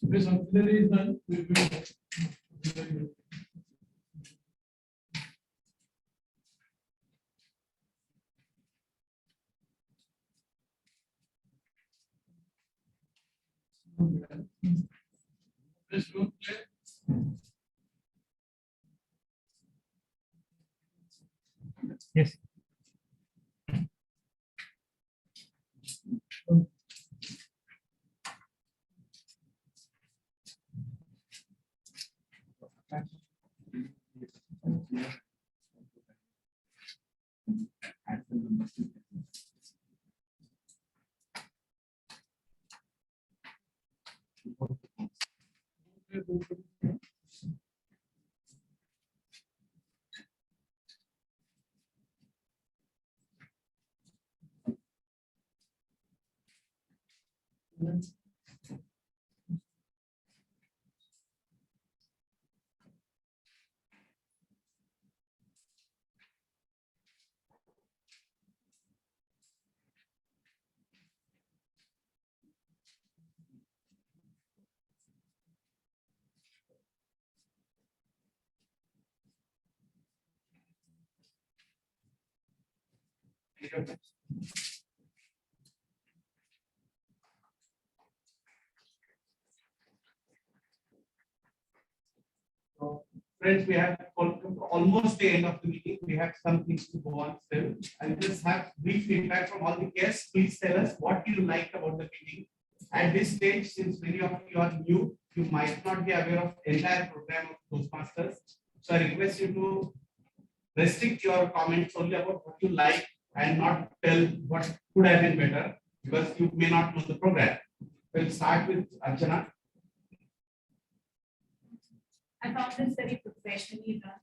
[SPEAKER 1] This auxiliary is done. We will. This role play.
[SPEAKER 12] Yes.
[SPEAKER 10] So, friends, we have almost the end of the meeting. We have some things to go on still. I'll just have brief feedback from all the guests. Please tell us what you liked about the meeting. At this stage, since many of you are new, you might not be aware of entire program of Toastmasters. So I request you to restrict your comments only about what you like and not tell what could have been better, because you may not know the program. We'll start with Archana.
[SPEAKER 4] I found this very professionally run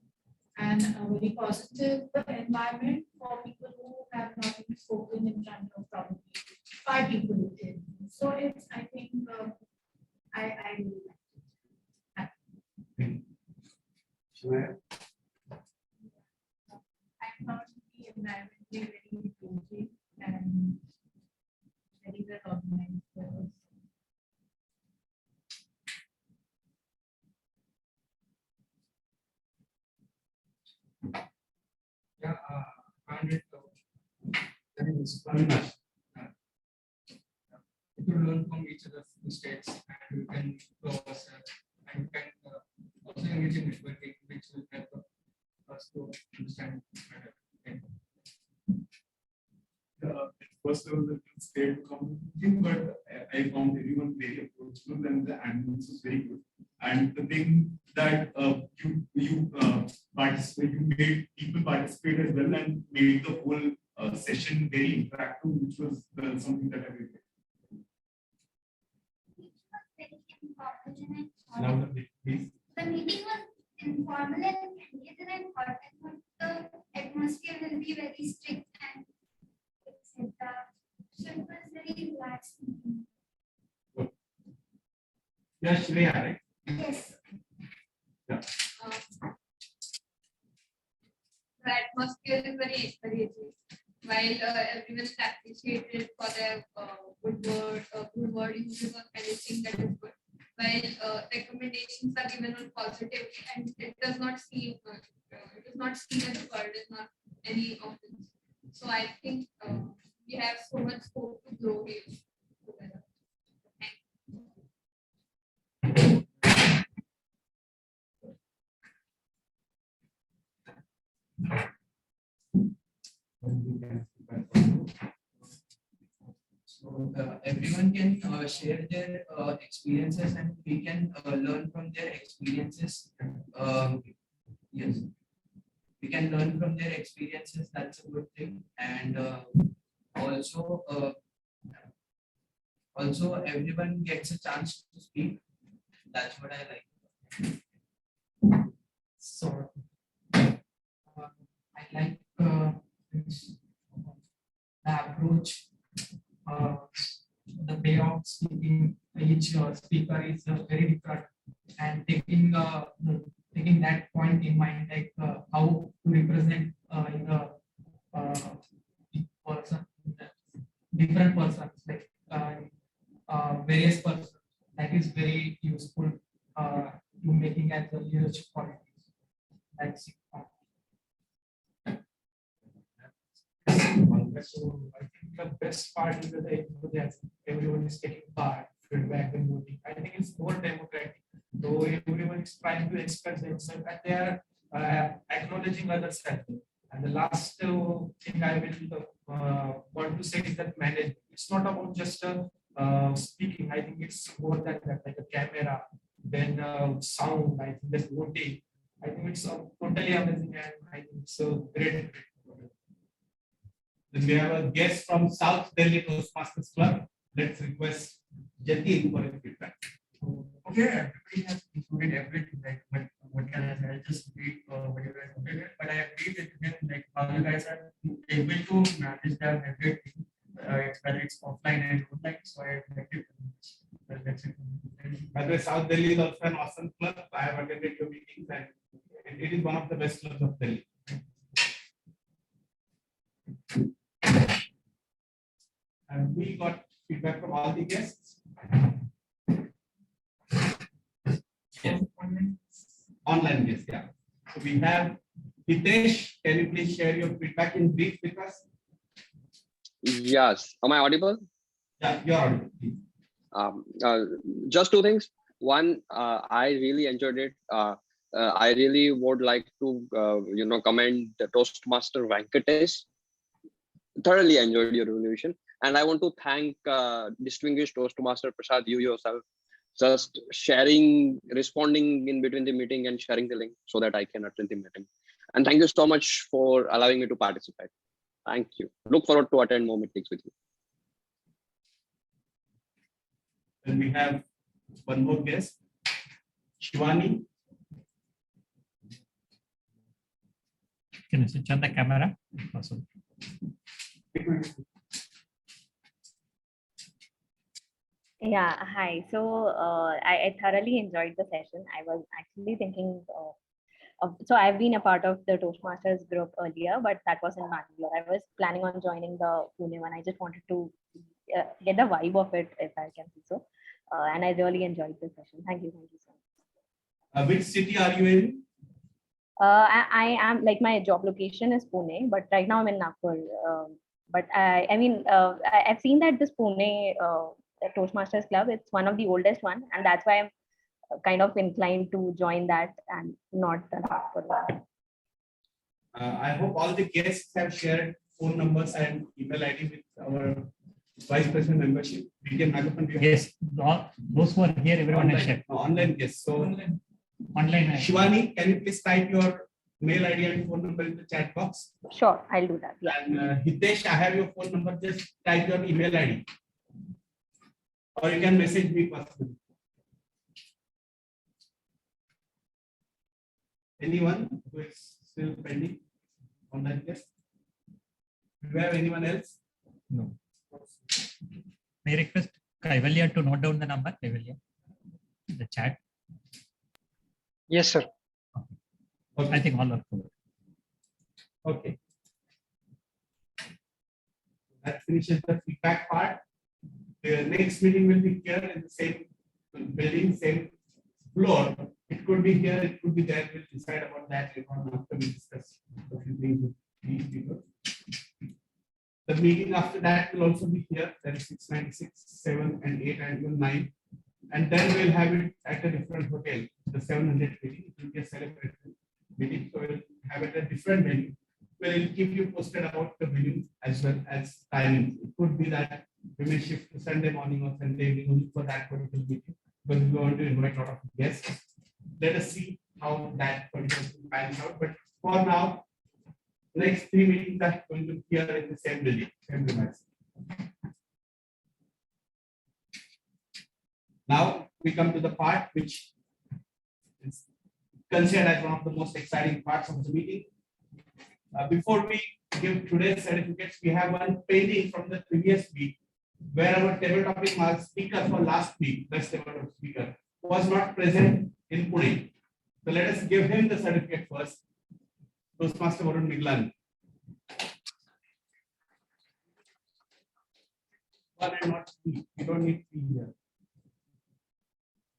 [SPEAKER 4] and a very positive environment for people who have not even spoken in front of probably 5 people who did. So it's, I think, I really like it. I found the environment very inclusive and very well organized.
[SPEAKER 2] Yeah, found it very inspiring. We could learn from each other's mistakes and we can grow ourselves and we can also engage in networking, which will help us to understand better.
[SPEAKER 5] First, I was a little scared to come, but I found everyone very approachable and the ambience was very good. And the thing that you participate, you made people participate as well and made the whole session very interactive, which was something that I really liked.
[SPEAKER 10] Louder, please.
[SPEAKER 9] The meeting was informal and candid, and I thought the atmosphere will be very strict and etc. So it was very relaxed meeting.
[SPEAKER 10] Yes, Shreya, right?
[SPEAKER 9] Yes.
[SPEAKER 10] Yeah.
[SPEAKER 20] The atmosphere is very encouraging. While everyone is appreciated for their good word uses of anything that is good, while recommendations are given on positive, and it does not seem it is not seen as a burden or any offense. So I think we have so much scope to grow here together.
[SPEAKER 3] So everyone can share their experiences and we can learn from their experiences. Yes, we can learn from their experiences. That's a good thing. And also, also everyone gets a chance to speak. That's what I like.
[SPEAKER 2] So I like this the approach, the way of speaking, each speaker is very different, and taking that point in mind, like how to represent in the person, different persons, like various persons. That is very useful to making as a leadership qualities. That's it. So I think the best part is that everyone is taking part, feedback and voting. I think it's more democratic. So everyone is trying to express themselves and they are acknowledging others as well. And the last thing I will want to say is that management. It's not about just speaking. I think it's more than that, like a camera, then sound. I think there's voting. I think it's totally amazing, and I think it's so great.
[SPEAKER 10] Then we have a guest from South Delhi Toastmasters Club. Let's request Jatin for his feedback.
[SPEAKER 13] Okay, everybody has included everything. Like what can I say? I just read what you guys included, but I agree with him, like how you guys are able to manage that everything, whether it's offline and online. So I like it. Well, that's it.
[SPEAKER 10] By the way, South Delhi is also an awesome club. I have attended your meetings and it is one of the best clubs of Delhi. And we got feedback from all the guests. Yes. Online guests, yeah. So we have Hitesh. Can you please share your feedback in brief with us?
[SPEAKER 6] Yes. Am I audible?
[SPEAKER 10] Yeah, you're audible.
[SPEAKER 6] Just two things. One, I really enjoyed it. I really would like to, commend the Toastmaster Venkatesh. Thoroughly enjoyed your evaluation. And I want to thank distinguished Toastmaster Prasad, you yourself, just sharing, responding in between the meeting and sharing the link so that I can attend the meeting. And thank you so much for allowing me to participate. Thank you. Look forward to attend more meetings with you.
[SPEAKER 10] Then we have one more guest, Shivani.
[SPEAKER 12] Can you switch on the camera? Awesome.
[SPEAKER 8] Yeah, hi. So I thoroughly enjoyed the session. I was actually thinking so I've been a part of the Toastmasters group earlier, but that was in Bangalore. I was planning on joining the Pune one. I just wanted to get the vibe of it, if I can say so. And I really enjoyed the session. Thank you so much.
[SPEAKER 10] Which city are you in?
[SPEAKER 8] I am, like, my job location is Pune, but right now I'm in Nagpur. But I've seen that this Pune Toastmasters Club, it's one of the oldest one, and that's why I'm kind of inclined to join that and not the Nagpur one.
[SPEAKER 10] I hope all the guests have shared phone numbers and email ID with our Vice President membership. Nagappan,
[SPEAKER 12] yes, those who are here, everyone has shared.
[SPEAKER 10] Online guests. So
[SPEAKER 12] online.
[SPEAKER 10] Shivani, can you please type your mail ID and phone number in the chat box?
[SPEAKER 8] Sure, I'll do that. Yeah.
[SPEAKER 10] And Hitesh, I have your phone number. Just type your email ID, or you can message me personally. Anyone who is still pending online guest? Do you have anyone else?
[SPEAKER 12] No. May I request Kailash to note down the number, Kailash, in the chat?
[SPEAKER 15] Yes, sir.
[SPEAKER 12] Okay. I think all are covered.
[SPEAKER 10] Okay. That finishes the feedback part. The next meeting will be here in the same building, same floor. It could be here, it could be there. We'll decide about that later on after we discuss a few things with these people. The meeting after that will also be here. That is 696, 7 and 8 and even 9. And then we'll have it at a different hotel, the 700 meeting. It will be a celebratory meeting. So we'll have it at a different venue. We'll keep you posted about the venue as well as timing. It could be that we may shift to Sunday morning or Sunday evening only for that particular meeting, because we want to invite a lot of guests. Let us see how that particular thing pans out. But for now, next 3 meetings are going to be here in the same building, same premise. Now we come to the part which is considered as one of the most exciting parts of the meeting. Before we give today's certificates, we have one painting from the previous week where our table topic speaker for last week, best table topic speaker, was not present in Pune. So let us give him the certificate first. Toastmaster Varun Miglani. One and not three. You don't need three here.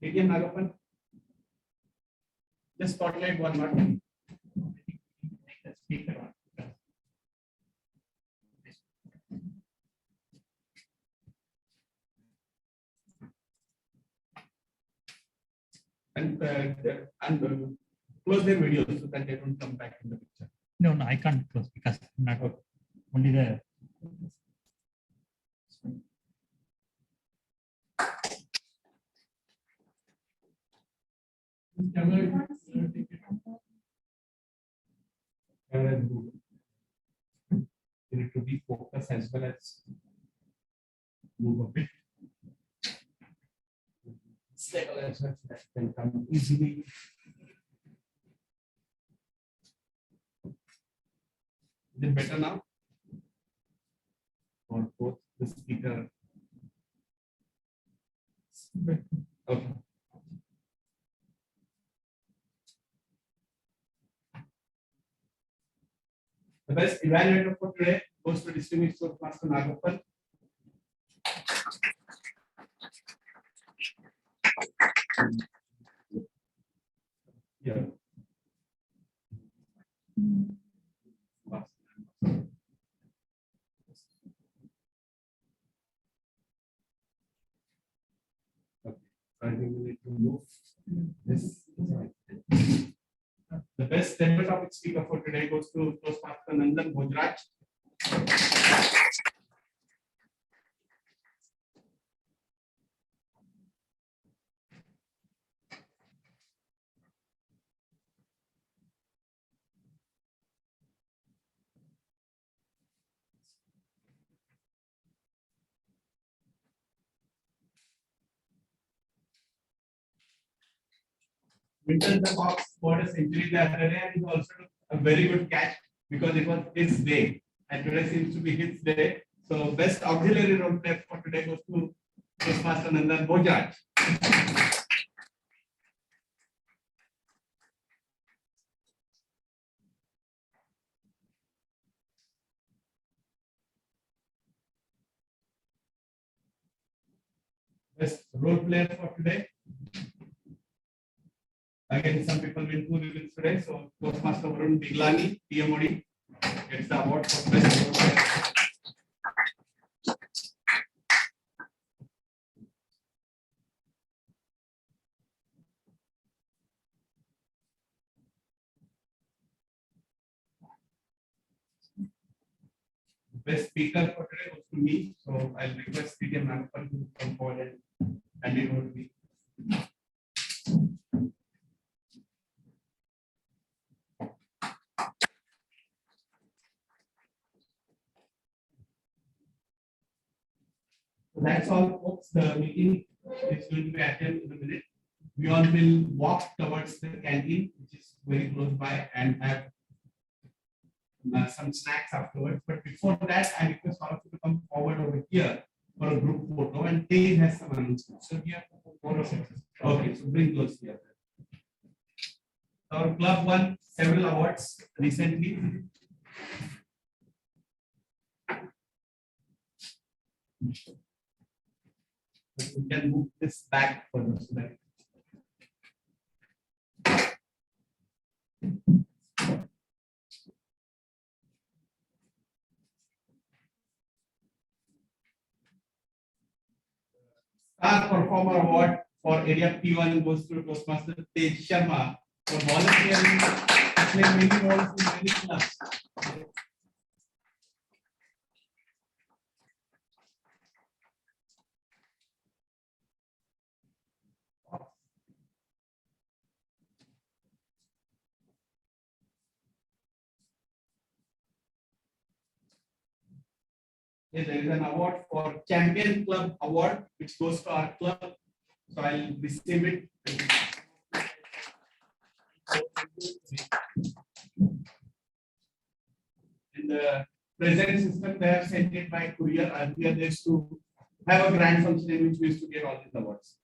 [SPEAKER 10] TM Nagappan. Just spotlight one, not three.
[SPEAKER 12] Make the speaker on.
[SPEAKER 10] And close their videos so that they don't come back in the picture.
[SPEAKER 12] No, I can't close because I'm not only the.
[SPEAKER 10] Camera is good. You need to be focused as well as move a bit. Stable as well, that can come easily. Is it better now? Or both the speaker? Okay. The best evaluator for today goes to distinguished Toastmaster Nagappan. Yeah. Okay. I think we need to move this. The best table topic speaker for today goes to Toastmaster Nandan Bhojraj. Winter the Fox scored a century the other day, and he also took a very good catch because it was his day, and today seems to be his day. So best auxiliary role player for today goes to Toastmaster Nandan Bhojraj. Best role player for today. Again, some people win 2 ribbons today. So Toastmaster Varun Miglani, TMOD, gets the award for best role player. Best speaker for today goes to me. So I'll request TM Nagappan to come forward and hand it over to me. So that's all, folks. The meeting is going to be attended in a minute. We all will walk towards the canteen, which is very close by, and have some snacks afterwards. But before that, I request all of you to come forward over here for a group photo, and Dave has some announcements. So here, okay, so bring those here. Our club won several awards recently. We can move this back for us. Star Performer Award for Area P1 goes to Toastmaster Tej Sharma for volunteering to play many roles in many clubs. There is an award for Champion Club Award, which goes to our club. So I'll receive it. In the present system, they have sent it by courier. Earlier they used to have a grand function in which we used to get all these awards.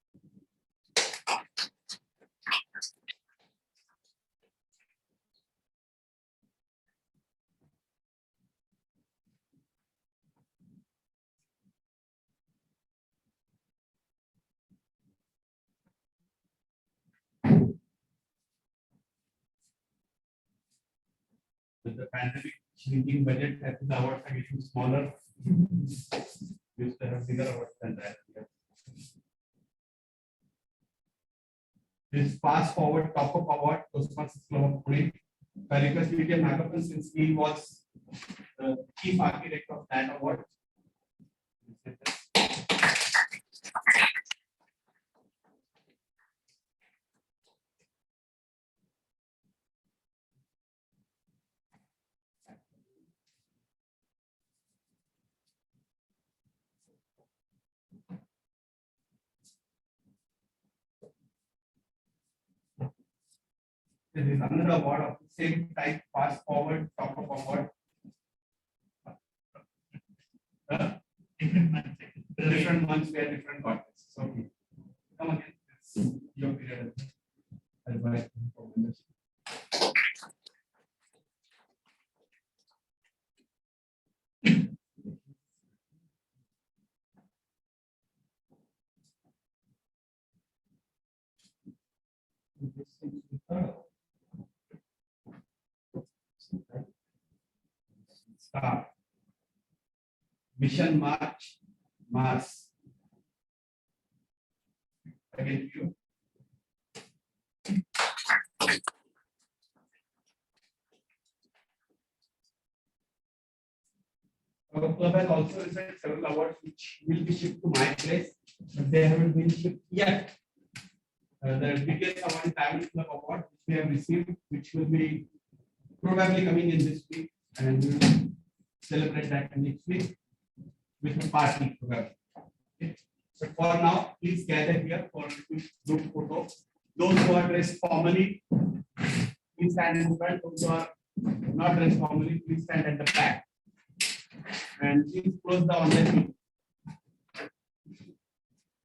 [SPEAKER 10] With the pandemic shrinking budget, I think the awards are getting smaller. We used to have bigger awards than that. Yeah. This fast forward top up award, Toastmasters Club of Pune. I request Nagappan, since he was the chief architect of that award. There is another award of the same type, fast forward top up award. Different months we have different contests. So come again. It's your period. Advice. Start. Mission March, Mars. Again, you. Our club has also received several awards which will be shipped to my place, but they haven't been shipped yet. The biggest award is Diamond Club Award, which we have received, which will be probably coming in this week, and we will celebrate that next week with a party program. Okay. So for now, please gather here for a group photo. Those who are dressed formally, please stand in front. Those who are not dressed formally, please stand at the back. And please close the online.